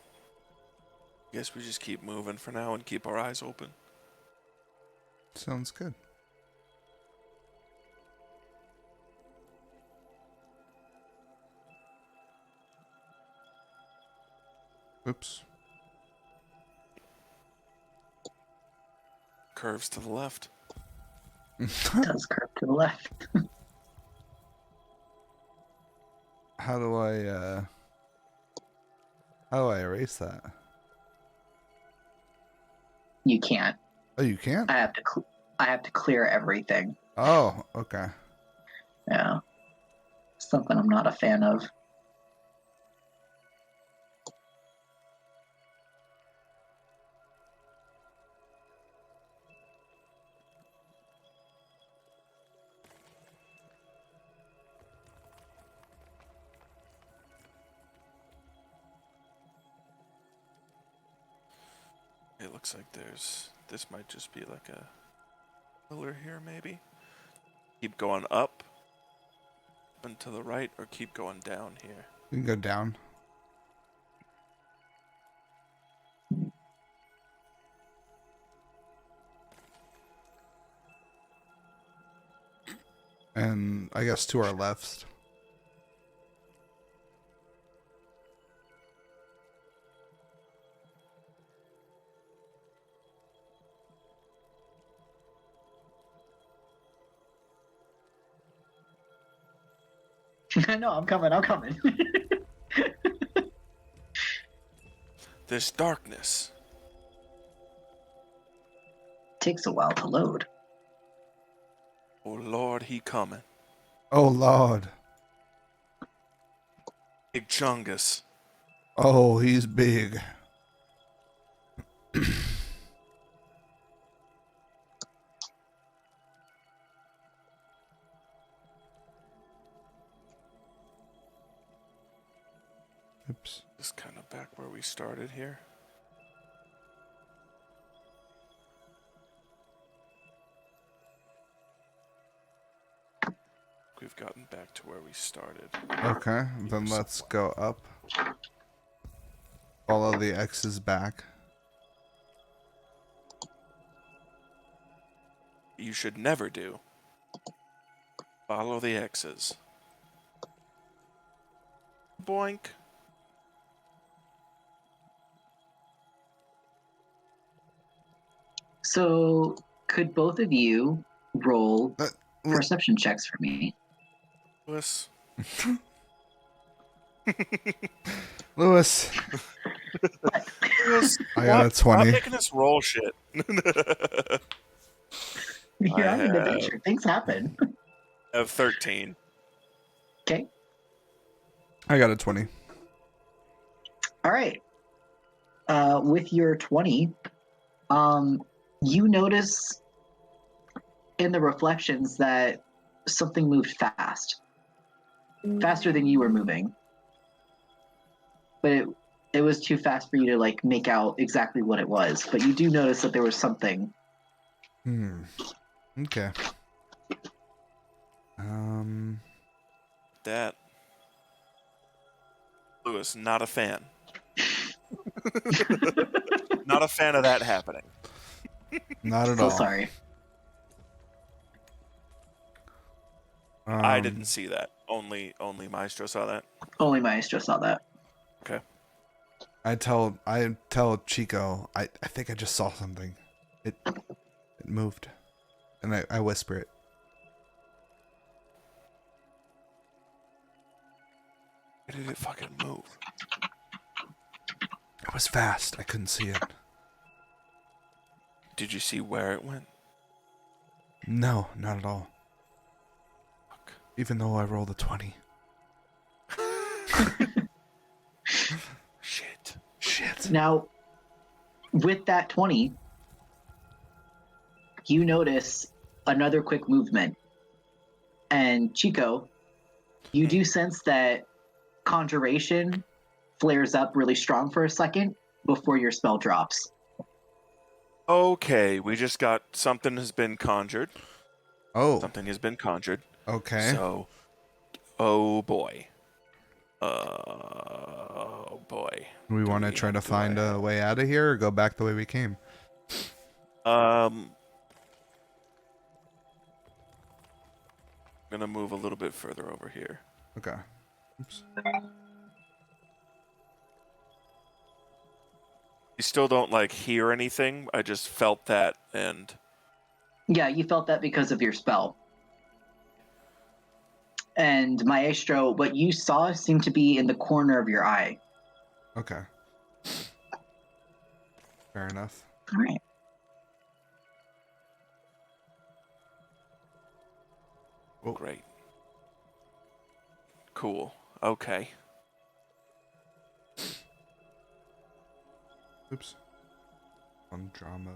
Guess we just keep moving for now and keep our eyes open. Sounds good. Oops. Curves to the left. It does curve to the left. How do I erase that? You can't. Oh, you can't? I have to clear everything. Oh, okay. Yeah, something I'm not a fan of. It looks like this might just be like a pillar here, maybe. Keep going up and to the right, or keep going down here. You can go down. And I guess to our left. No, I'm coming. I'm coming. This darkness. Takes a while to load. Oh Lord, he coming. Oh, Lord. Big Chungus. Oh, he's big. Oops. Just kind of back where we started here. We've gotten back to where we started. Okay, then let's go up. Follow the X's back. You should never do. Follow the X's. Boink. So, could both of you roll Uh, perception checks for me? Lewis. Lewis. Lewis, I got a what? 20. Stop making us roll shit. You're on an have- adventure. Things happen. I have 13. Okay. I got a 20. All right. With your 20, you notice in the reflections that something moved fast. Faster than you were moving. But it was too fast for you to like make out exactly what it was. But you do notice that there was something. Okay. That. Lewis, not a fan. Not a fan of that happening. Not at So all. sorry. I didn't see that. Only Maestro saw that. Only Maestro saw that. Okay. I tell Chico, I think I just saw something. It moved. And I whisper it. Where did it fucking move? It was fast. I couldn't see it. Did you see where it went? No, not at all. Fuck. Even though I rolled a 20. Shit. Now, with that 20, you notice another quick movement. And Chico, you do sense that conjuration flares up really strong for a second before your spell drops. Okay, we just got something has been conjured. Oh, Something has been conjured. okay. So, oh boy. Oh boy. We want to try to find a way out of here or go back the way we came? I'm gonna move a little bit further over here. Okay. Oops. You still don't like hear anything. I just felt that, and Yeah, you felt that because of your spell. And Maestro, what you saw seemed to be in the corner of your eye. Okay. Fair enough. All right. Oh. great. Cool. Okay. Oops. On drama.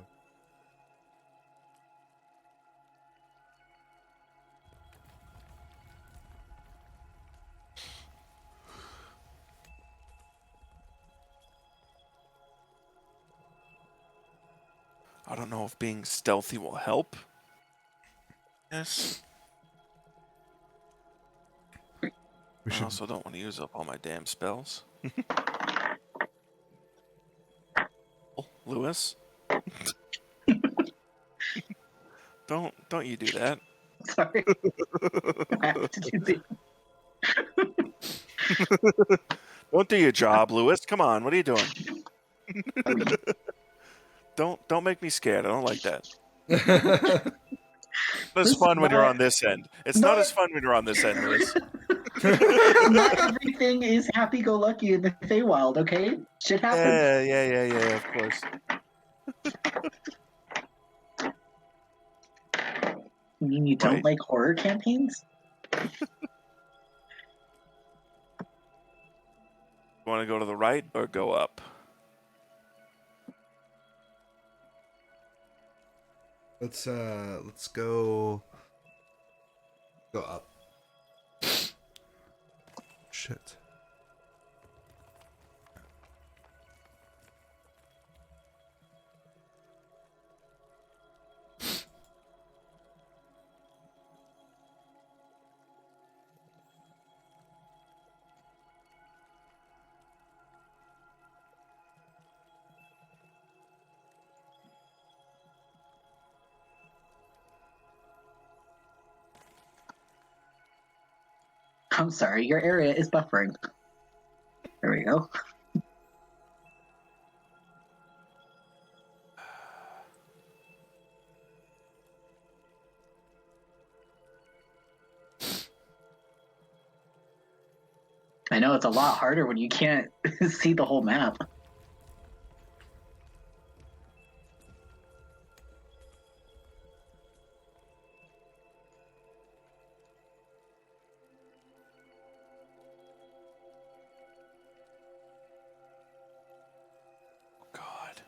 I don't know if being stealthy will help. Yes. We I should. also don't want to use up all my damn spells. Oh, Lewis? Don't you do that. Sorry. I have to do the- Don't do your job, Lewis. Come on, what are you doing? Don't make me scared. I don't like that. Not as This- fun when you're not- on this end. It's not- not as fun when you're on this end, Lewis. Not everything is happy-go-lucky in the Feywild, okay? Shit happens. Yeah, of course. You mean you don't Right. like horror campaigns? You want to go to the right or go up? Let's go up. Shit. I'm sorry, your area is buffering. There we go. I know it's a lot harder when you can't see the whole map. God.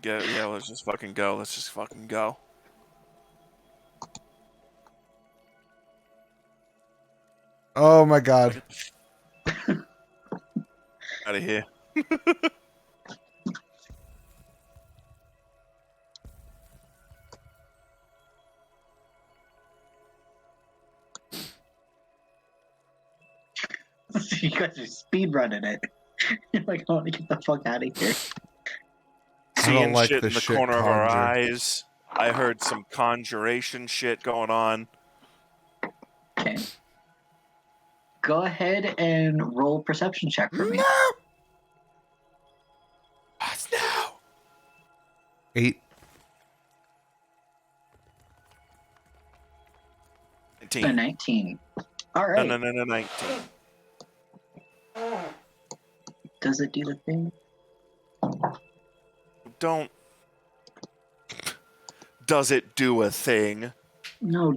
Yeah, let's just fucking go. Let's just fucking go. Oh my god. Out of here. You guys are speed running it. You're like, I want to get the fuck out of here. I Seeing don't like shit the in the shit corner of our conjure. eyes. I heard some conjuration shit going on. Okay. Go ahead and roll perception check for me. No! What now? 8. 19. A 19. All No, right. no, no, no, 19. Does it do the thing? Don't. Does it do a thing? No,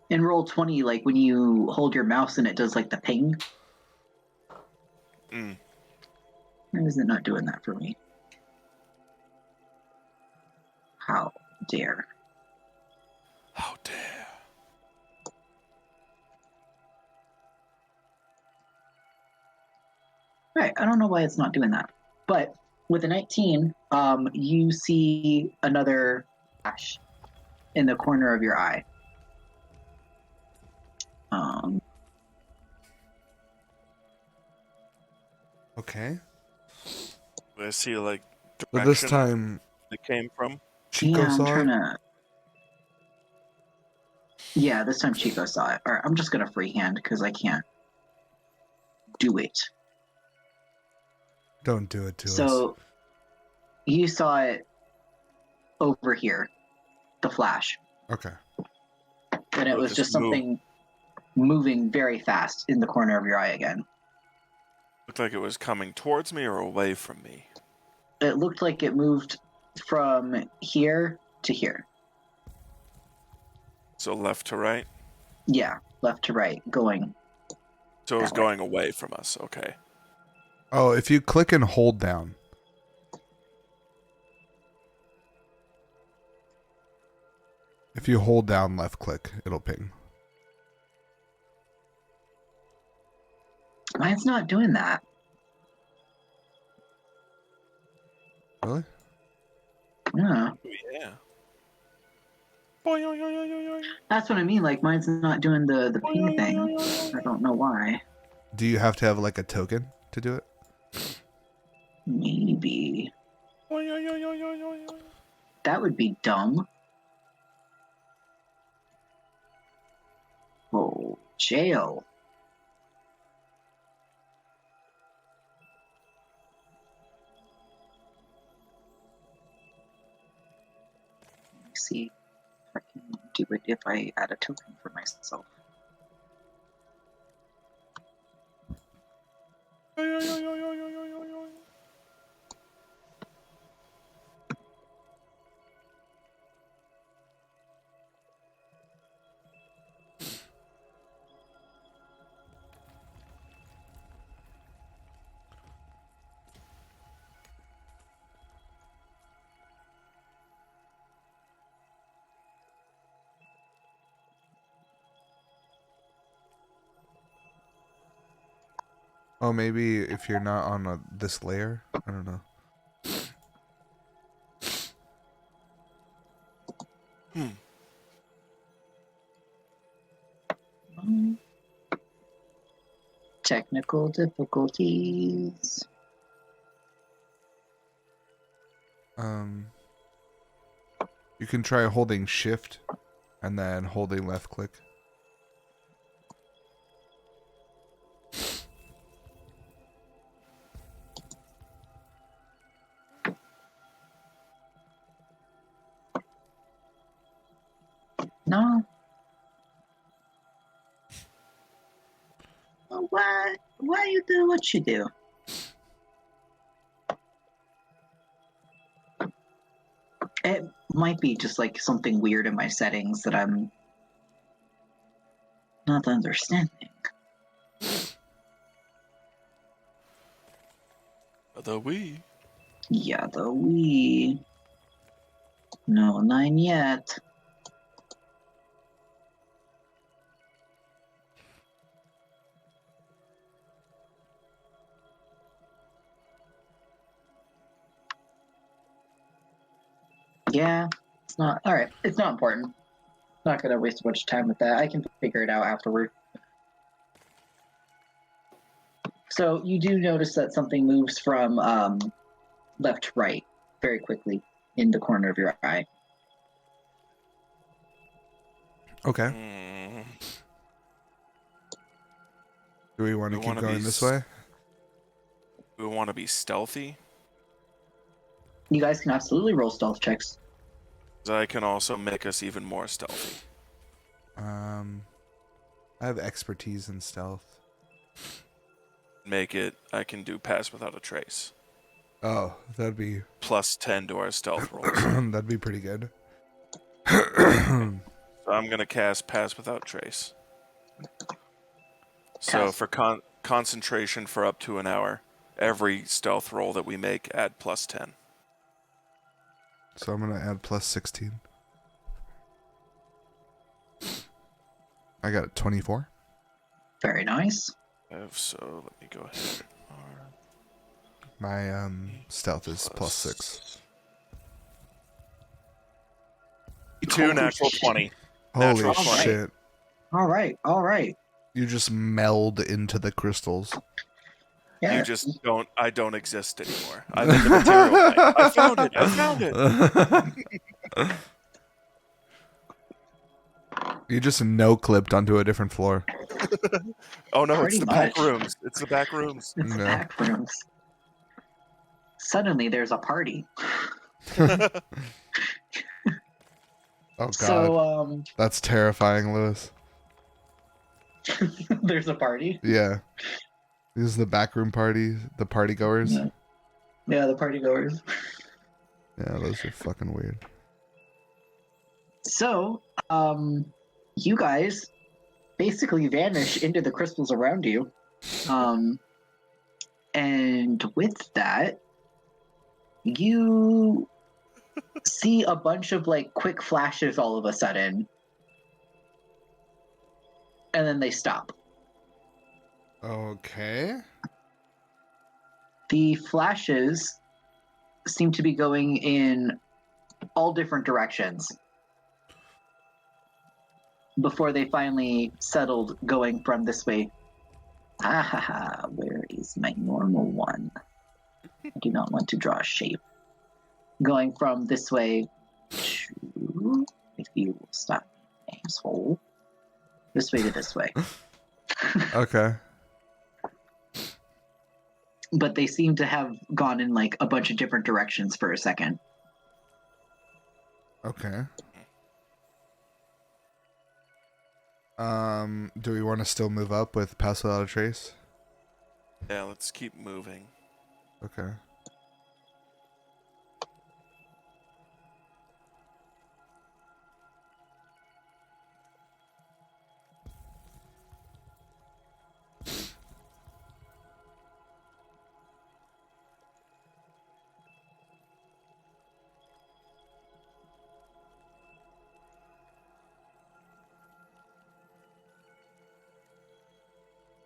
in roll 20, like when you hold your mouse and it does like the ping. Mm. Why is it not doing that for me? How dare. How dare. Right, I don't know why it's not doing that. But with a 19, you see another flash in the corner of your eye. Okay. I see, like, But this direction time it came from. Chico yeah, I'm saw trying it. to. Yeah, this time Chico saw it. All right, I'm just gonna freehand because I can't do it. Don't do it to us. So you saw it over here, the flash, Okay. and it was just something moving very fast in the corner of your eye again. Looked like it was coming towards me or away from me. It looked like it moved from here to here. So left to right. Yeah, left to right, going. So it was That way. going away from us. Okay. Oh, if you click and hold down. If you hold down left click, it'll ping. Mine's not doing that. Really? Yeah. Yeah. That's what I mean. Like, mine's not doing the ping thing. I don't know why. Do you have to have like a token to do it? Maybe. That would be dumb. Oh, jail. Let me see if I can do it if I add a token for myself. Oh, maybe if you're not on this layer? I don't know. Technical difficulties. You can try holding shift and then holding left click. No. Well, why you do what you do? It might be just like something weird in my settings that I'm not understanding. The Wii. Yeah, the Wii. No, nine yet. Yeah, it's not. All right, it's not important. Not gonna waste much time with that. I can figure it out afterward. So you do notice that something moves from left to right very quickly in the corner of your eye. Okay. Mm. Do we want to keep going this way? We want to be stealthy. You guys can absolutely roll stealth checks. That can also make us even more stealthy. I have expertise in stealth. I can do pass without a trace. Oh, that'd be Plus 10 to our stealth rolls. that'd be pretty good. So I'm going to cast pass without trace. So Cast. for concentration for up to an hour, every stealth roll that we make, add plus 10. So I'm gonna add plus 16. I got 24. Very nice. So let me go ahead. My stealth is plus 6. 2 Holy natural shit. 20. Holy Natural 20. shit! All right, all right. You just meld into the crystals. Yeah. You just don't. I don't exist anymore. I'm in the material plane. I found it. I found it. You just no-clipped onto a different floor. Oh no, Pretty it's the back much. rooms. It's the back rooms. It's No. back rooms. Suddenly, there's a party. Oh god, So, that's terrifying, Lewis. there's a party. Yeah, this is the backroom party. The party goers. Yeah, the party goers. Yeah, those are fucking weird. So, you guys basically vanish into the crystals around you. And with that, you see a bunch of like quick flashes all of a sudden. And then they stop. Okay. The flashes seem to be going in all different directions before they finally settled going from this way. Where is my normal one? I do not want to draw a shape. Going from this way to, if you will stop, asshole. This way to this way. Okay. But they seem to have gone in like a bunch of different directions for a second. Okay. Do we want to still move up with Pass Without a Trace? Yeah, let's keep moving. Okay.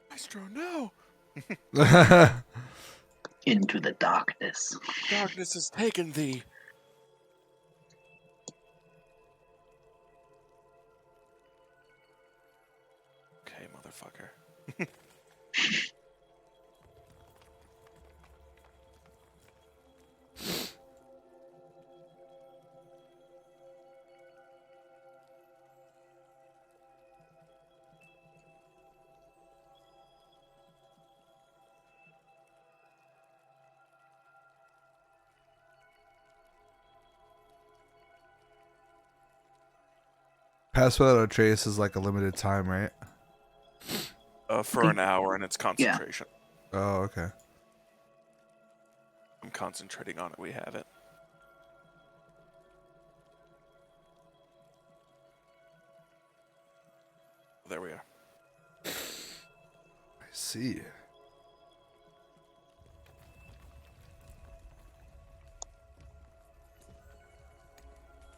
Maestro, no! Into the darkness. Darkness has taken thee. Okay, motherfucker. Pass without a trace is like a limited time, right? For an hour, and it's Yeah. concentration. Oh, okay. I'm concentrating on it. We have it. There we are. I see.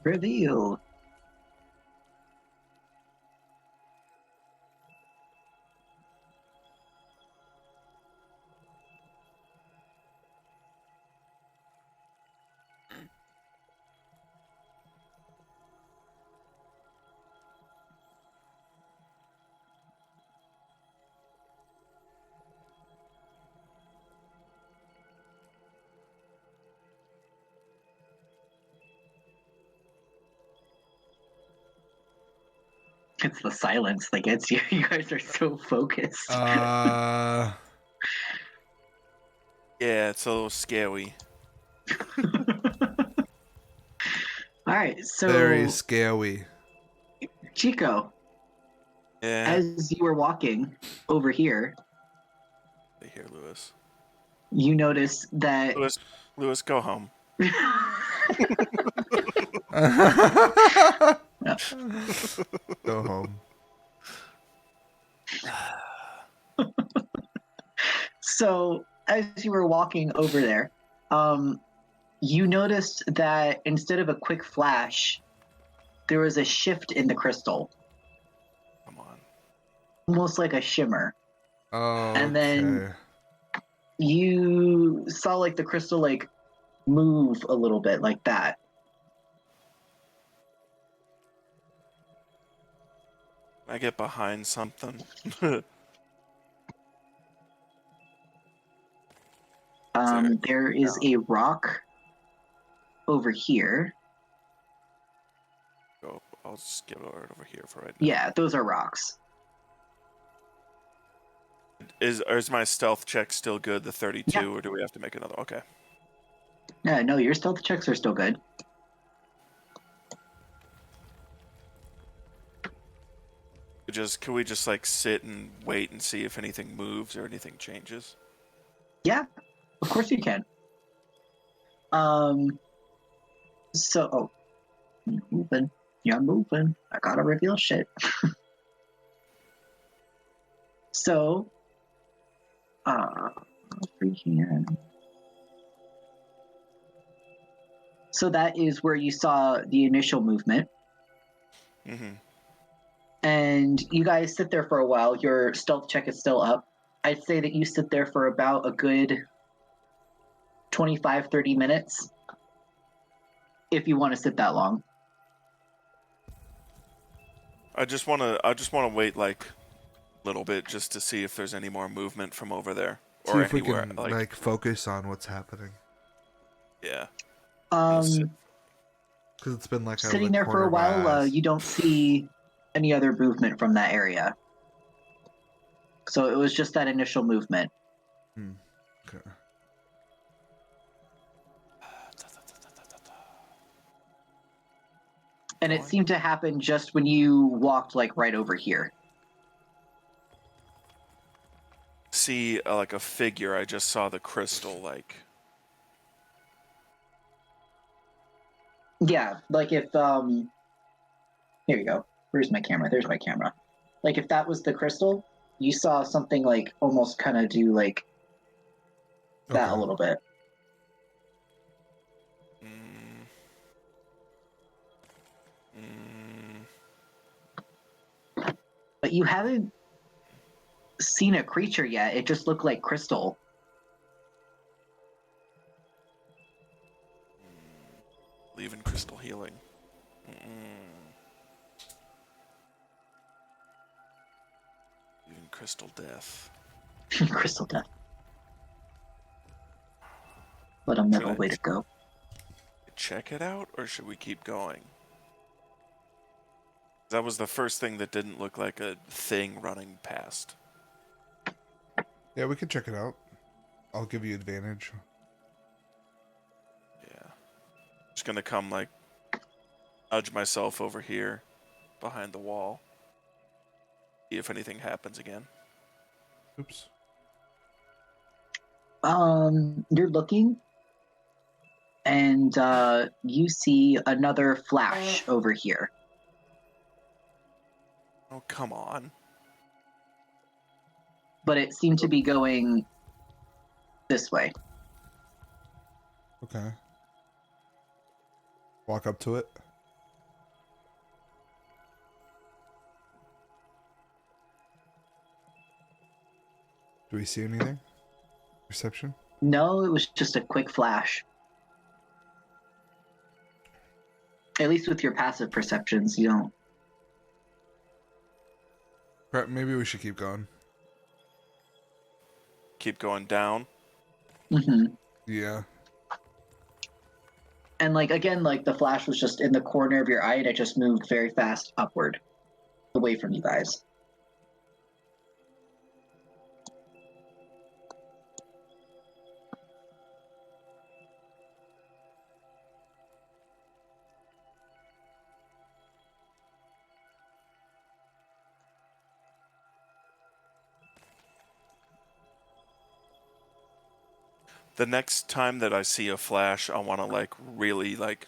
Reveal. It's the silence that gets you. You guys are so focused. Uh, Yeah, it's a little scary. All right, so very scary. Chico, Yeah. as you were walking over here, They hear Lewis. you notice that Lewis, go home. Go home. So as you were walking over there, you noticed that instead of a quick flash, there was a shift in the crystal, Come on. almost like a shimmer. Oh, And then- okay. You saw like the crystal like move a little bit like that. I get behind something. There is a rock over here. Go. I'll just get it over here for right now. Yeah, those are rocks. Is my stealth check still good? The 32, Yeah. or do we have to make another? Okay. No, your stealth checks are still good. Can we just like sit and wait and see if anything moves or anything changes? Yeah, of course you can. So, you're moving. You're moving. I gotta reveal shit. So, freaking. So that is where you saw the initial movement. Mm-hmm. And you guys sit there for a while. Your stealth check is still up. I'd say that you sit there for about a good 25, 30 minutes. If you want to sit that long. I just wanna wait like a little bit just to see if there's any more movement from over there See or if we anywhere. can like focus on what's happening. Yeah. Because it's been like out of Sitting the there for corner a of my while, eyes. you don't see any other movement from that area. So it was just that initial movement. Okay. And it seemed to happen just when you walked like right over here. see like a figure. I just saw the crystal. Like, Yeah, like if here you go. Where's my camera? There's my camera. Like if that was the crystal, you saw something like almost kind of do like that a Okay. little bit. mm, mm, But you haven't seen a creature yet. It just looked like crystal. believe in crystal healing. Mm-mm. Even crystal death. Crystal death. But a Should metal I way to go. check it out, or should we keep going? That was the first thing that didn't look like a thing running past. Yeah, we can check it out. I'll give you advantage. Yeah. Just gonna come, like, nudge myself over here, behind the wall. See if anything happens again. Oops. You're looking, and you see another flash over here. Oh, come on. But it seemed to be going this way. Okay. Walk up to it. Do we see anything? Perception? No, it was just a quick flash. At least with your passive perceptions, you don't. Maybe we should keep going. Keep going down. Mm-hmm. Yeah. And like again, like the flash was just in the corner of your eye, and it just moved very fast upward, away from you guys. The next time that I see a flash, I want to, like, really, like,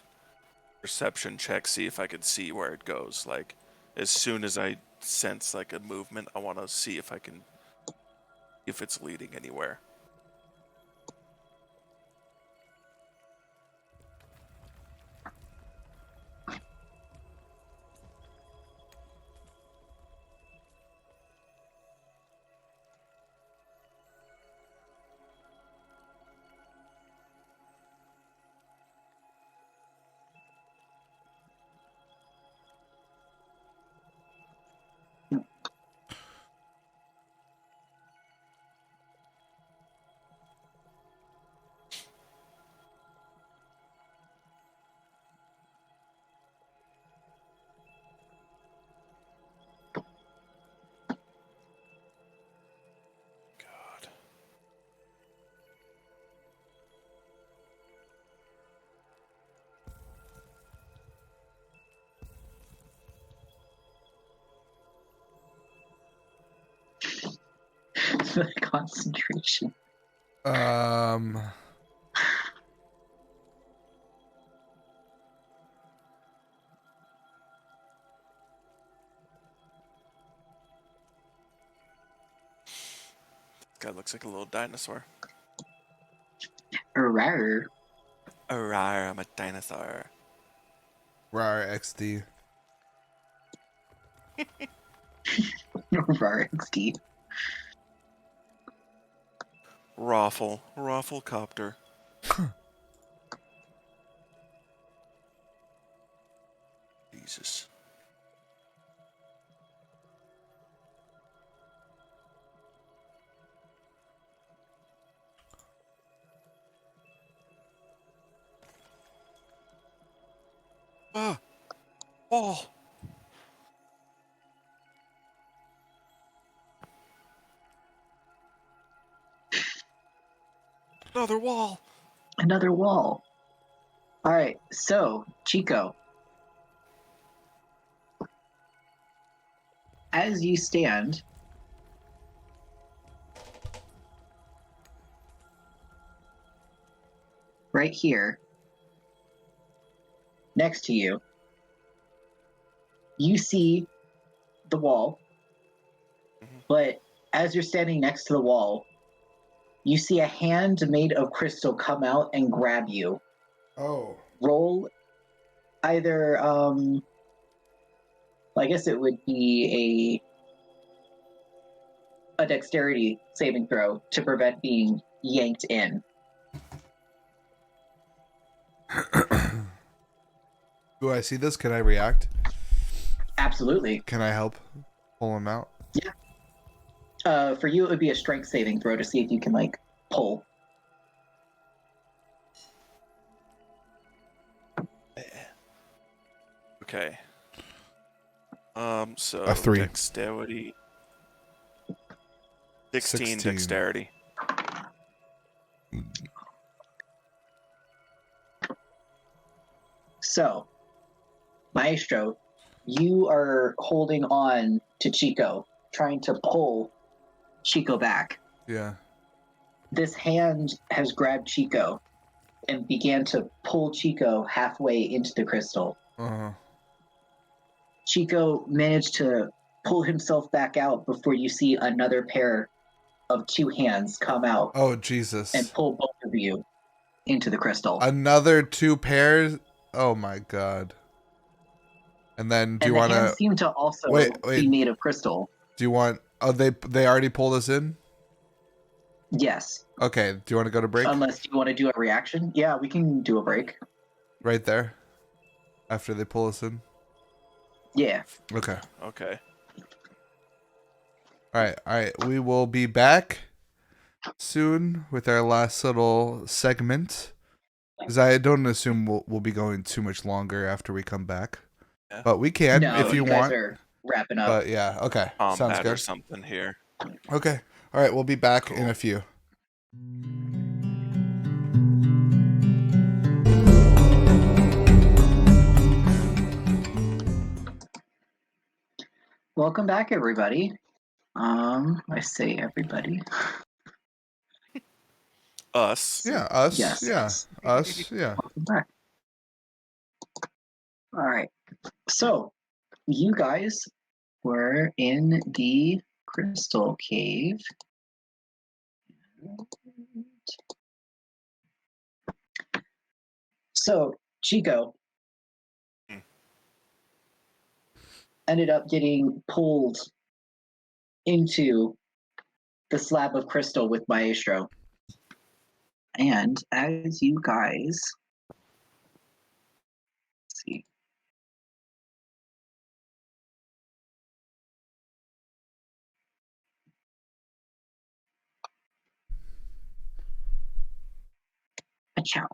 perception check, see if I can see where it goes. Like, as soon as I sense, like, a movement, I want to see if I can, if it's leading anywhere. God. Concentration. Um. This guy looks like a little dinosaur. Rawr. Arr, I'm a dinosaur. Rar XD. Rawr XD. Rafflecopter. Jesus. Ah! Wall! Another wall! Another wall. All right, so Chico, as you stand, right here, next to you, you see the wall, but as you're standing next to the wall, you see a hand made of crystal come out and grab you. Oh. Roll either, I guess it would be a dexterity saving throw to prevent being yanked in. Do I see this? Can I react? Absolutely. Can I help pull him out? Yeah. For you, it would be a strength saving throw to see if you can, like, pull. Okay. So A 3. dexterity. 16 16. dexterity. So, Maestro, you are holding on to Chico, trying to pull Chico back. Yeah. This hand has grabbed Chico and began to pull Chico halfway into the crystal. Uh-huh. Chico managed to pull himself back out before you see another pair of 2 hands come out Oh, Jesus. and pull both of you into the crystal. Another 2 pairs? Oh, my God. And then do and you the want hands to... seem to also Wait. be made of crystal. Do you want... Oh, they already pulled us in? Yes. Okay. Do you want to go to break? Unless you want to do a reaction. Yeah, we can do a break. Right there? After they pull us in? Yeah. Okay. Okay. All right. We will be back soon with our last little segment. Because I don't assume we'll be going too much longer after we come back. Yeah. But we can No, if you guys want. are wrapping up. But yeah, okay. Sounds Combat or good. something here. Okay. All right, we'll be back in Cool. a few. Welcome back, everybody. I say everybody. Us. Yeah, us. Yes. Yeah, us. Yeah. Welcome back. All right. So, you guys were in the crystal cave. So, Chico ended up getting pulled into the slab of crystal with Maestro. And as you guys see, a chow.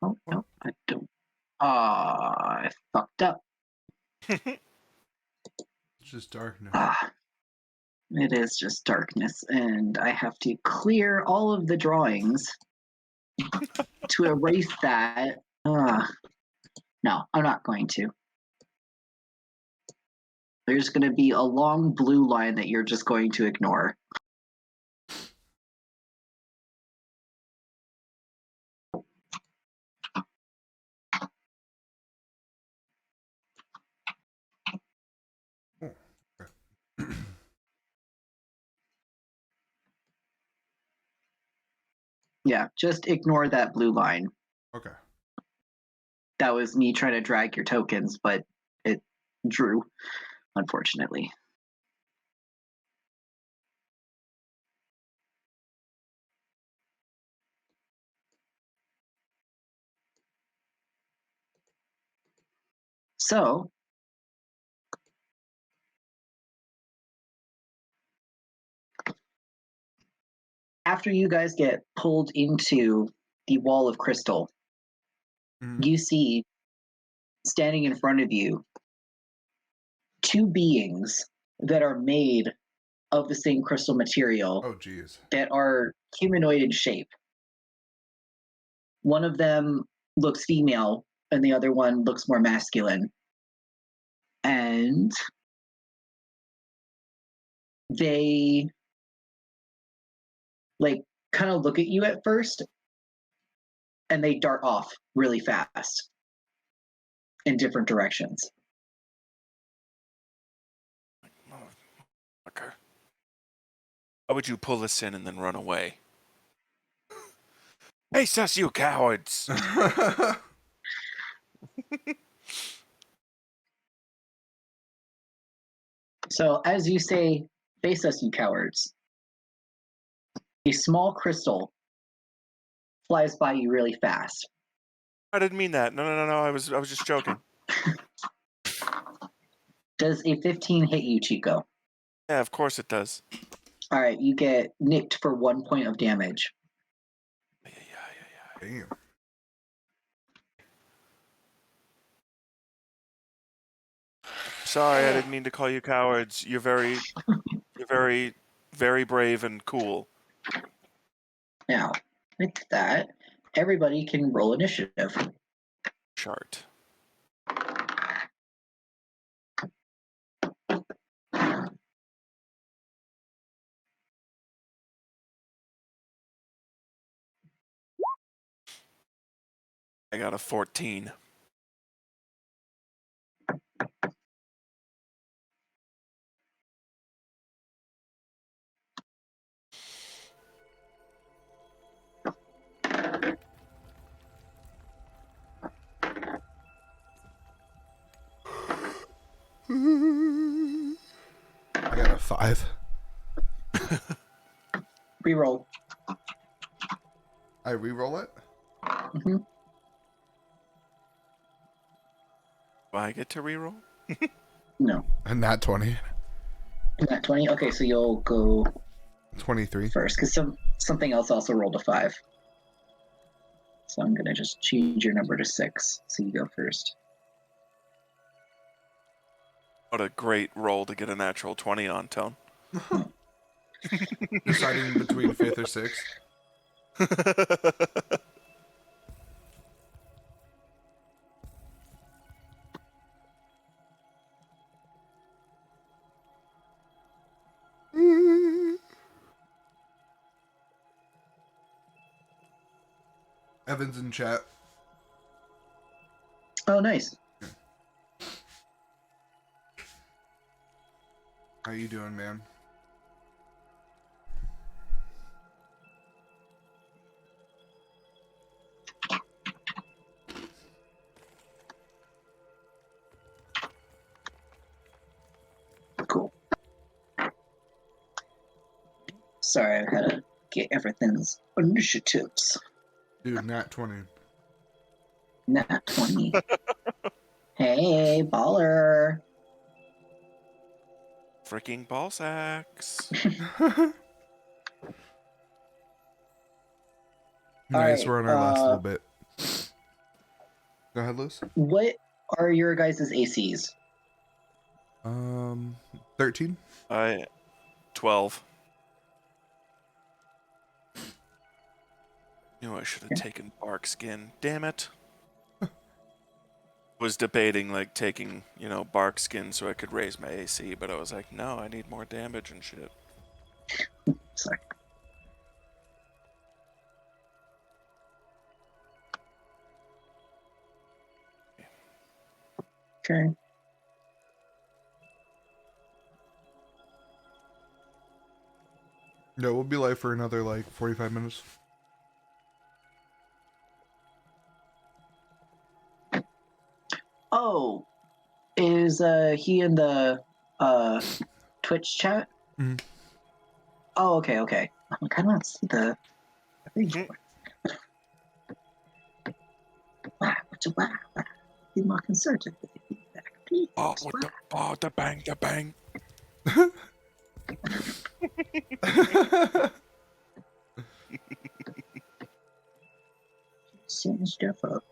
Oh no, I don't. I fucked up. It's just darkness. It is just darkness, and I have to clear all of the drawings to erase that. No, I'm not going to. There's going to be a long blue line that you're just going to ignore. Yeah, just ignore that blue line. Okay. That was me trying to drag your tokens, but it drew, unfortunately. So, after you guys get pulled into the wall of crystal, you see standing in front of you 2 beings that are made of the same crystal material Oh, geez. that are humanoid in shape. One of them looks female and the other one looks more masculine. And they like kind of look at you at first, and they dart off really fast in different directions. Motherfucker. Why would you pull us in and then run away? Face us, you cowards! So as you say, face us, you cowards, a small crystal flies by you really fast. I didn't mean that. No. I was just joking. Does a 15 hit you, Chico? Yeah, of course it does. All right, you get nicked for 1 point of damage. Damn. Sorry, I didn't mean to call you cowards. You're very, very brave and cool. Now, with that, everybody can roll initiative. Chart. I got a 14. I got a 5. Reroll. I re-roll it? Mm-hmm. Do I get to reroll? No. And not 20. Not 20? Okay, so you'll go 23. first, because something else also rolled a 5. So I'm going to just change your number to 6, so you go first. What a great roll to get a natural 20 on, Tone. Deciding between 5th or 6th. Evan's in chat. Oh, nice. How you doing, man? Cool. Sorry, I had to get everything's initiatives. Dude, nat 20. Nat 20. Hey, baller. Freaking ball sacks. Nice, right, we're on our last little bit. Go ahead, Lewis. What are your guys' ACs? 13? 12. Knew I should have taken bark skin. Damn it. Was debating like taking, bark skin so I could raise my AC, but I was like, no, I need more damage and shit. Sorry. Okay. Yeah, we'll be live for another 45 minutes. Oh, is he in the Twitch chat? Mhm. Oh, okay. I'm like, I don't see the page. Wow, be more concerted with the feedback, please. The bang. Setting stuff up.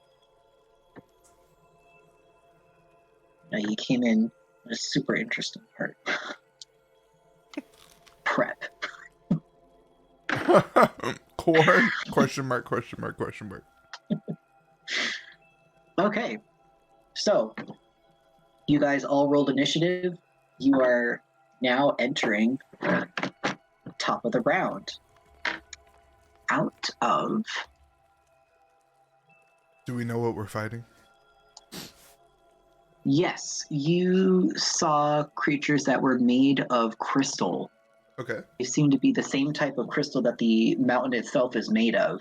Now you came in at a super interesting part. Prep. Corn? Question mark. Okay. So, you guys all rolled initiative. You are Now entering top of the round. Out of... Do we know what we're fighting? Yes, you saw creatures that were made of crystal. Okay. They seem to be the same type of crystal that the mountain itself is made of.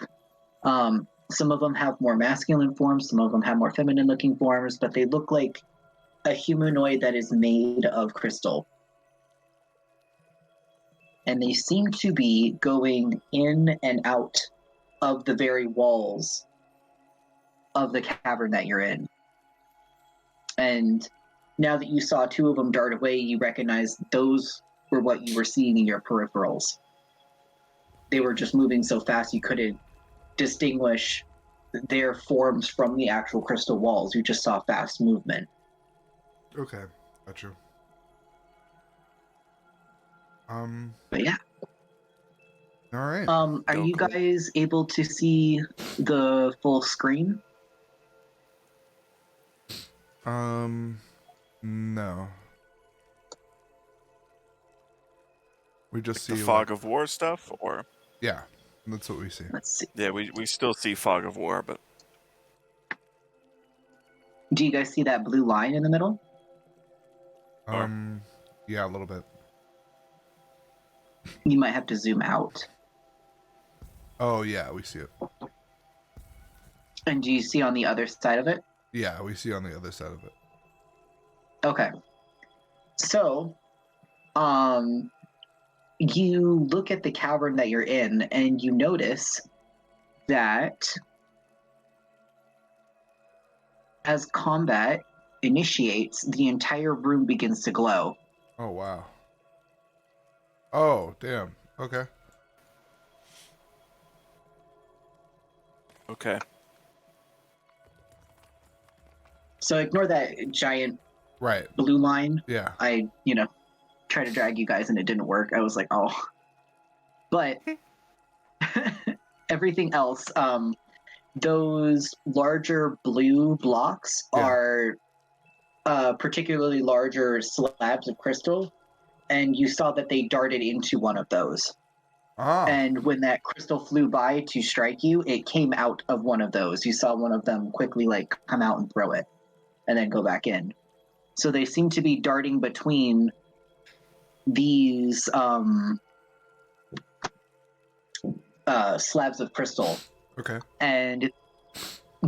Some of them have more masculine forms, some of them have more feminine looking forms, but they look like a humanoid that is made of crystal. And they seem to be going in and out of the very walls of the cavern that you're in. And now that you saw two of them dart away, you recognize those were what you were seeing in your peripherals. They were just moving so fast you couldn't distinguish their forms from the actual crystal walls. You just saw fast movement. Okay, gotcha. But yeah. All right. Are you guys able to see the full screen? No. We just see The fog of war stuff, or yeah, that's what we see. Let's see. yeah, we still see fog of war, but Do you guys see that blue line in the middle? Yeah, a little bit. You might have to zoom out. Oh yeah, we see it. And do you see on the other side of it? Yeah, we see on the other side of it. Okay. So, you look at the cavern that you're in, and you notice that as combat initiates, the entire room begins to glow. Oh wow. Oh damn. Okay. okay. So ignore that giant Right. blue line. Yeah. I, tried to drag you guys and it didn't work. I was like, oh. But everything else, those larger blue blocks are particularly larger slabs of crystal, and you saw that they darted into one of those. Ah. And when that crystal flew by to strike you, it came out of one of those. You saw one of them quickly come out and throw it, and then go back in. So they seem to be darting between these slabs of crystal. Okay. And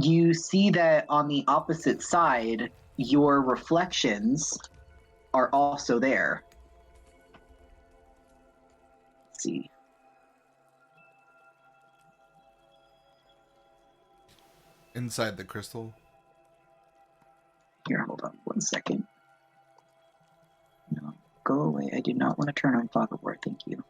you see that on the opposite side, your reflections are also there. Let's see. Inside the crystal. Here, hold on 1 second. No, go away. I did not want to turn on Fog of War. Thank you.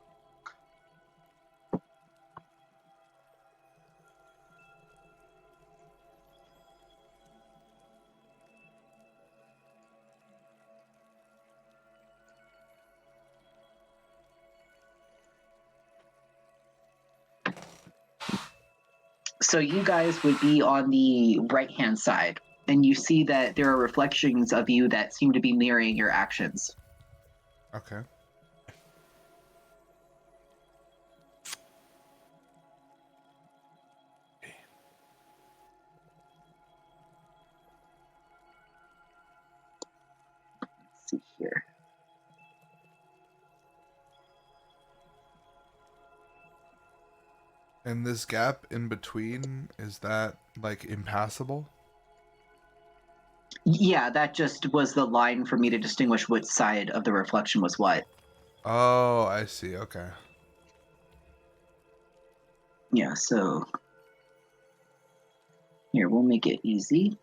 So you guys would be on the right-hand side, and you see that there are reflections of you that seem to be mirroring your actions. Okay. Let's see here. And this gap in between, is that impassable? Yeah, that just was the line for me to distinguish which side of the reflection was what. Oh, I see. Okay. Yeah, so here, we'll make it easy.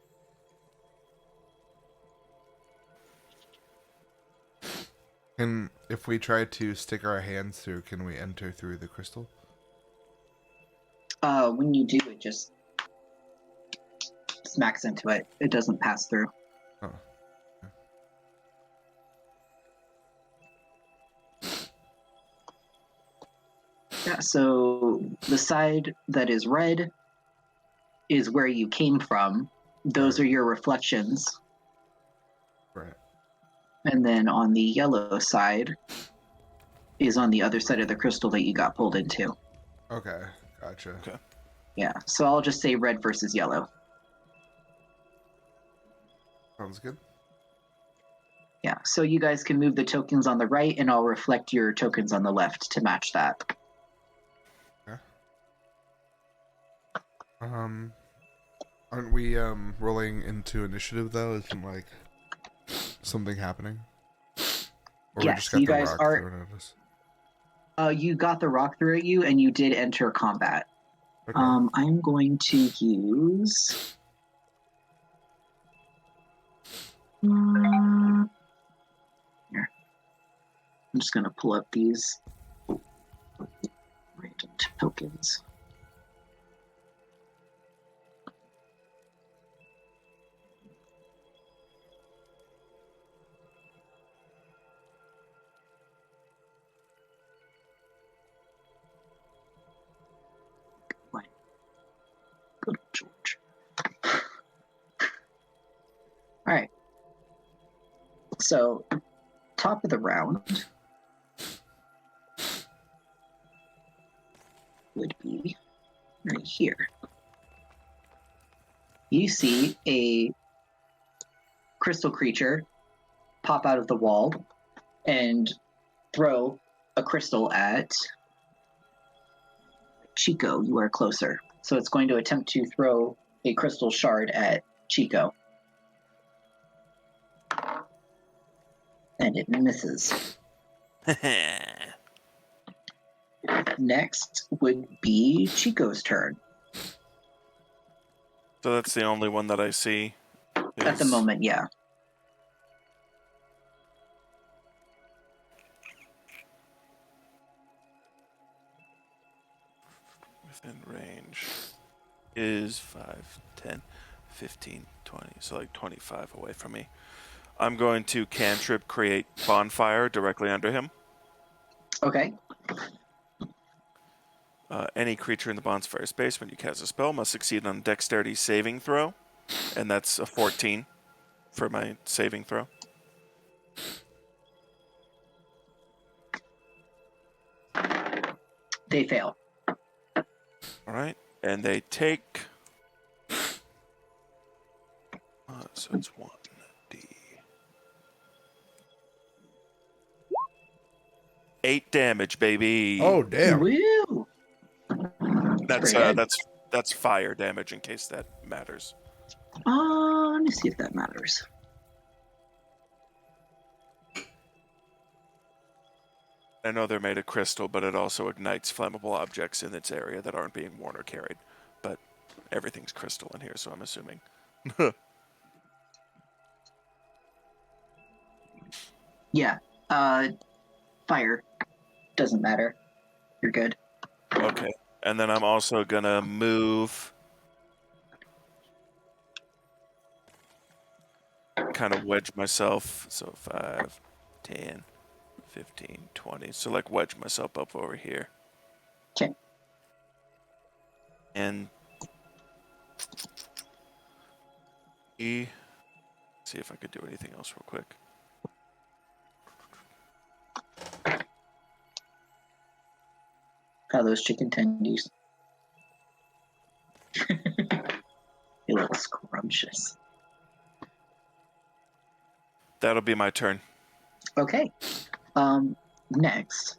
And if we try to stick our hands through, can we enter through the crystal? When you do, it just smacks into it. It doesn't pass through. Oh. Yeah, so the side that is red is where you came from. Those are your reflections. Right. And then on the yellow side is on the other side of the crystal that you got pulled into. Okay, gotcha. Okay. Yeah, so I'll just say red versus yellow. Sounds good. Yeah, so you guys can move the tokens on the right, and I'll reflect your tokens on the left to match that. Okay. Aren't we rolling into initiative though? Isn't like something happening? Or we Yes, just got you the guys rock are- thrown at us? You got the rock through at you, and you did enter combat. Okay. I'm going to use. Here. I'm just going to pull up these random tokens. Good George. All right. So, top of the round would be right here. You see a crystal creature pop out of the wall and throw a crystal at Chico. You are closer. So it's going to attempt to throw a crystal shard at Chico. And it misses. Next would be Chico's turn. So that's the only one that I see. At the is- moment, yeah. Within range is 5, 10, 15, 20. So like 25 away from me. I'm going to cantrip create bonfire directly under him. Okay. Any creature in the bonfire space when you cast a spell must succeed on a dexterity saving throw. And that's a 14 for my saving throw. They fail. Alright. And they take... so it's 1d. 8 damage, baby. Oh damn! Woo! that's pretty good. that's fire damage in case that matters. Let me see if that matters. I know they're made of crystal, but it also ignites flammable objects in its area that aren't being worn or carried. But everything's crystal in here, so I'm assuming. Yeah. Fire. Doesn't matter. You're good. Okay. And then I'm also gonna move, kind of wedge myself. So 5, 10, 15, 20. So like wedge myself up over here. Okay. And see if I could do anything else real quick. How those chicken tendies. They look scrumptious. That'll be my turn. Okay. Next.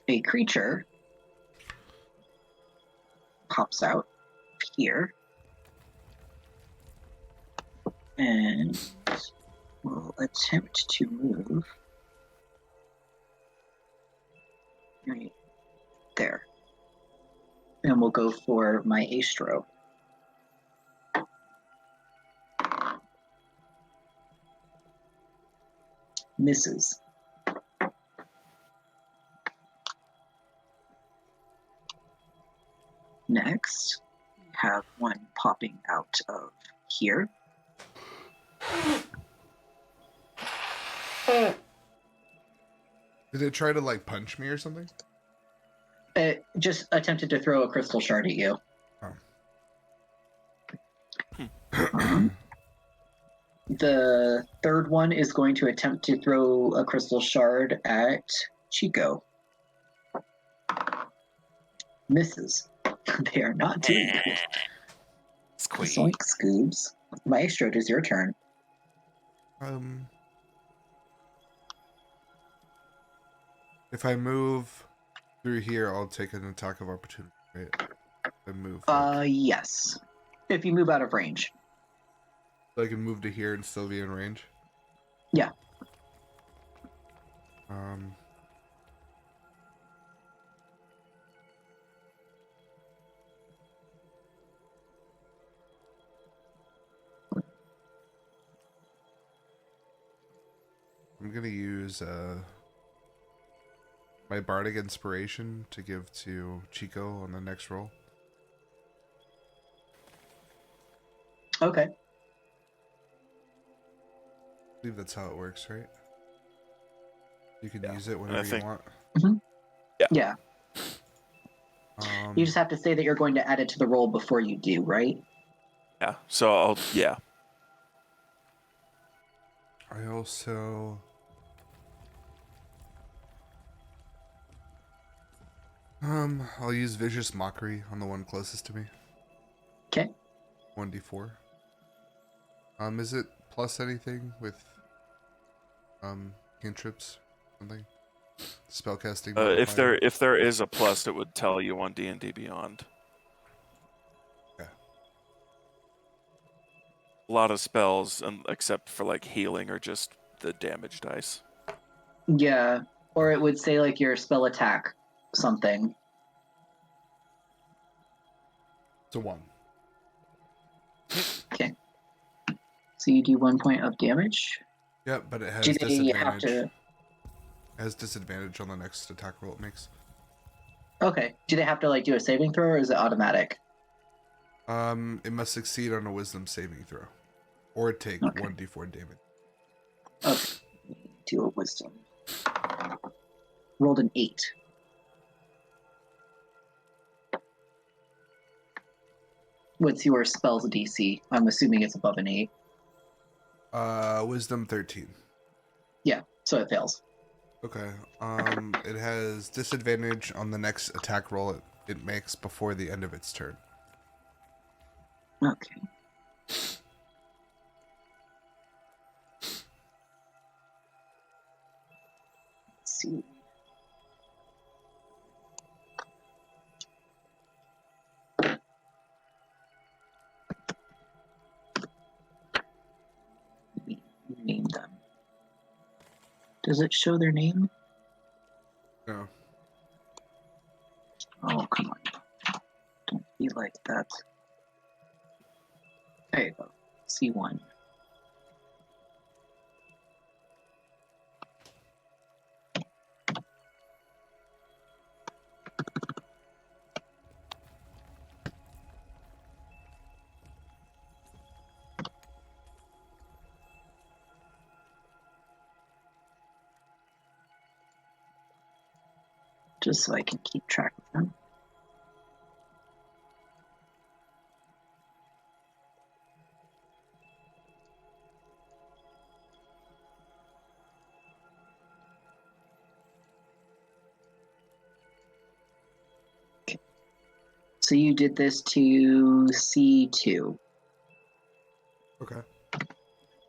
A creature pops out here and will attempt to move right there. And we'll go for my Astro. Misses. Next, we have one popping out of here. Did it try to like punch me or something? It just attempted to throw a crystal shard at you. Oh. The third one is going to attempt to throw a crystal shard at Chico. Misses. They are not doing good. Squeak. Zoink, Scoobs. Maestro, it is your turn. If I move through here, I'll take an attack of opportunity, right? If I move. Yes. If you move out of range. So I can move to here and still be in range? Yeah. I'm gonna use my bardic inspiration to give to Chico on the next roll. Okay. I believe that's how it works, right? You can use it whenever you want. Mm-hmm. Yeah. Yeah. You just have to say that you're going to add it to the roll before you do, right? Yeah. So yeah. I also I'll use Vicious Mockery on the one closest to me. Okay. 1d4. Is it plus anything with cantrips, something? Spellcasting modifier? If there is a plus, it would tell you on D&D Beyond. Yeah. A lot of spells, except for like healing, are just the damage dice. Yeah. Or it would say like your spell attack something. It's a 1. Okay. So you do 1 point of damage. Yep, but it has Do they have disadvantage. to? It has disadvantage on the next attack roll it makes. Okay. Do they have to like do a saving throw, or is it automatic? It must succeed on a wisdom saving throw. Or take 1d4 damage. Okay. Do a wisdom. Rolled an 8. What's your spell's DC? I'm assuming it's above an 8. Wisdom 13. Yeah, so it fails. Okay. It has disadvantage on the next attack roll it makes before the end of its turn. Okay. Let's see. Let me name them. Does it show their name? No. Oh, come on. Don't be like that. There you go. C1. Just so I can keep track of them. Okay. So you did this to C2. Okay.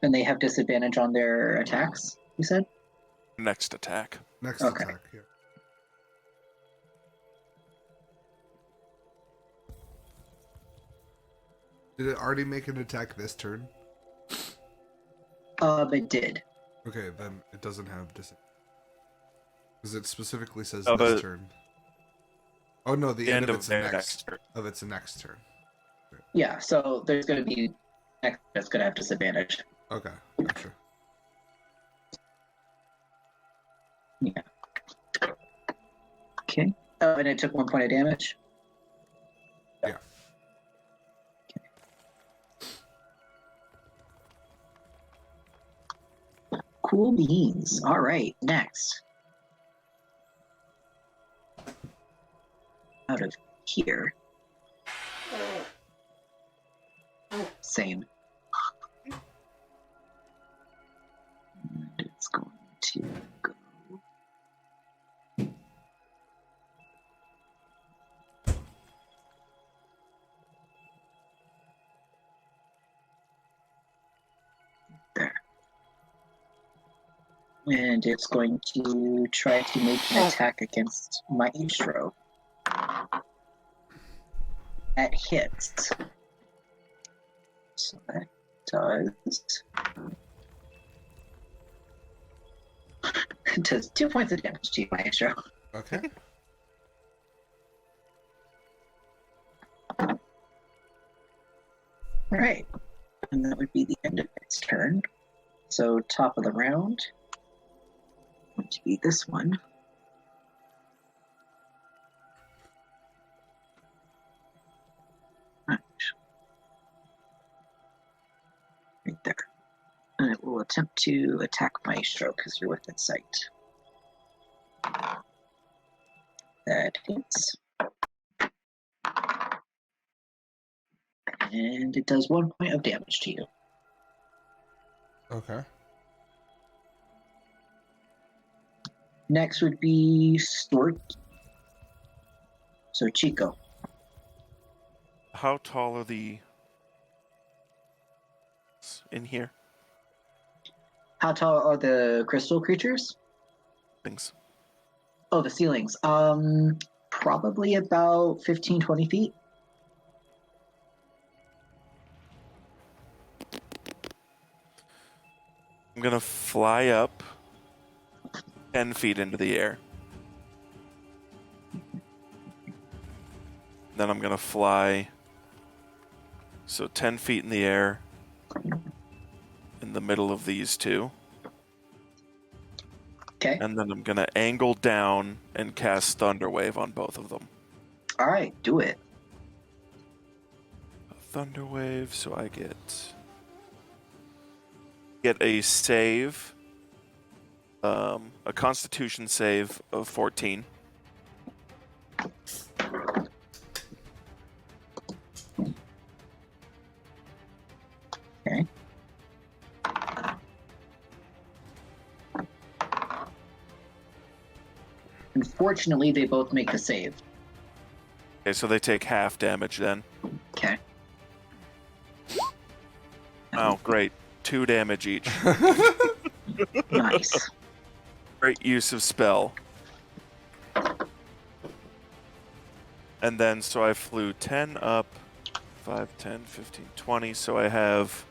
And they have disadvantage on their attacks, you said? Next attack. Next Okay. attack, yeah. Did it already make an attack this turn? It did. Okay, then it doesn't have disadvantage. Because it specifically says Oh, this but- turn. Oh no, the end of its their next turn. of its next turn. Yeah, so there's going to be next that's going to have disadvantage. Okay, gotcha. Yeah. Okay. Oh, and it took 1 point of damage? Yeah. Cool beans. All right, next. Out of here. Same. And it's going to try to make an attack against Maestro. That hits. So that does 2 points of damage to you, Maestro. Okay. Alright. And that would be the end of its turn. So top of the round. Going to be this one. Right there. And it will attempt to attack Maestro because you're within sight. That hits. And it does 1 point of damage to you. Okay. Next would be Stork. So Chico. How tall are the in here How tall are the crystal creatures? things? Oh, the ceilings. Probably about 15, 20 feet. I'm gonna fly up 10 feet into the air. Then I'm gonna fly 10 feet in the air in the middle of these two. Okay. And then I'm gonna angle down and cast Thunderwave on both of them. All right, do it. Thunderwave, so I get a save, a Constitution save of 14. Okay. Unfortunately, they both make the save. Okay, so they take half damage then. Okay. Oh, great. 2 damage each. Nice. Great use of spell. And then, so I flew 10 up, 5, 10, 15, 20, so I have...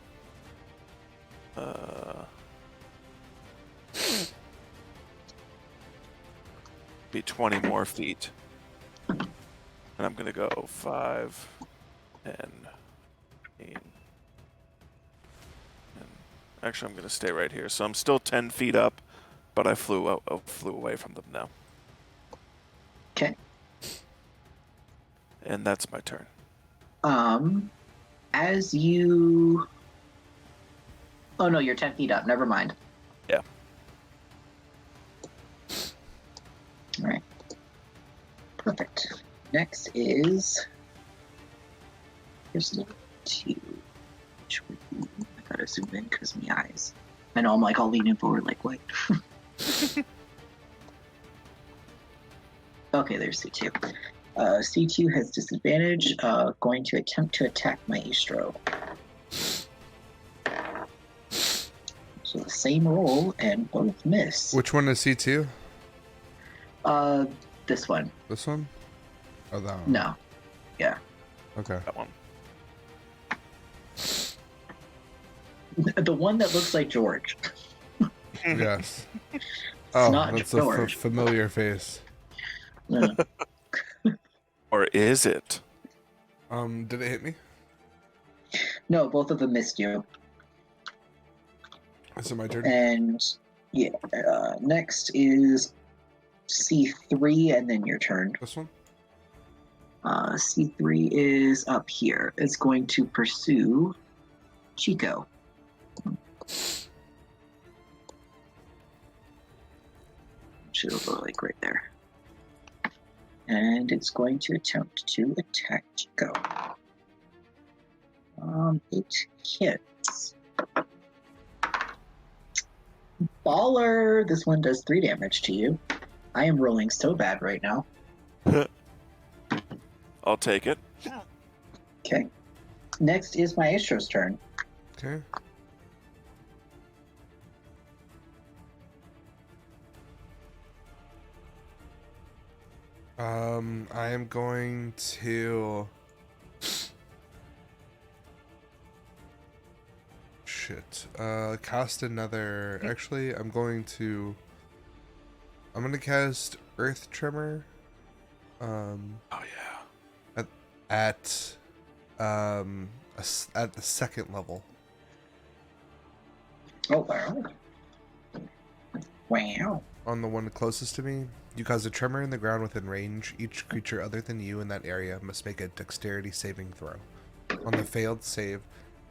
be 20 more feet. And I'm gonna go 5, 10, 15, and actually I'm gonna stay right here. So I'm still 10 feet up, but I flew away from them now. Okay. And that's my turn. As you... Oh no, you're 10 feet up. Never mind. Yeah. All right. Perfect. Next is... Here's number 2. Which would be... I gotta zoom in because of my eyes. I know I'm like all leaning forward like, what? Okay, there's C2. C2 has disadvantage, going to attempt to attack Maestro. So the same roll and both miss. Which one is C2? This one. This one? Oh, that one. No. Yeah. Okay. That one. The one that looks like George. Yes. It's Oh, not that's George. a familiar face. Yeah. Or is it? Did it hit me? No, both of them missed you. Is it my turn? And yeah, next is C3, and then your turn. This one? C3 is up here. It's going to pursue Chico. Should go like right there. And it's going to attempt to attack Chico. It hits. Baller! This one does 3 damage to you. I am rolling so bad right now. I'll take it. Okay. Next is Maestro's turn. Okay. I am going to. Shit. Cast another. Actually, I'm going to cast Earth Tremor. Oh yeah. At at the second level. Oh, wow. Wow. On the one closest to me, you cause a tremor in the ground within range. Each creature other than you in that area must make a dexterity saving throw. On the failed save,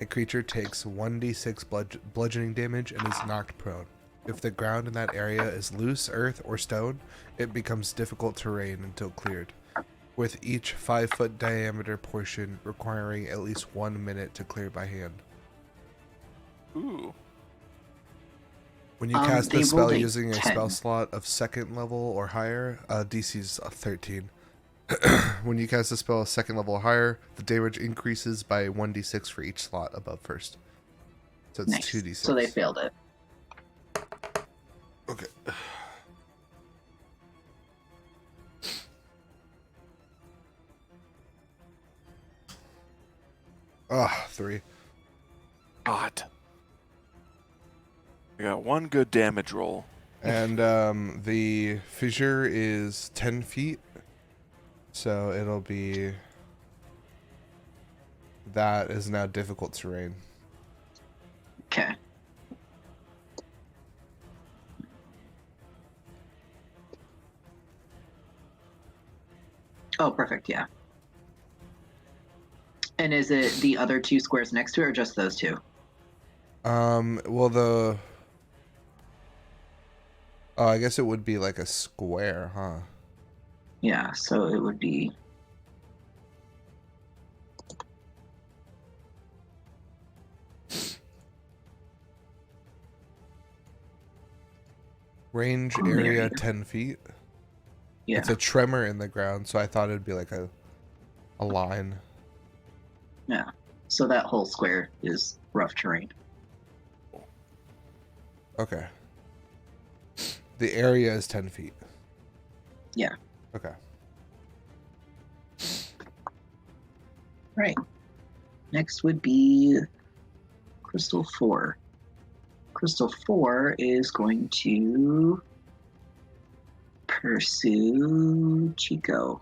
a creature takes 1d6 bludgeoning damage and is knocked prone. If the ground in that area is loose, earth, or stone, it becomes difficult terrain until cleared, with each 5-foot diameter portion requiring at least 1 minute to clear by hand. Ooh. When you cast They this spell rolled a using a 10. spell slot of second level or higher, DC's 13. When you cast a spell second level or higher, the damage increases by 1d6 for each slot above first. So it's Nice. 2d6. So they failed it. Okay. Ah, 3. God. I got one good damage roll. And the fissure is 10 feet. So it'll be... That is now difficult terrain. Okay. Oh, perfect, yeah. And is it the other 2 squares next to it, or just those 2? Well, the... Oh, I guess it would be like a square, huh? Yeah, so it would be... Range Oh, there area you go. 10 feet. Yeah. It's a tremor in the ground, so I thought it'd be like a line. Yeah. So that whole square is rough terrain. Okay. The area is 10 feet. Yeah. Okay. Right. Next would be Crystal 4. Crystal 4 is going to pursue Chico.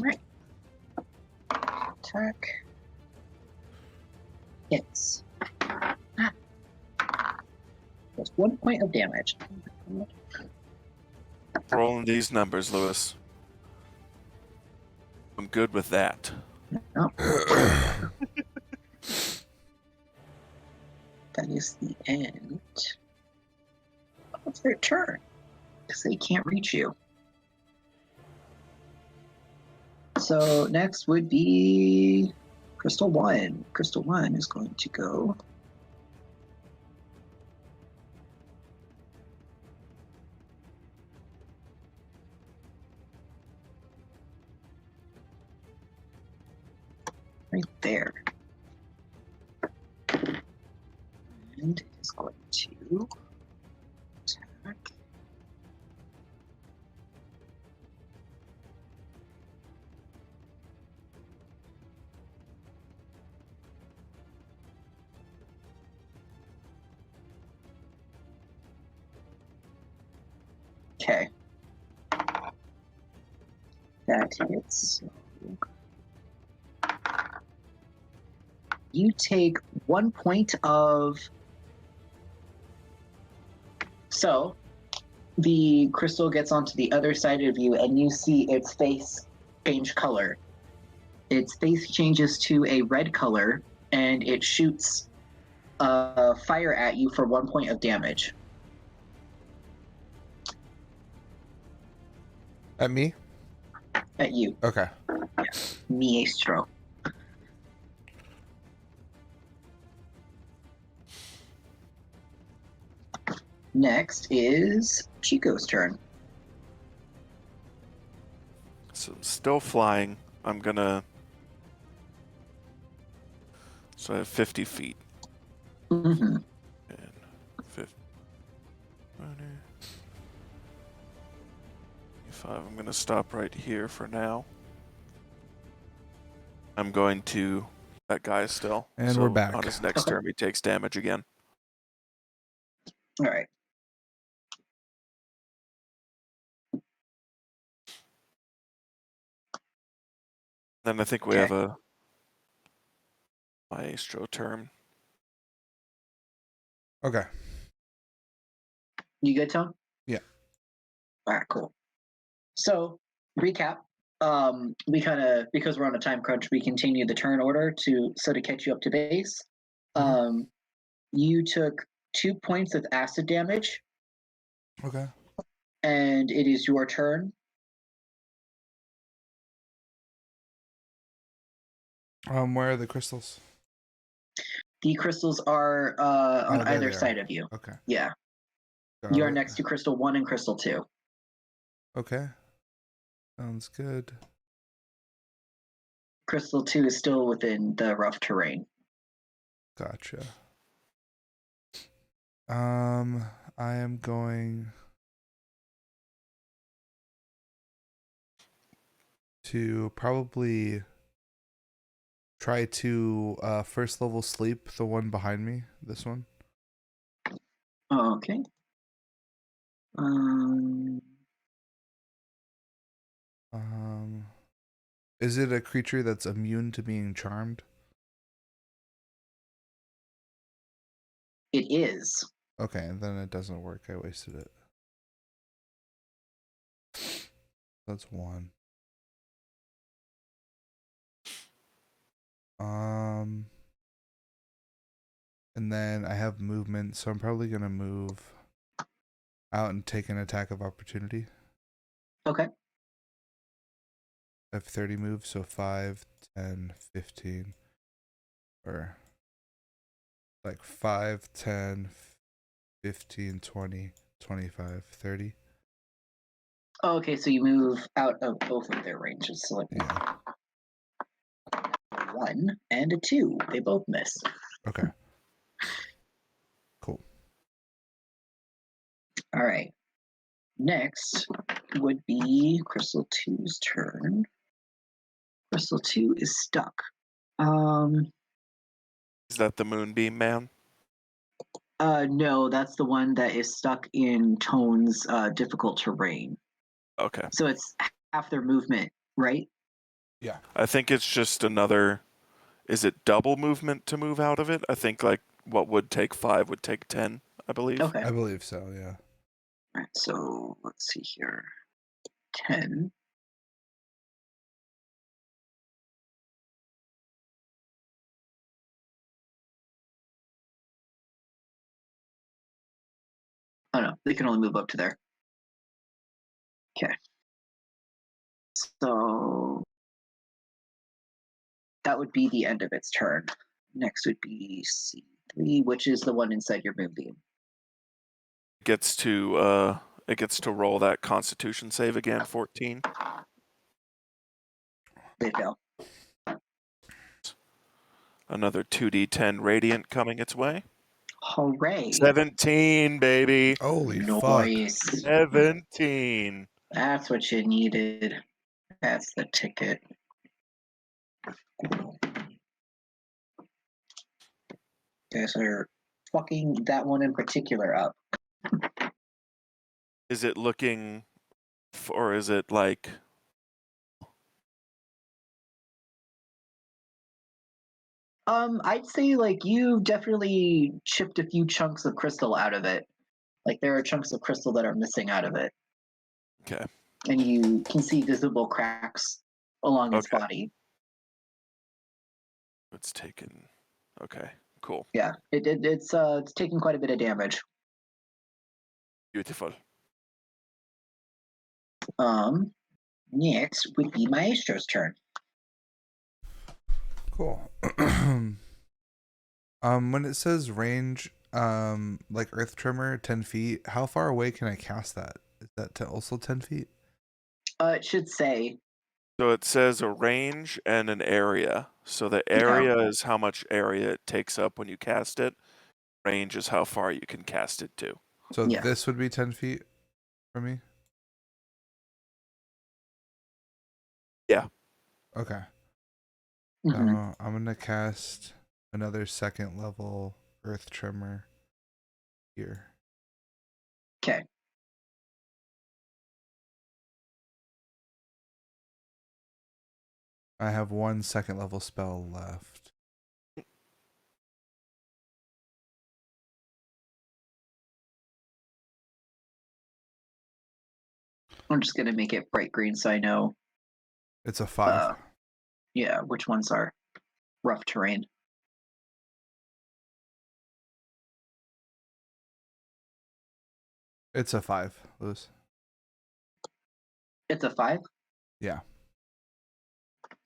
Right. Attack. Hits. That's 1 point of damage. Rolling these numbers, Lewis. I'm good with that. Oh. That is the end of their turn, because they can't reach you. So next would be Crystal 1. Crystal 1 is going to go... right there. And is going to attack. Okay. That hits. You take 1 point of... So, the crystal gets onto the other side of you, and you see its face change color. Its face changes to a red color, and it shoots fire at you for 1 point of damage. At me? At you, Okay. Maestro. Next is Chico's turn. So still flying. I'm gonna. So I have 50 feet. Mm-hmm. And 50. 25. I'm gonna stop right here for now. I'm going to. That guy still. And so we're back. On his next Okay. turn, he takes damage again. All right. Then I think we Okay. have a Maestro turn. Okay. You good, Tom? Yeah. All right, cool. So, recap. We kind of, because we're on a time crunch, we continue the turn order to catch you up to base. Mhm. You took 2 points of acid damage, Okay. and it is your turn. Where are the crystals? The crystals are on Oh, there either they are. side of you. Okay. Yeah. Got You are it. next to Crystal 1 and Crystal 2. Okay. Sounds good. Crystal 2 is still within the rough terrain. Gotcha. I am going to probably try to first level sleep the one behind me. This one. Okay. Is it a creature that's immune to being charmed? It is. Okay, then it doesn't work. I wasted it. That's one. And then I have movement, so I'm probably gonna move out and take an attack of opportunity. Okay. I have 30 moves, so 5, 10, 15. Or like 5, 10, 15, 20, 25, 30. Oh, okay, so you move out of both of their ranges. So like Yeah. 1 and a 2. They both miss. Okay. Cool. All right. Next would be Crystal 2's turn. Crystal 2 is stuck. Is that the Moonbeam Man? No, that's the one that is stuck in Tone's difficult terrain. Okay. So it's half their movement, right? Yeah. I think it's just another. Is it double movement to move out of it? I think like what would take 5 would take 10, I believe. Okay. I believe so, yeah. All right, so let's see here. 10. Oh no, they can only move up to there. Okay. So that would be the end of its turn. Next would be C3, which is the one inside your moonbeam. It gets to roll that Constitution save again, 14. They fail. Another 2d10 radiant coming its way. Hooray! 17, baby. Holy fuck. Noise. 17. That's what you needed. That's the ticket. Guys are fucking that one in particular up. Is it looking, or is it like? I'd say like you definitely chipped a few chunks of crystal out of it. Like there are chunks of crystal that are missing out of it. Okay. And you can see visible cracks along its Okay. body. It's taken. Okay. Cool. Yeah, it's taking quite a bit of damage. Beautiful. Next would be Maestro's turn. Cool. When it says range, like Earth Tremor, 10 feet, how far away can I cast that? Is that also 10 feet? It should say So it says a range and an area. So the area is how much area it takes up when you cast it. Range is how far you can cast it to. So Yeah. this would be 10 feet for me? Yeah. Okay. Mhm. I'm going to cast another second level Earth Tremor here. Okay. I have one second level spell left. I'm just gonna make it bright green so I know. It's a 5. Yeah, which ones are rough terrain. It's a 5, Lewis. It's a 5. Yeah.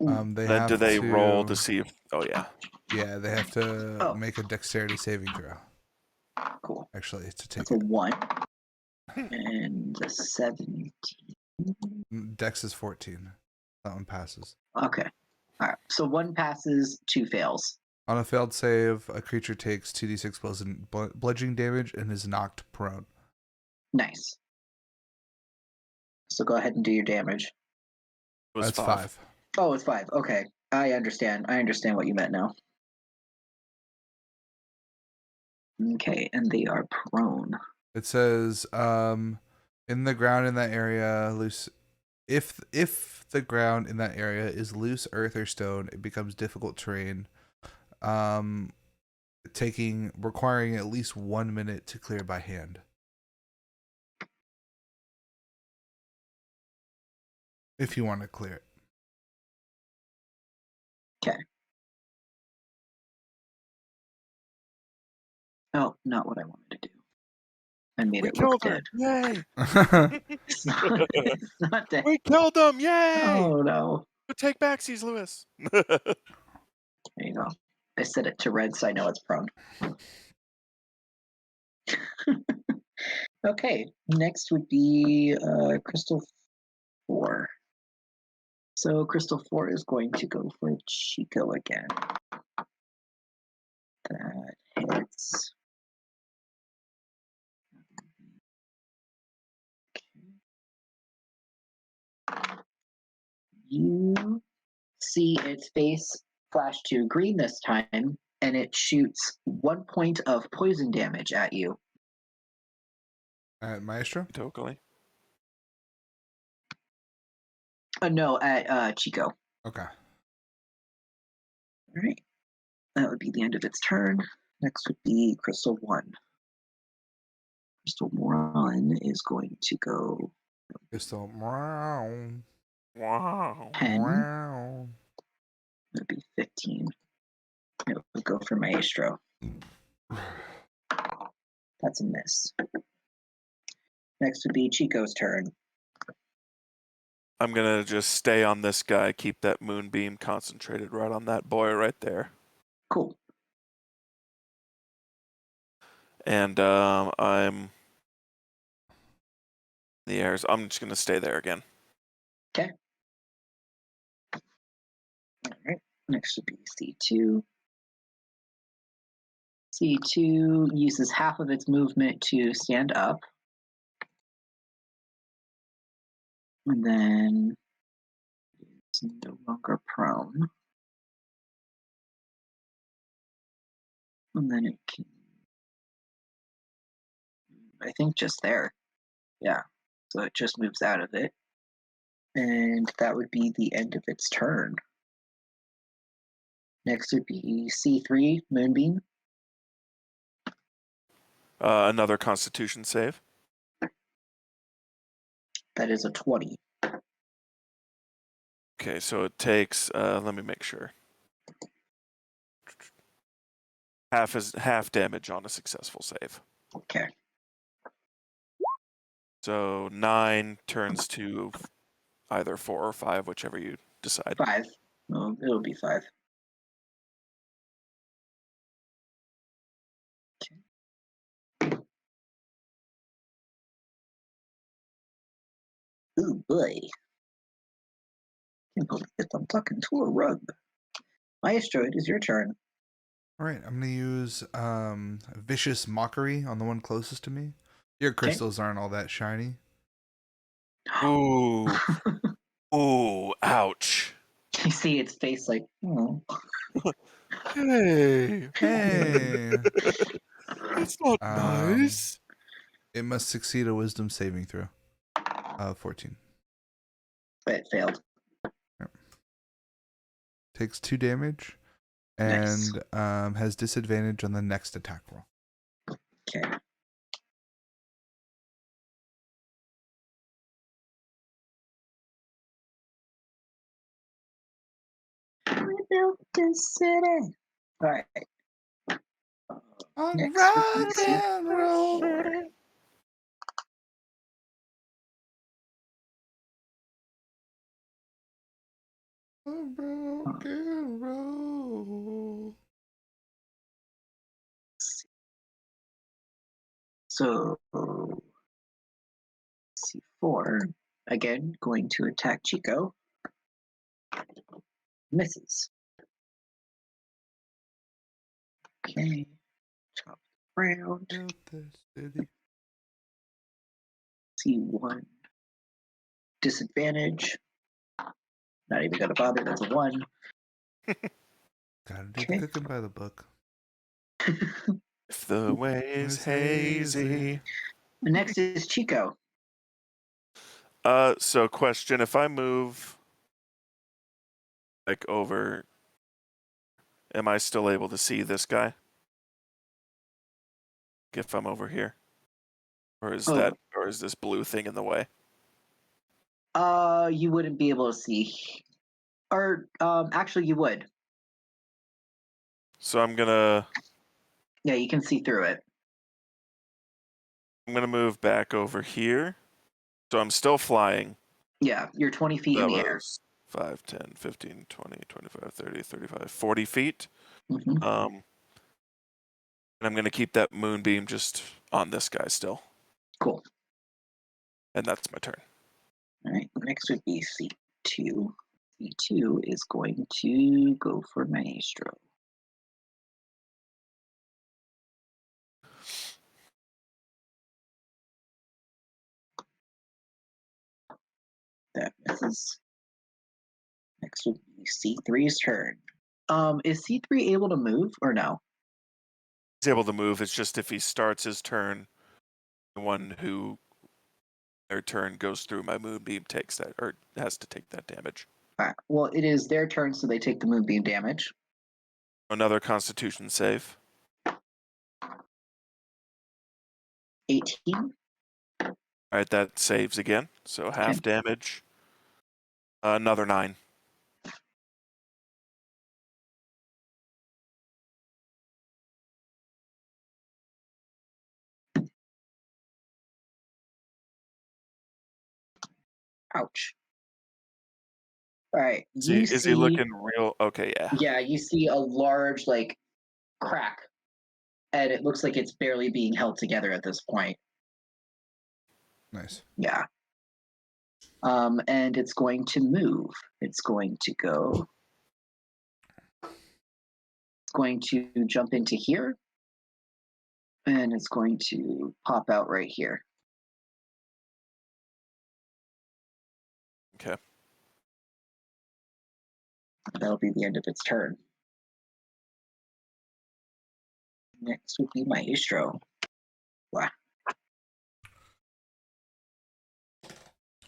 Ooh. They Then have do they to roll to see if? Oh yeah. Yeah, they have to Oh. make a dexterity saving throw. Cool. Actually, to take That's a it. 1 and a 17. Dex is 14. That one passes. Okay. All right. So 1 passes, 2 fails. On a failed save, a creature takes 2d6 bludgeoning damage and is knocked prone. Nice. So go ahead and do your damage. It was That's 5. 5. Oh, it's 5. Okay. I understand. I understand what you meant now. Okay, and they are prone. It says, in the ground in that area, loose. If the ground in that area is loose earth or stone, it becomes difficult terrain. Requiring at least 1 minute to clear by hand. If you want to clear it. Okay. Oh, not what I wanted to do. I made We it look killed her! dead. Yay! It's not, it's not dead. We killed him! Yay! Oh no. Take backsies, Lewis. There you go. I set it to red so I know it's prone. Okay, next would be Crystal 4. So Crystal 4 is going to go for Chico again. That hits. You see its face flash to green this time, and it shoots 1 point of poison damage at you. Maestro? Totally. No, at Chico. Okay. All right. That would be the end of its turn. Next would be Crystal 1. Crystal 1 is going to go Crystal. Wow. 10. Wow. That'd be 15. It would go for Maestro. That's a miss. Next would be Chico's turn. I'm gonna just stay on this guy, keep that moonbeam concentrated right on that boy right there. Cool. And I'm the airs. I'm just gonna stay there again. Okay. All right. Next would be C2. C2 uses half of its movement to stand up. And then it's no longer prone. And then it can, I think, just there. Yeah. So it just moves out of it. And that would be the end of its turn. Next would be C3, Moonbeam. Another Constitution save. That is a 20. Okay, so it takes. Let me make sure. Half damage on a successful save. Okay. So 9 turns to either 4 or 5, whichever you decide. 5. Well, it'll be 5. Okay. Ooh, boy. Can't believe it. I'm talking to a rug. Maestro, it is your turn. All right, I'm gonna use vicious mockery on the one closest to me. Your crystals aren't all that shiny. Ooh. Ooh, ouch. You see its face like, oh. Hey. Hey, That's not nice. it must succeed a wisdom saving throw. 14. But it failed. Takes 2 damage Nice. and has disadvantage on the next attack roll. Okay. We built this city. All right. On Next rock would be and roll. C4. On rock and roll. So C4 again going to attack Chico. Misses. Okay. Top round. Built this city. C1. Disadvantage. Not even gonna bother. That's a 1. Gotta do Okay. the cooking by the book. If the way is hazy. Next is Chico. So question, if I move like over, am I still able to see this guy? If I'm over here? Or is this blue thing in the way? You wouldn't be able to see. Or actually you would. So I'm gonna Yeah, you can see through it. move back over here. So I'm still flying. Yeah, you're 20 feet in the air. 5, 10, 15, 20, 25, 30, 35, 40 feet. Mhm. And I'm going to keep that moonbeam just on this guy still. Cool. And that's my turn. All right, next would be C2. C2 is going to go for Maestro. That misses. Next would be C3's turn. Is C3 able to move or no? He's able to move. It's just if he starts his turn, the one who their turn goes through my moonbeam takes that, or has to take that damage. All right. Well, it is their turn, so they take the moonbeam damage. Another Constitution save. 18. All right, that saves again. So half damage. Another 9. Ouch. All right. Is he looking real? Okay, yeah. Yeah, you see a large like crack, and it looks like it's barely being held together at this point. Nice. Yeah. And it's going to move. It's going to go. It's going to jump into here, and it's going to pop out right here. Okay. That'll be the end of its turn. Next would be Maestro. Wow.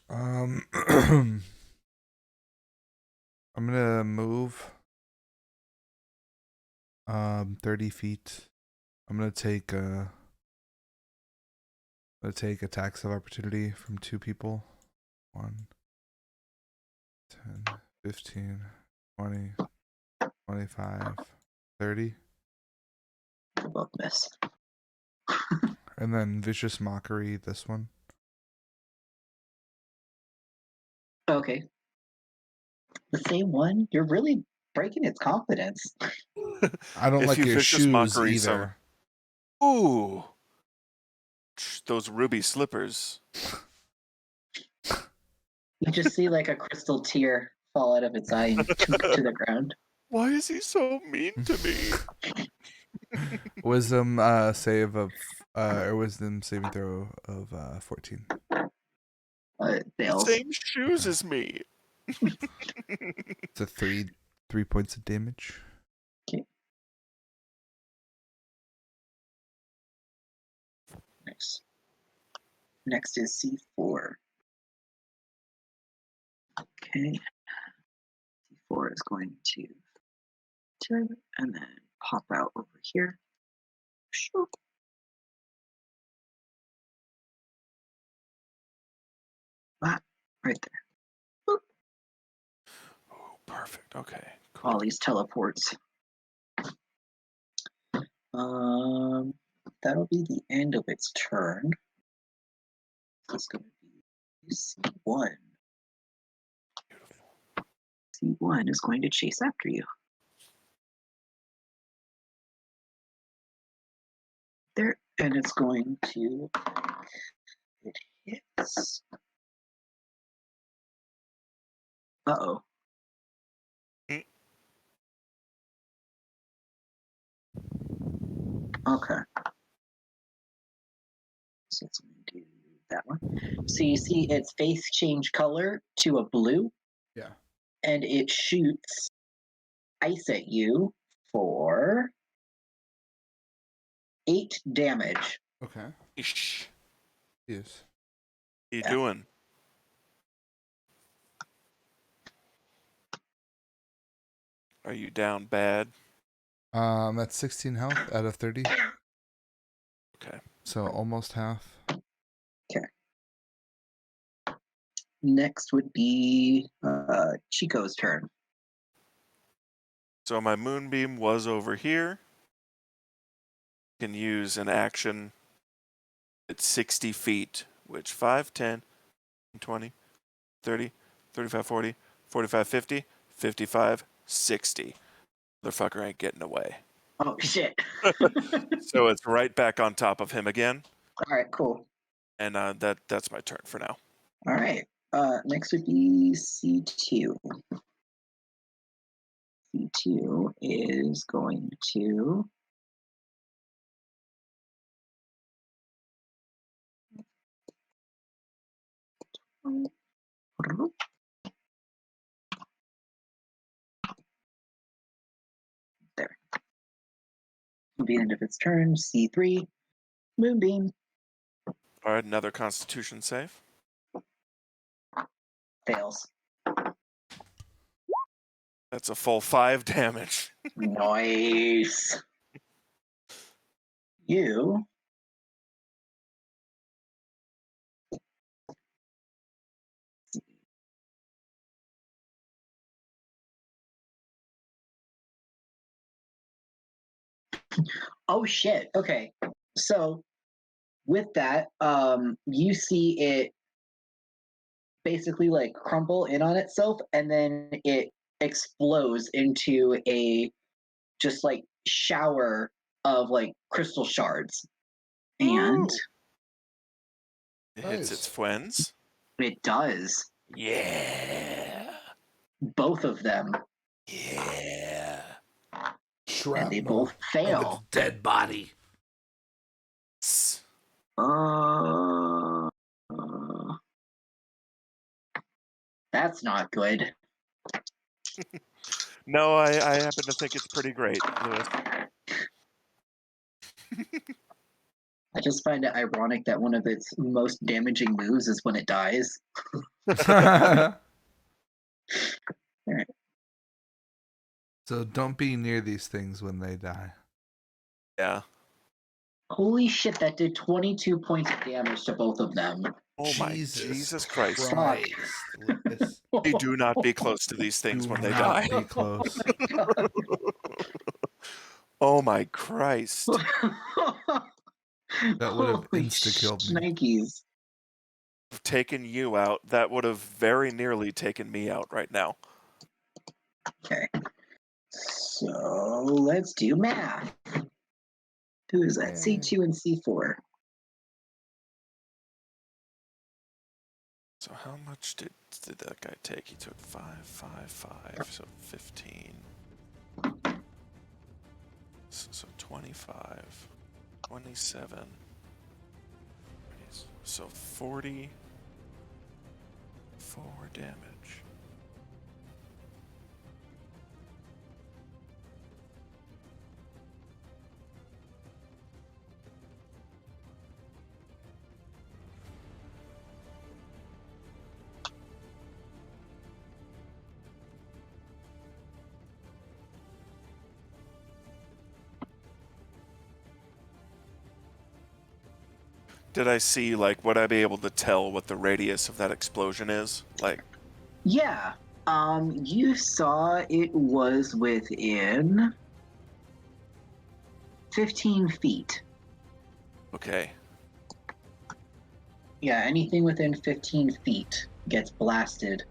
I'm gonna move 30 feet. I'm gonna take attacks of opportunity from 2 people. 1, 10, 15, 20, 25, 30. They both miss. And then vicious mockery, this one. Okay. The same one? You're really breaking its confidence. I don't If like you your vicious shoes mockery either. Ooh. Those ruby slippers. You just see like a crystal tear fall out of its eye and to the ground. Why is he so mean to me? Wisdom save of or wisdom saving throw of 14. Fails. Same shoes as me. It's a 3 points of damage. Nice. Next is C4. Okay. C4 is going to turn and then pop out over here. Sure. Ah, right there. Oh, perfect. Okay. All these teleports. That'll be the end of its turn. It's going to be C1. C1 is going to chase after you. There, and it's going to. It hits. Uh-oh. Okay. So it's going to do that one. So you see its face change color to a blue. Yeah. And it shoots ice at you for 8 damage. Okay. Ish. Yes. What you Yeah. doing? Are you down bad? That's 16 health out of 30. Okay. So almost half. Next would be Chico's turn. So my moonbeam was over here. Can use an action at 60 feet, which 5, 10, 20, 30, 35, 40, 45, 50, 55, 60. Motherfucker ain't getting away. Oh, shit. So it's right back on top of him again. All right, cool. And that's my turn for now. All right. Next would be C2. C2 is going to. There. Will be the end of its turn. C3. Moonbeam. All right, another Constitution save. Fails. That's a full 5 damage. Nice. You. Oh shit. Okay. So with that, you see it basically like crumple in on itself and then it explodes into a just like shower of like crystal shards. And Ooh. It hits its friends. it does. Yeah. Both of them. Yeah. And they both fail. Dead body. That's not good. No, I happen to think it's pretty great, Lewis. I just find it ironic that one of its most damaging moves is when it dies. So don't be near these things when they die. Yeah. Holy shit, that did 22 points of damage to both of them. Oh my Jesus Christ. Lucas. Hey, do not be close to these things Do when they not die. be close. Oh my Christ. That would have insta-killed me. Nikes. Taken you out, that would have very nearly taken me out right now. Okay. So let's do math. Who is that? C2 and C4. So how much did did that guy take? He took 5, 5, 5, so 15. So 25, 27. So 44 damage. Did I see, like, would I be able to tell what the radius of that explosion is? Like, Yeah. You saw it was within 15 feet. okay. Yeah, anything within 15 feet gets blasted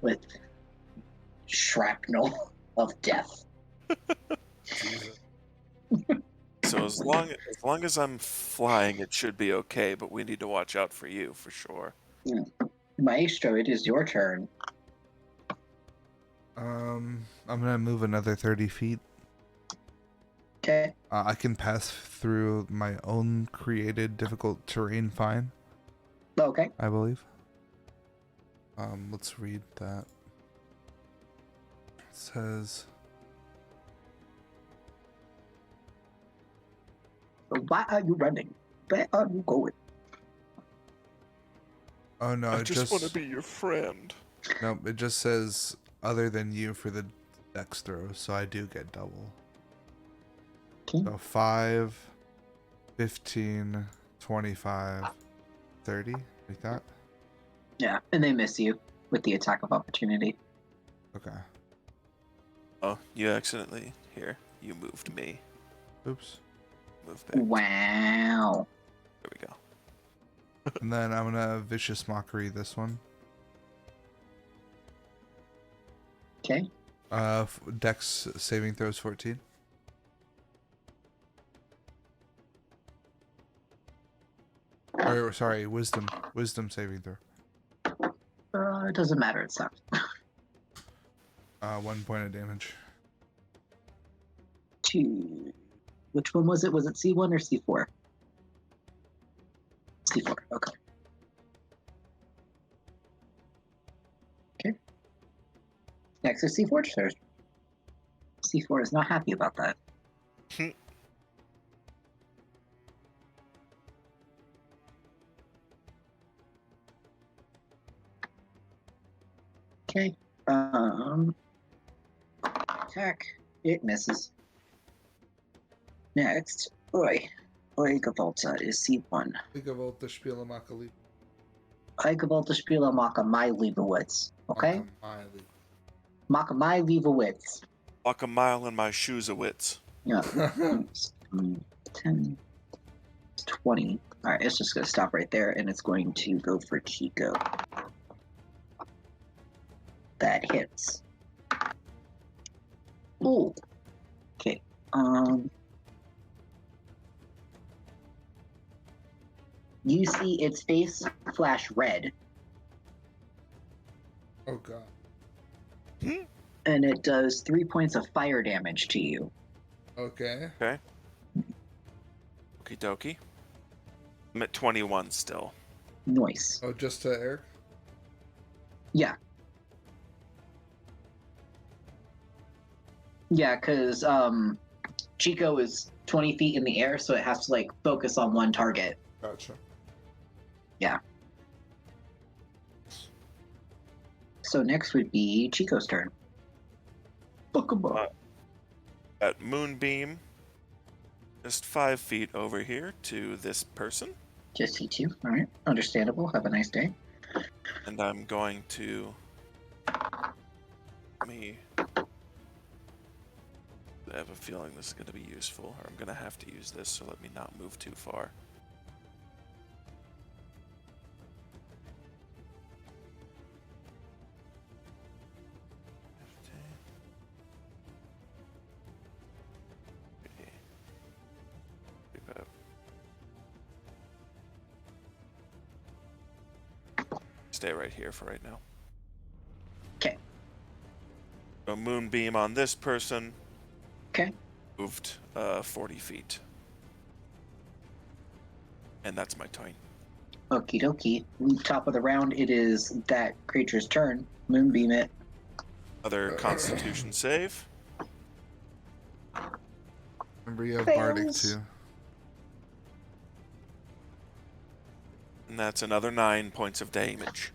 with shrapnel of death. Jesus. So as long as I'm flying, it should be okay, but we need to watch out for you, for sure. Maestro, it is your turn. I'm gonna move another 30 feet. Okay. I can pass through my own created difficult terrain fine, Okay. I believe. Let's read that. It says, Why are you running? Where are you going? oh no, I it just want to be your friend. no, it just says other than you for the dex throw, so I do get double. Okay. So 5, 15, 25, 30, like that. Yeah, and they miss you with the attack of opportunity. Okay. Oh, you accidentally. Here, you moved me. Oops. Move back. Wow. There we go. And then I'm gonna vicious mockery this one. Okay. Dex saving throws 14. Or sorry, wisdom saving throw. It doesn't matter. It's not. 1 point of damage. Two. Which one was it? Was it C1 or C4? C4. Okay. Okay. Next is C4 turn. C4 is not happy about that. Okay. Attack. It misses. Next. Eugevolta is C1. Eugevolta Spieler Maka My Liebowitz. Okay? Maka My Liebowitz. Walk a mile in my shoes of wits. Yeah. 10, 20. Alright, it's just going to stop right there, and it's going to go for Chico. That hits. Ooh. Okay. You see its face flash red, Oh god. and it does 3 points of fire damage to you. Okay. Okay. Okie dokie. I'm at 21 still. Nice. Oh, just to Eric? Yeah. Yeah, because Chico is 20 feet in the air, so it has to like focus on one target. Gotcha. So next would be Chico's turn. At Moonbeam, just 5 feet over here to this person. Just C2. All right. Understandable. Have a nice day. And I'm going to... I have a feeling this is going to be useful, or I'm going to have to use this, so let me not move too far. Stay right here for right now. A moonbeam on this person. Okay. Moved 40 feet. And that's my turn. Okie dokie. Top of the round, it is that creature's turn. Moonbeam it. Another Constitution save. Remember, you have Fails. Bardic too. And that's another 9 points of damage.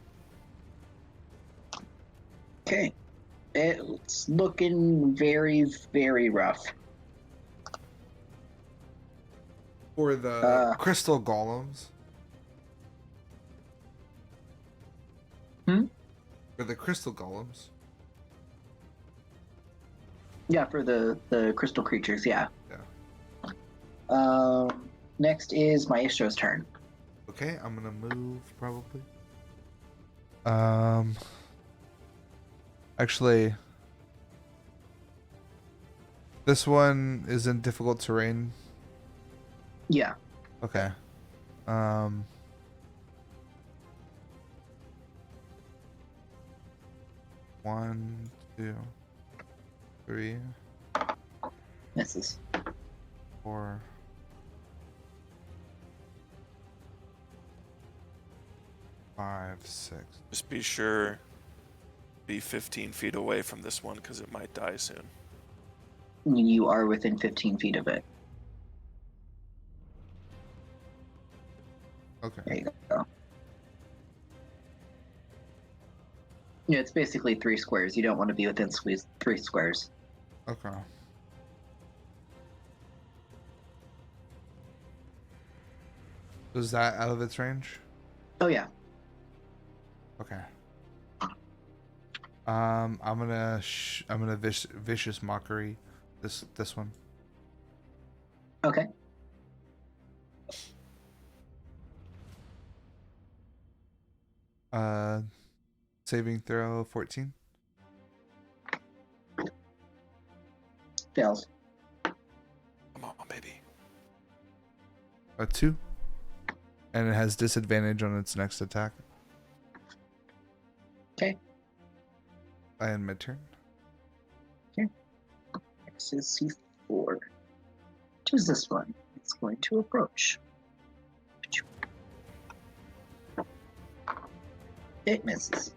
Okay. It's looking very, very rough. For the crystal golems. Hmm? For the crystal golems. Yeah, for the crystal creatures, yeah. Yeah. Next is Maestro's turn. Okay, I'm gonna move probably. Actually, this one is in difficult terrain. Yeah. Okay. 1, 2, 3, Misses. 4, 5, 6. Just be sure, be 15 feet away from this one because it might die soon. You are within 15 feet of it. Okay. There you go. Yeah, it's basically 3 squares. You don't want to be within 3 squares. Okay. Was that out of its range? Oh yeah. Okay. I'm gonna vicious mockery this one. Okay. Saving throw 14. Fails. Come on, baby. A 2. And it has disadvantage on its next attack. Okay. I end my turn. Next is C4. What is this one? It's going to approach. It misses.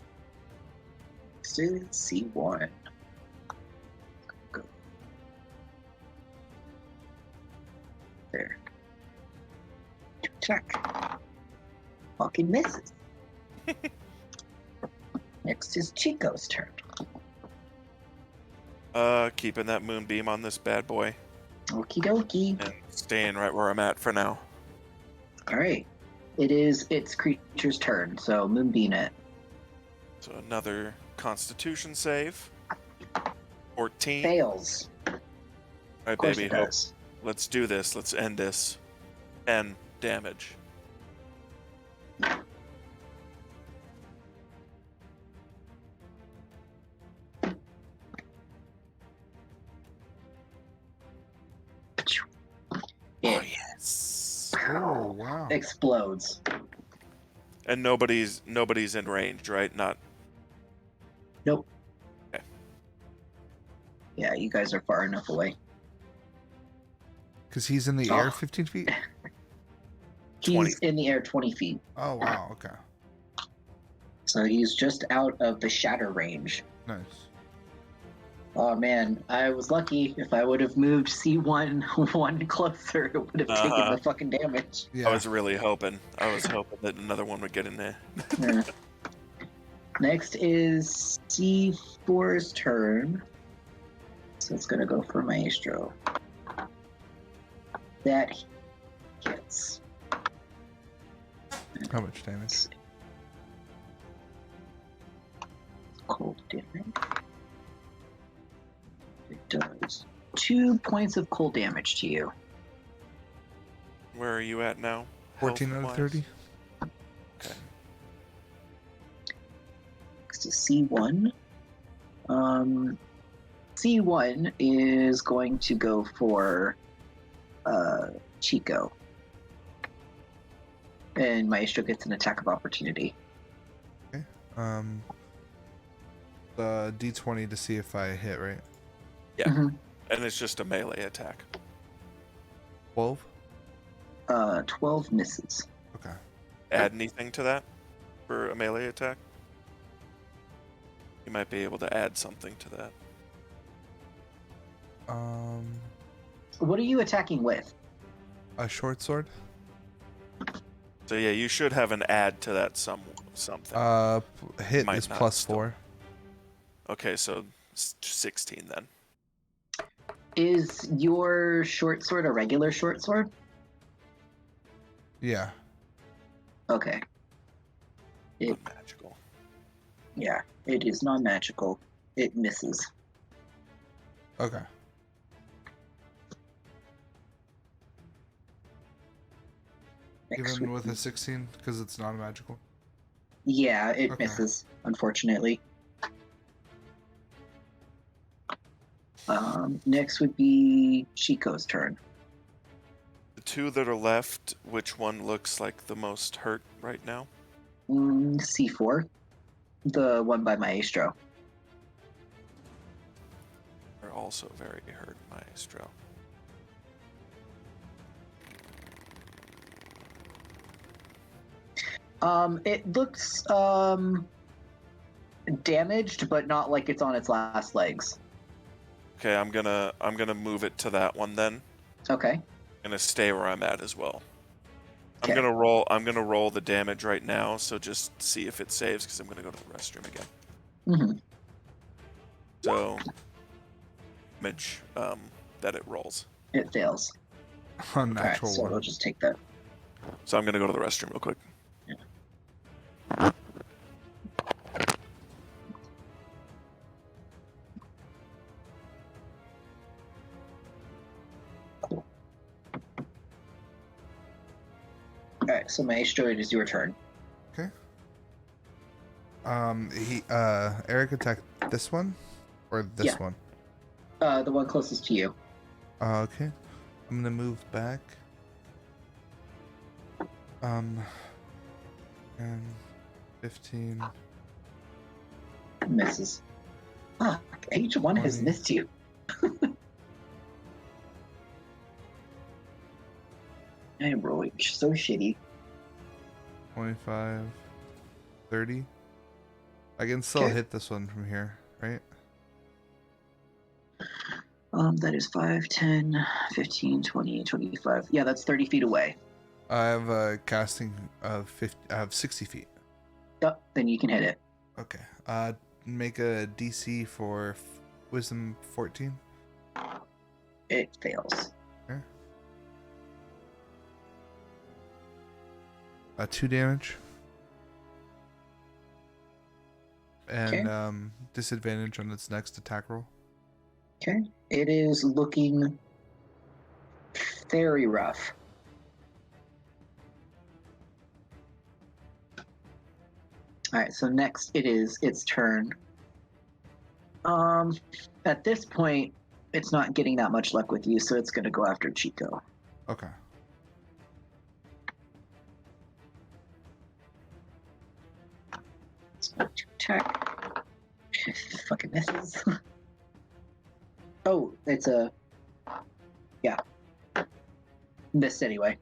Next is C1. Go. There. Attack. Fucking misses. Next is Chico's turn. Keeping that moonbeam on this bad boy Okie dokie. and staying right where I'm at for now. Alright. It is its creature's turn, so Moonbeam it. So another Constitution save. 14. Fails. All right, Of course baby. it does. Let's do this. Let's end this. 10 damage. It Yes. Oh wow. explodes. And nobody's in range, right? Not. Nope. Okay. Yeah, you guys are far enough away. Because he's in the air 15 feet? He's 20. in the air 20 feet. Oh wow, okay. So he's just out of the shatter range. Nice. Oh man, I was lucky. If I would have moved C1 one closer, it would have taken the fucking damage. Yeah. I was really hoping. I was hoping that another one would get in there. Yeah. Next is C4's turn. So it's gonna go for Maestro. That hits. How much damage? Cold damage. It does 2 points of cold damage to you. Where are you at now? 14 out of health-wise? 30. Okay. Next is C1. C1 is going to go for Chico. And Maestro gets an attack of opportunity. Okay. D20 to see if I hit, right? Yeah. Mhm. And it's just a melee attack. 12? 12 misses. Okay. Add anything to that for a melee attack? You might be able to add something to that. What are you attacking with? A short sword? So yeah, you should have an add to that something. Hit Might is not plus still. 4. Okay, so 16 then. Is your short sword a regular short sword? Yeah. Okay. It, Magical. yeah, it is non-magical. It misses. Okay. Next Even would with be- a 16, because it's non-magical. Yeah, it Okay. misses, unfortunately. Next would be Chico's turn. The two that are left, which one looks like the most hurt right now? C4, the one by Maestro. They're also very hurt, Maestro. It looks damaged, but not like it's on its last legs. Okay, I'm gonna move it to that one then. Okay. I'm gonna stay where I'm at as well. Okay. I'm gonna roll the damage right now, so just see if it saves because I'm gonna go to the restroom again. Mm-hmm. So damage that it rolls. It fails. Unnatural so one. we'll just take that. So I'm gonna go to the restroom real quick. Alright, so Maestro, it is your turn. Okay. Eric attacked this one? Or this Yeah. one? The one closest to you. Okay. I'm gonna move back. And 15. Misses. Fuck, each one has 20. missed you. I am rolling so shitty. 25. 30. I can still Okay. hit this one from here, right? That is 5, 10, 15, 20, 25. Yeah, that's 30 feet away. I have a casting of 50. I have 60 feet. Yep, then you can hit it. Okay. Make a DC for Wisdom 14. It fails. 2 damage. And Okay. disadvantage on its next attack roll. Okay. It is looking very rough. Alright, so next it is its turn. At this point, it's not getting that much luck with you, so it's gonna go after Chico. Okay. It's going to attack. Fucking misses. Oh, it's a... Yeah. Missed anyway.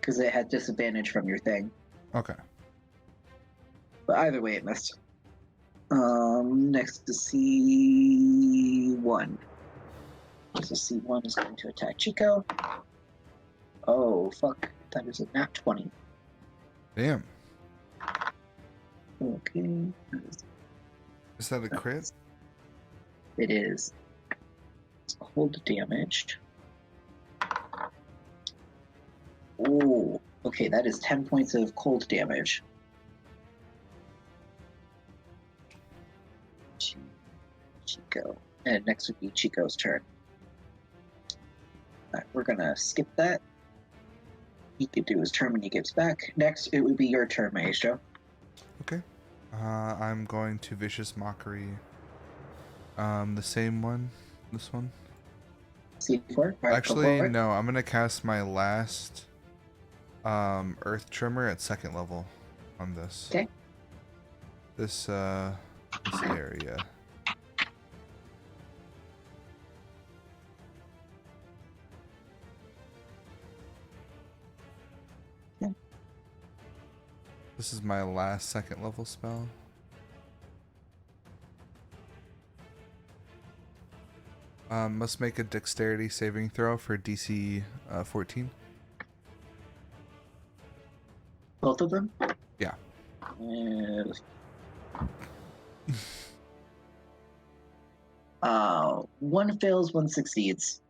Because it had disadvantage from your thing. Okay. But either way, it missed. Next to C1. So C1 is going to attack Chico. Oh, fuck. That is a nat 20. Damn. Okay. Is that a crit? It is. It's cold damage. Oh, okay, that is 10 points of cold damage. Chico. And next would be Chico's turn. Alright, we're gonna skip that. He could do his turn when he gets back. Next, it would be your turn, Maestro. Okay. I'm going to Vicious Mockery. The same one. This one. C4? Alright, go Actually, for it. no. I'm gonna cast my last Earth Tremor at 2nd level on this. Okay. This this area. This is my last second level spell. Must make a dexterity saving throw for DC 14. Both of them? Yeah. One fails, one succeeds.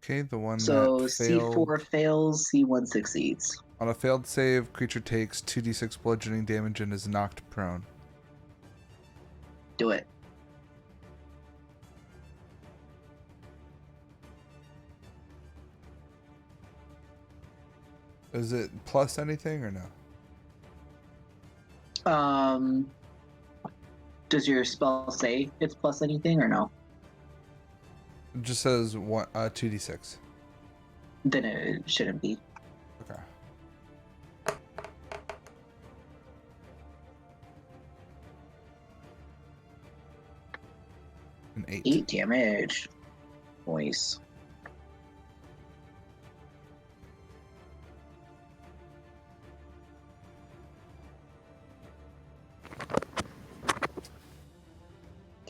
Okay, the one So that failed. C4 fails, C1 succeeds. On a failed save, creature takes 2d6 bludgeoning damage and is knocked prone. Do it. Is it plus anything or no? Does your spell say it's plus anything or no? It just says 2d6. Then it shouldn't be. Okay. An 8. 8 damage. Nice.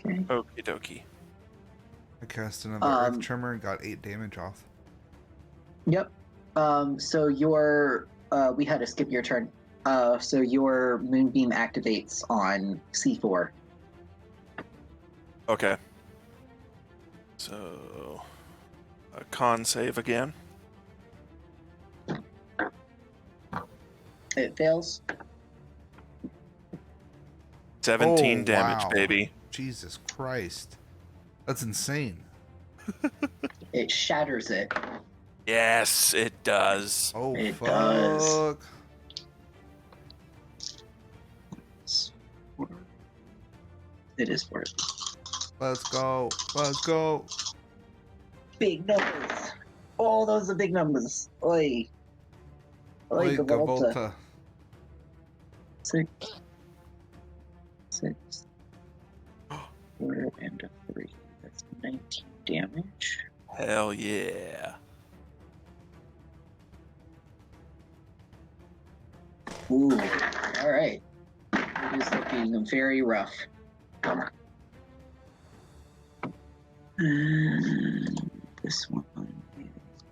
Okay. Okie dokie. I cast another Earth Tremor and got 8 damage off. Yep. So your we had to skip your turn. So your moonbeam activates on C4. Okay. So, a con save again. It fails. 17 Oh, damage, wow. baby. Jesus Christ. That's insane. It shatters it. Yes, it does. Oh, It fuck. does. It is worth it. Let's go. Let's go. Big numbers. Oh, those are big numbers. Oi. Oi, Oi, Gavolta. Gavolta. 6. 4 and a 3. That's 19 damage. Hell yeah. Ooh. Alright. It is looking very rough. And this one is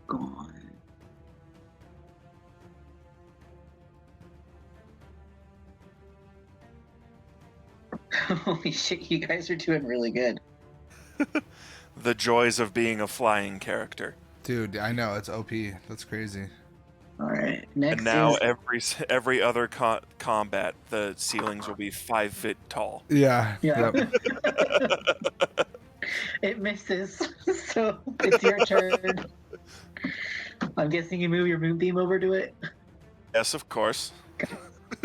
gone. Holy shit, you guys are doing really good. The joys of being a flying character. Dude, I know. It's OP. That's crazy. Alright, next And now is... every other combat, the ceilings will be 5 feet tall. Yeah. Yeah. Yep. It misses, so it's your turn. I'm guessing you move your moonbeam over to it? Yes, of course.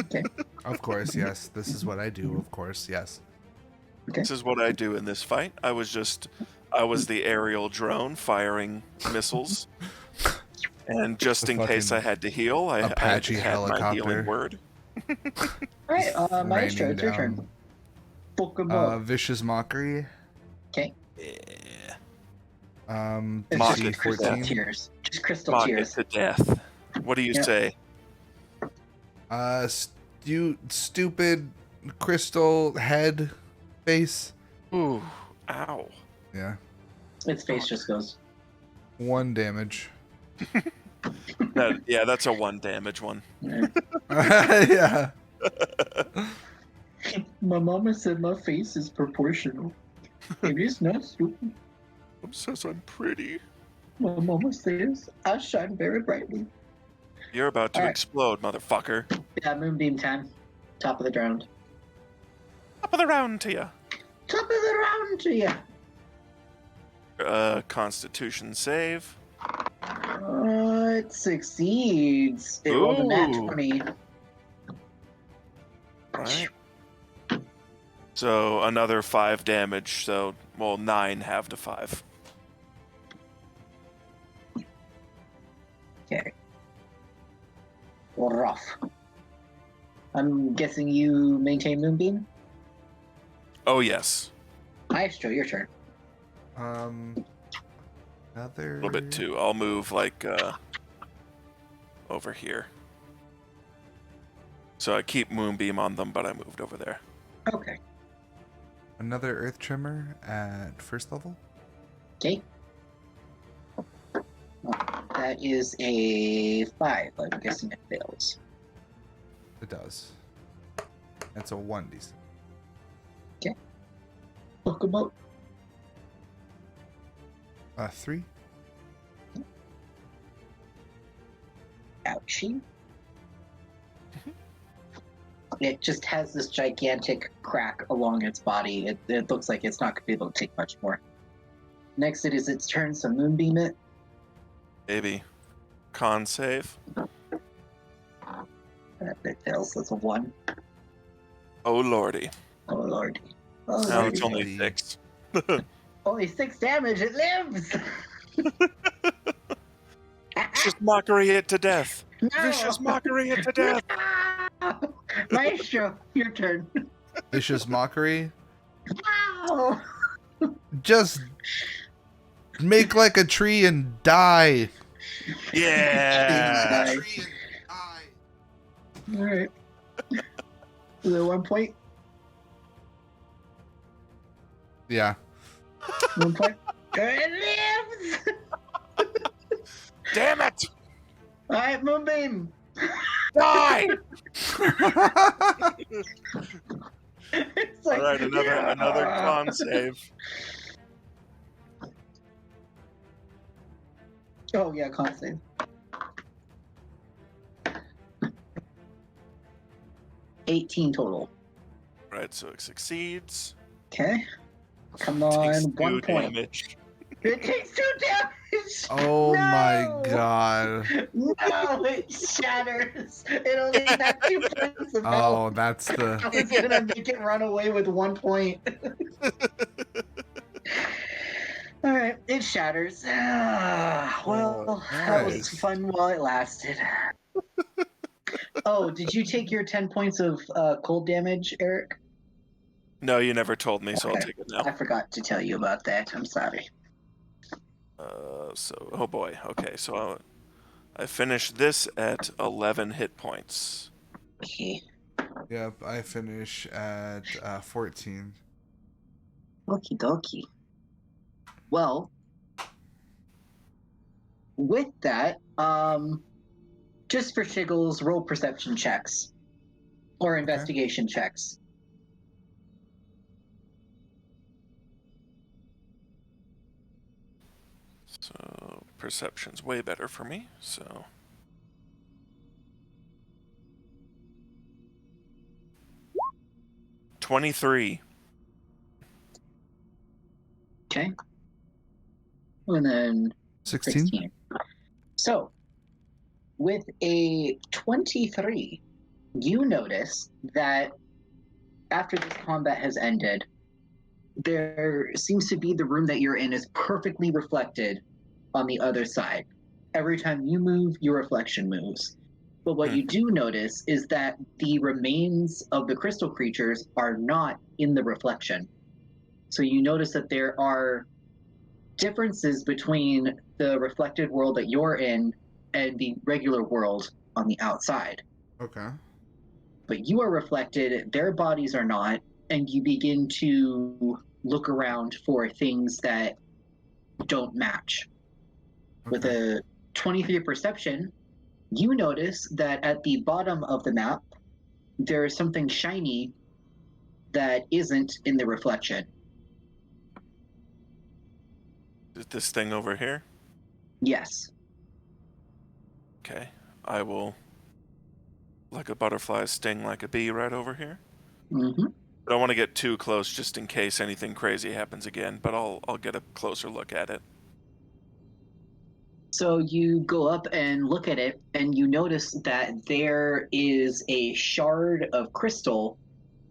Okay. Of course, yes. This is what I do. Of course, yes. Okay. This is what I do in this fight. I was the aerial drone firing missiles. And just The in case I fucking had to heal, I Apache had my helicopter. healing word. Alright, Maestro, it's your Raining turn. Pokemon. Vicious Mockery. Okay. Yeah. It's Mock just it, crystal 14. tears. Just crystal Mock it tears. to death. What do you Yep. say? Stupid crystal head face. Ooh, ow. Yeah. Its face just goes. 1 damage. That's a 1 damage one. Yeah. My mama said my face is proportional. It is not stupid. Mom says I'm pretty. My mama says I shine very brightly. You're about to Alright. explode, motherfucker. Yeah, moonbeam time. Top of the round. Top of the round to you. Top of the round to you. Constitution save. It succeeds. It rolled a nat Ooh. 20. Right. So another 5 damage. So 9 half to 5. Okay. Rough. I'm guessing you maintain moonbeam? Oh, yes. Maestro, your turn. Another. A little bit too. I'll move, like, over here. So I keep Moonbeam on them, but I moved over there. Okay. Another Earth Tremor at first level. Okay. That is a 5. I'm guessing it fails. It does. That's a 1d6. Look about 3. ouchie. It just has this gigantic crack along its body. It looks like it's not going to be able to take much more. Next, it is its turn, so Moonbeam it. Maybe. Con save. It fails. That's a 1. Oh, lordy. Oh, lordy. Oh, Now lordy. it's only 6. Only 6 damage. It lives! Vicious mockery it to death. No! Vicious mockery it to death. Maestro, your turn. Vicious Mockery. Wow! Just make like a tree and die. Yeah. Alright. Is there 1 point? Yeah. 1 point? It lives! Damn it! Alright, Moonbeam! Die! It's like, All right, another con save. Oh, yeah, con save. $18 total. Right, so it succeeds. Okay. Come Takes on, 1 2 point. damage. It takes 2 damage! Oh No! my god. No, it shatters. It only had 2 points of health. Oh, that's I the. was gonna make it run away with 1 point. Alright, it shatters. Well, that was nice. fun while it lasted. Oh, did you take your 10 points of cold damage, Eric? No, you never told me, so I'll Okay. take it now. I forgot to tell you about that. I'm sorry. Oh boy. Okay, so I finished this at 11 hit points. Okay. Yep, I finish at 14. Okie dokie. Well, with that, just for shiggles, roll perception checks or investigation checks. So perception's way better for me. So 23. Okay. And then 16? 16. So, with a 23, you notice that after this combat has ended, there seems to be the room that you're in is perfectly reflected on the other side. Every time you move, your reflection moves. But what you do notice is that the remains of the crystal creatures are not in the reflection. So you notice that there are differences between the reflected world that you're in and the regular world on the outside. Okay. But you are reflected, their bodies are not, and you begin to look around for things that don't match. With a 23 perception, you notice that at the bottom of the map, there is something shiny that isn't in the reflection. Is this thing over here? Yes. Okay. I will, like a butterfly, sting like a bee right over here. Mm-hmm. I don't want to get too close just in case anything crazy happens again, but I'll get a closer look at it. So you go up and look at it, and you notice that there is a shard of crystal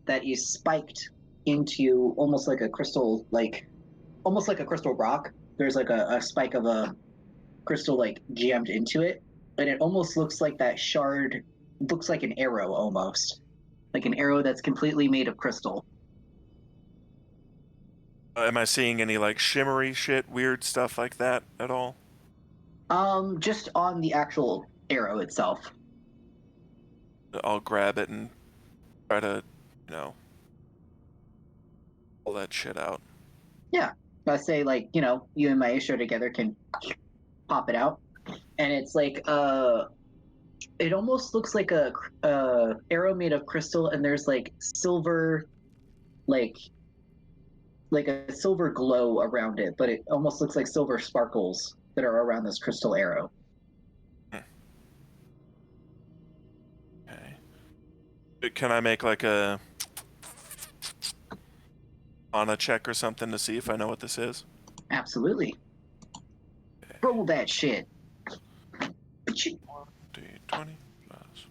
that is spiked into almost like a crystal, almost like a crystal rock. There's like a spike of a crystal like jammed into it, and it almost looks like that shard looks like an arrow almost, like an arrow that's completely made of crystal. Am I seeing any like shimmery shit, weird stuff like that at all? Just on the actual arrow itself. I'll grab it and try to, you know, pull that shit out. Yeah. I say, like, you and Maestro together can pop it out. And it's like, it almost looks like a arrow made of crystal, and there's like silver, like a silver glow around it, but it almost looks like silver sparkles that are around this crystal arrow. Okay. Can I make like a on a check or something to see if I know what this is? Absolutely. Roll that shit. D20 plus.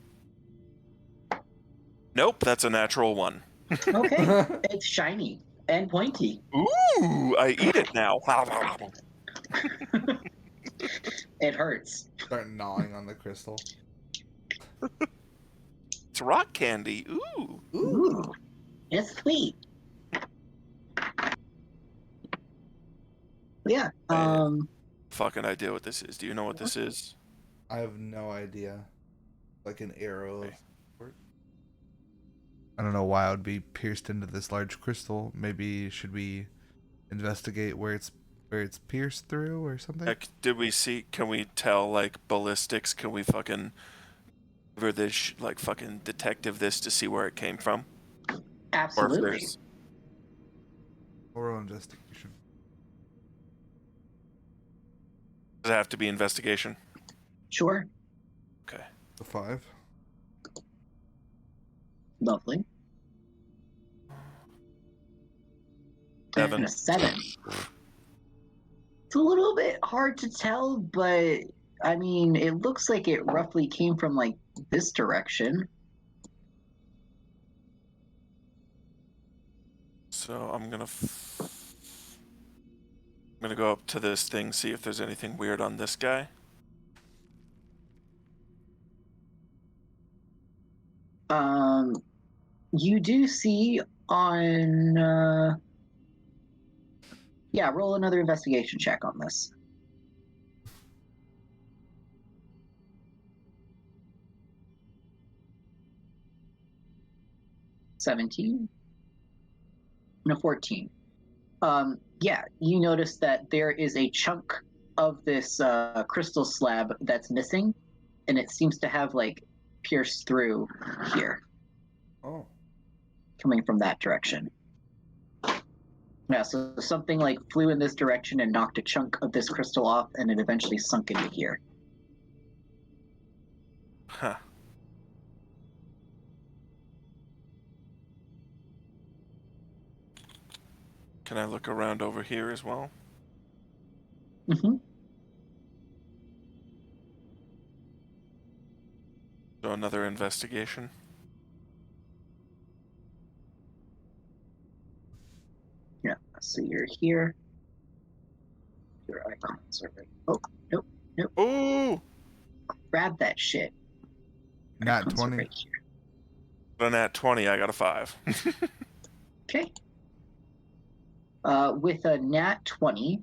Nope, that's a natural one. Okay. It's shiny and pointy. Ooh, I eat it now. It hurts. Start gnawing on the crystal. It's rock candy. Ooh. Ooh. It's sweet. Yeah. Fucking idea what this is. Do you know what this is? I have no idea. Like an arrow. Okay. I don't know why I would be pierced into this large crystal. Maybe should we investigate where it's pierced through or something? Like, did we see? Can we tell like ballistics? Can we fucking over this like fucking detective this to see where it came from? Or if Absolutely. there's Oral investigation. does it have to be investigation? Sure. Okay. A 5. Lovely. 7. And a 7. It's a little bit hard to tell, but I mean, it looks like it roughly came from like this direction. So I'm gonna go up to this thing, see if there's anything weird on this guy. You do see on roll another investigation check on this. $17 and a 14. You notice that there is a chunk of this crystal slab that's missing, and it seems to have like pierced through here, Oh. coming from that direction. Yeah, so something like flew in this direction and knocked a chunk of this crystal off, and it eventually sunk into here. Huh. Can I look around over here as well? Mm-hmm. So another investigation. Yeah, so you're here. Your icons are right. Oh, nope. Ooh! Grab that shit. Nat Icons are 20. right here. But on that 20, I got a 5. Okay. With a nat 20,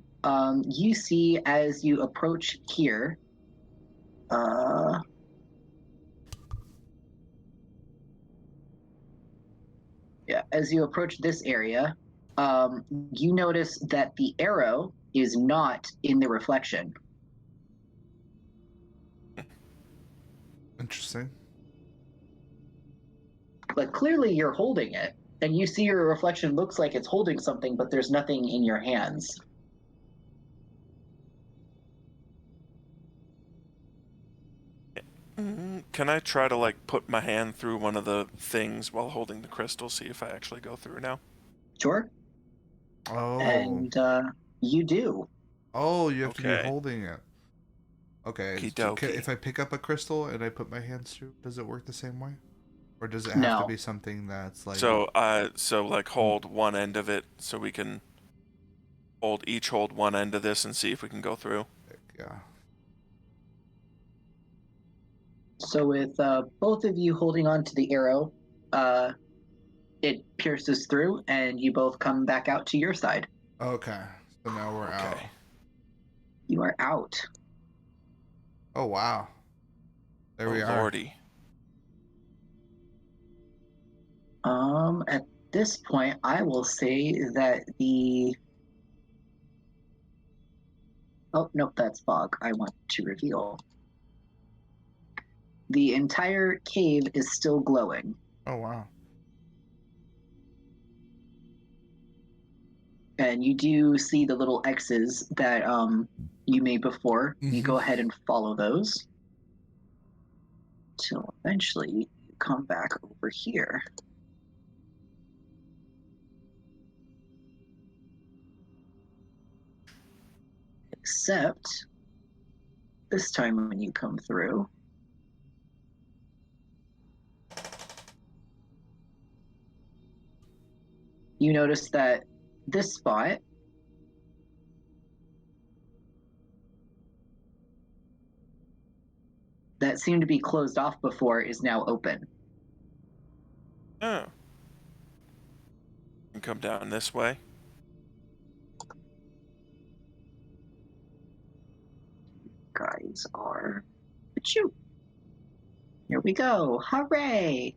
you see as you approach here, as you approach this area, you notice that the arrow is not in the reflection. Interesting. But clearly you're holding it, and you see your reflection looks like it's holding something, but there's nothing in your hands. Can I try to like put my hand through one of the things while holding the crystal, see if I actually go through now? Sure. Oh. And you do. Oh, you have to be Okay. holding it. Okay. Okie So dokie. if I pick up a crystal and I put my hands through, does it work the same way? Or does it have No. to be something that's like So like hold one end of it so we can hold one end of this and see if we can go through. yeah. So with both of you holding on to the arrow, it pierces through, and you both come back out to your side. Okay. So now we're out. Okay. You are out. Oh wow. There we are. Lordy. At this point, I will say that the. Oh, nope, that's fog. I want to reveal. The entire cave is still glowing. Oh wow. And you do see the little X's that you made before. You go ahead and follow those. Till eventually you come back over here. Except this time when you come through, you notice that this spot that seemed to be closed off before is now open. Oh. And come down this way. Guys are. Achoo! Here we go. Hooray!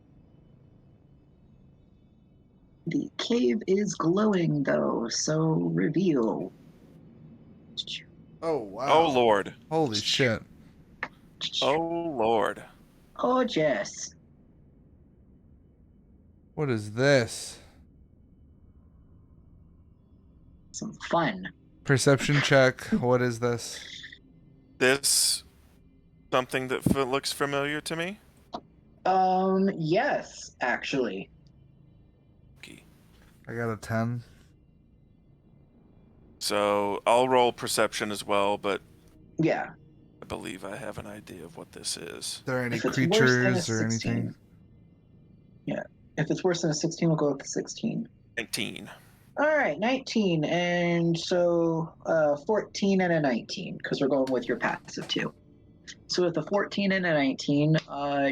The cave is glowing though, so reveal. Oh wow. Oh Lord. Holy shit. Oh Lord. Oh, Jess. What is this? Some fun. Perception check. What is this? This something that looks familiar to me? Yes, actually. Okay. I got a 10. So I'll roll perception as well, but Yeah. I believe I have an idea of what this is. Are there any If it's worse than a creatures or 16. anything? Yeah. If it's worse than a 16, we'll go with the 16. 19. All right, 19. And so 14 and a 19, because we're going with your passive too. So with a 14 and a 19,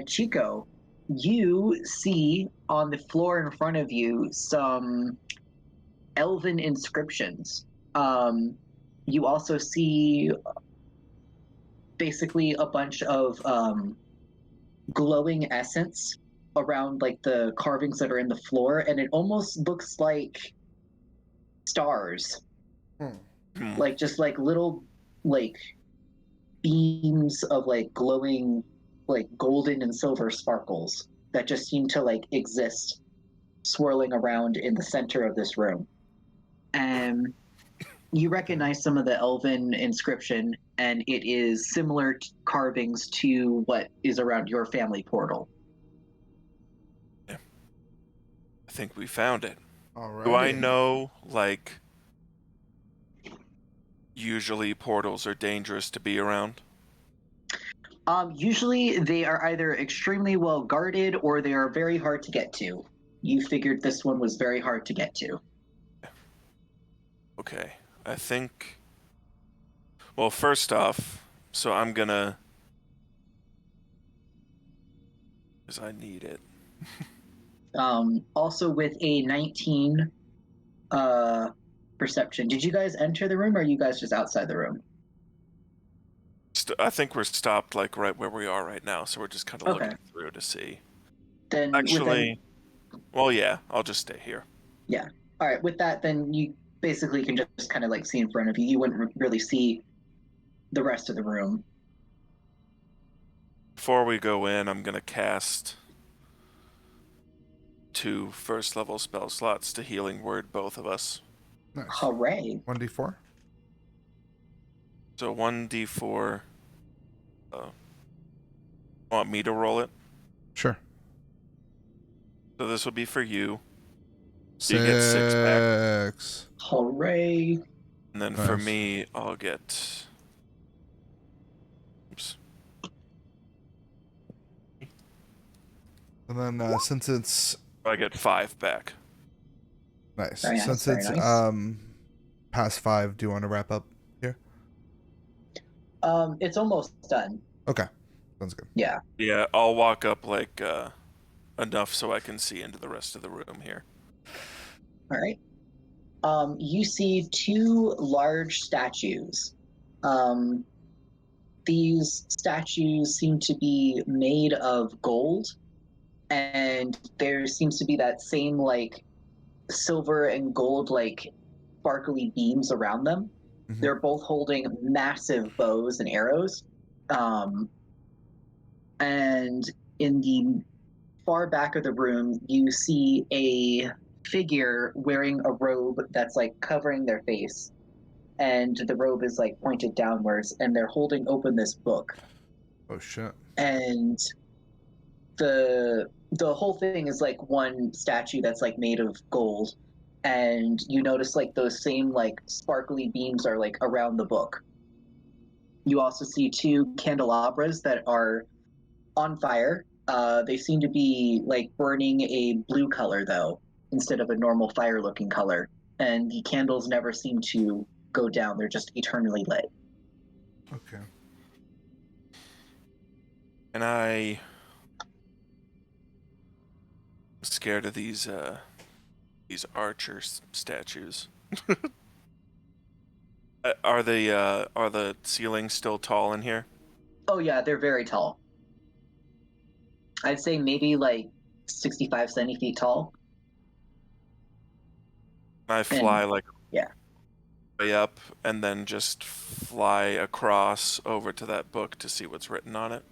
Chico, you see on the floor in front of you some elven inscriptions. You also see basically a bunch of glowing essence around like the carvings that are in the floor, and it almost looks like stars, like just like little like beams of like glowing like golden and silver sparkles that just seem to like exist swirling around in the center of this room. And you recognize some of the elven inscription, and it is similar carvings to what is around your family portal. Yeah. I think we found it. All right. Do I know, like, usually portals are dangerous to be around? Usually they are either extremely well guarded or they are very hard to get to. You figured this one was very hard to get to. Okay. I think... Well, first off, so I'm gonna... Because I need it. Also with a 19 perception. Did you guys enter the room or are you guys just outside the room? I think we're stopped, like, right where we are right now, so we're just kind of Okay. looking through to see. Then Actually... Well, yeah, I'll just stay here. Yeah. All right. With that, then you basically can just kind of like see in front of you. You wouldn't really see the rest of the room. Before we go in, I'm gonna cast 2 first-level spell slots to Healing Word both of us. Nice. Hooray. 1d4. So 1d4. Want me to roll it? Sure. So this will be for you. So 6. you get 6 back. Hooray. And then for Nice. me, I'll get... Oops. And then since it's I get 5 back. nice. Very nice, Since very it's nice. past 5, do you want to wrap up here? It's almost done. Okay. Sounds good. Yeah. Yeah, I'll walk up, like, enough so I can see into the rest of the room here. All right. You see two large statues. Um, these statues seem to be made of gold, and there seems to be that same like silver and gold like sparkly beams around them. Mhm. They're both holding massive bows and arrows. Um, and in the far back of the room, you see a figure wearing a robe that's like covering their face, and the robe is like pointed downwards, and they're holding open this book. Oh shit. And the whole thing is like one statue that's like made of gold, and you notice like those same like sparkly beams are like around the book. You also see two candelabras that are on fire. They seem to be like burning a blue color though, instead of a normal fire looking color, and the candles never seem to go down. They're just eternally lit. Okay. And I'm scared of these archer statues. Are the ceilings still tall in here? Oh yeah, they're very tall. I'd say maybe like 65, 70 feet tall. I fly like yeah. way up and then just fly across over to that book to see what's written on it.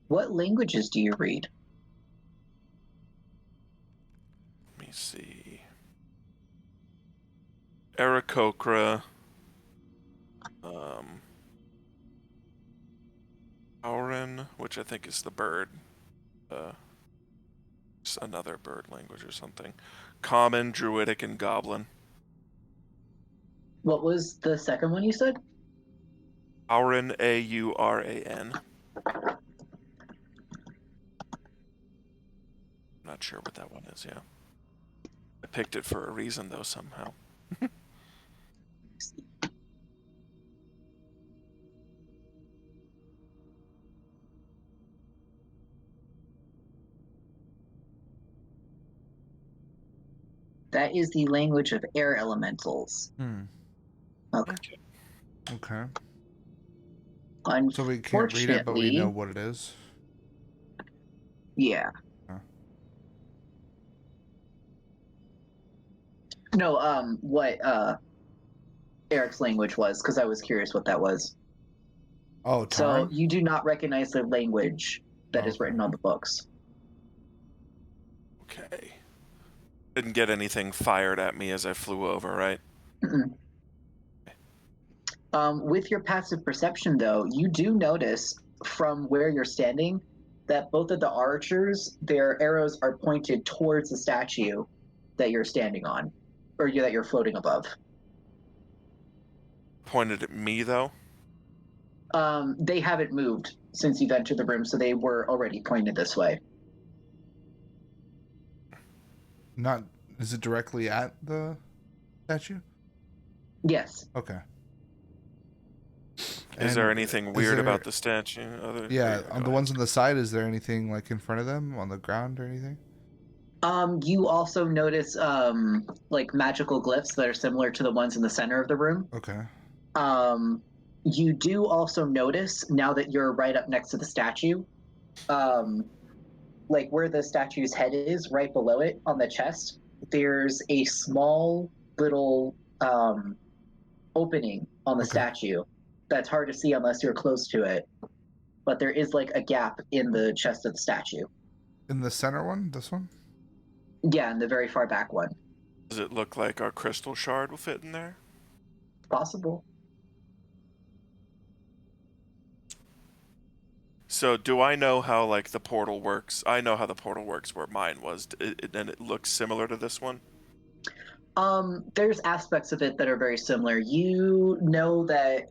What languages do you read? Let me see. Aarakocra. Auran, which I think is the bird. It's another bird language or something. Common, Druidic, and Goblin. What was the second one you said? Auran, Auran. I'm not sure what that one is, yeah. I picked it for a reason, though, somehow. That is the language of air elementals. Okay. Okay. Unfortunately, So we can't read it, but we know what it is. Yeah. Huh. No, what Eric's language was, because I was curious what that was. Oh, so you do not recognize the language that is Okay. written on the books. Okay. Didn't get anything fired at me as I flew over, right? Mm-mm. With your passive perception, though, you do notice from where you're standing that both of the archers, their arrows are pointed towards the statue that you're standing on, or that you're floating above. Pointed at me, though? They haven't moved since you've entered the room, so they were already pointed this way. Is it directly at the statue? Yes. Okay. Is there anything weird about the statue? On the ones on the side, is there anything like in front of them on the ground or anything? You also notice like magical glyphs that are similar to the ones in the center of the room. Okay. You do also notice, now that you're right up next to the statue, like where the statue's head is, right below it on the chest, there's a small little opening on the statue that's hard to see unless you're close to it. But there is like a gap in the chest of the statue. In the center one? This one? Yeah, in the very far back one. Does it look like our crystal shard will fit in there? Possible. So do I know how like the portal works? I know how the portal works where mine was, and it looks similar to this one? There's aspects of it that are very similar. You know that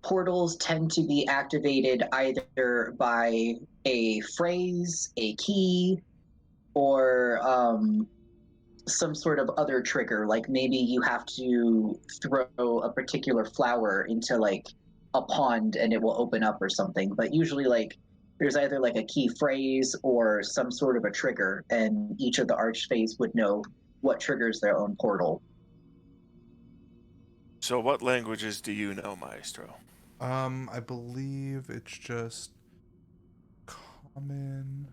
portals tend to be activated either by a phrase, a key, or some sort of other trigger. Like maybe you have to throw a particular flower into like a pond and it will open up or something. But usually like there's either like a key phrase or some sort of a trigger, and each of the archfays would know what triggers their own portal. So what languages do you know, Maestro? I believe it's just common.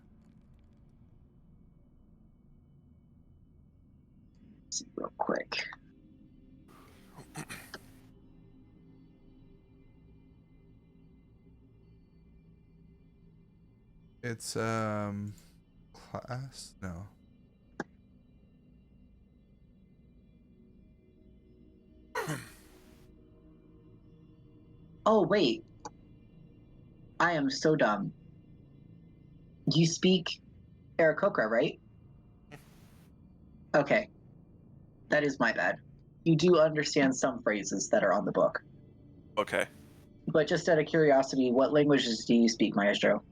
Let's see real quick. It's class? No. Oh, wait. I am so dumb. You speak Aarakocra, right? Okay. That is my bad. You do understand some phrases that are on the book. Okay. But just out of curiosity, what languages do you speak, Maestro?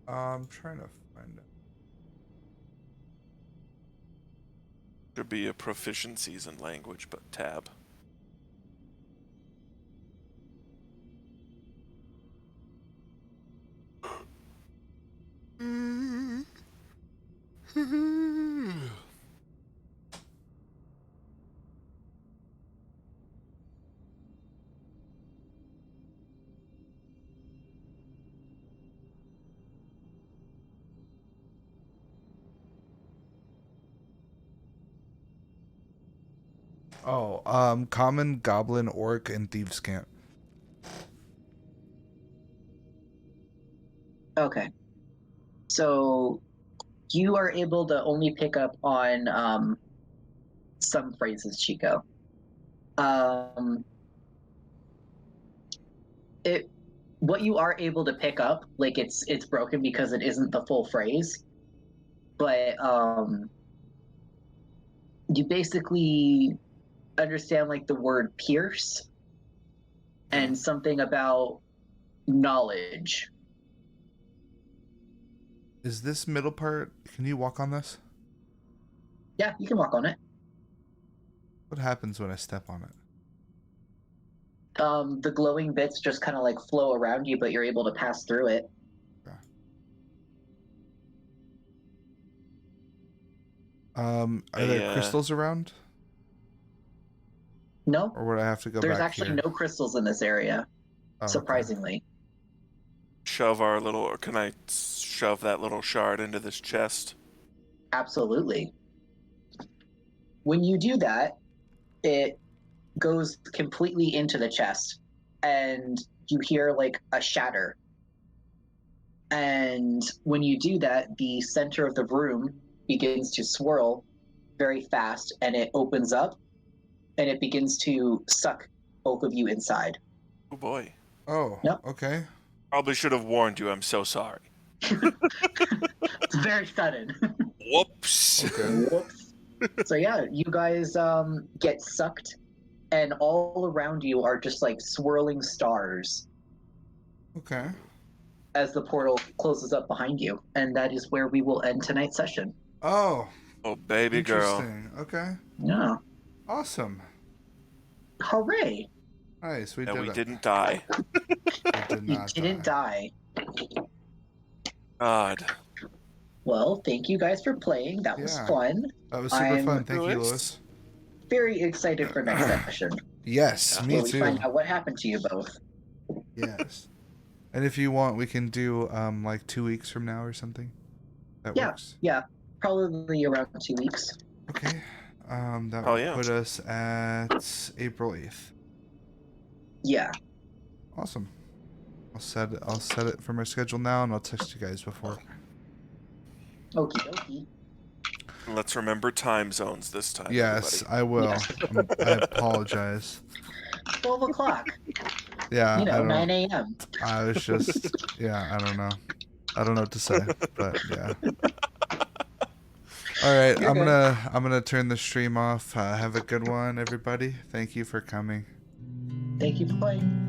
I'm trying to find it. Should be a proficiencies in language, but tab. Oh, common, goblin, orc, and thieves' cant. Okay. So you are able to only pick up on some phrases, Chico. What you are able to pick up, like it's broken because it isn't the full phrase, but you basically understand like the word pierce and something about knowledge. Is this middle part? Can you walk on this? Yeah, you can walk on it. What happens when I step on it? The glowing bits just kind of like flow around you, but you're able to pass through it. Okay. Are there crystals around? No, Or would I have to go there's back actually here? no crystals in this area, Oh, okay. surprisingly. Shove our little, or can I shove that little shard into this chest? Absolutely. When you do that, it goes completely into the chest, and you hear like a shatter. And when you do that, the center of the room begins to swirl very fast, and it opens up, and it begins to suck both of you inside. Oh boy. Oh, Yep. Okay. Probably should have warned you. I'm so sorry. It's very sudden. Whoops. Okay. Whoops. So yeah, you guys get sucked, and all around you are just like swirling stars Okay. as the portal closes up behind you, and that is where we will end tonight's session. Oh, Oh, baby girl. interesting. Okay. Yeah. Awesome. Hooray! Nice. We And did we it. didn't die. We did You not didn't die. God. Well, thank you guys for playing. That was Yeah. fun. That was super I'm fun. Thank you, Lewis. Lewis. Very excited for next session, Yes, Yeah. me where we too. find out what happened to you both. Yes. And if you want, we can do like 2 weeks from now or something. That Yeah. works. Yeah, probably around 2 weeks. Okay. That Oh, would yeah. put us at April 8th. Yeah. Awesome. I'll set it for my schedule now, and I'll text you guys before. Okie dokie. Let's remember time zones this time. Yes, everybody. I will. Yeah. I apologize. 12 o'clock. Yeah, You know, I don't 9 a.m. I was just, yeah, I don't know. I don't know what to say, but yeah. All right, You're I'm gonna turn the stream off. Have a good one, everybody. Thank you for coming. Thank you for playing.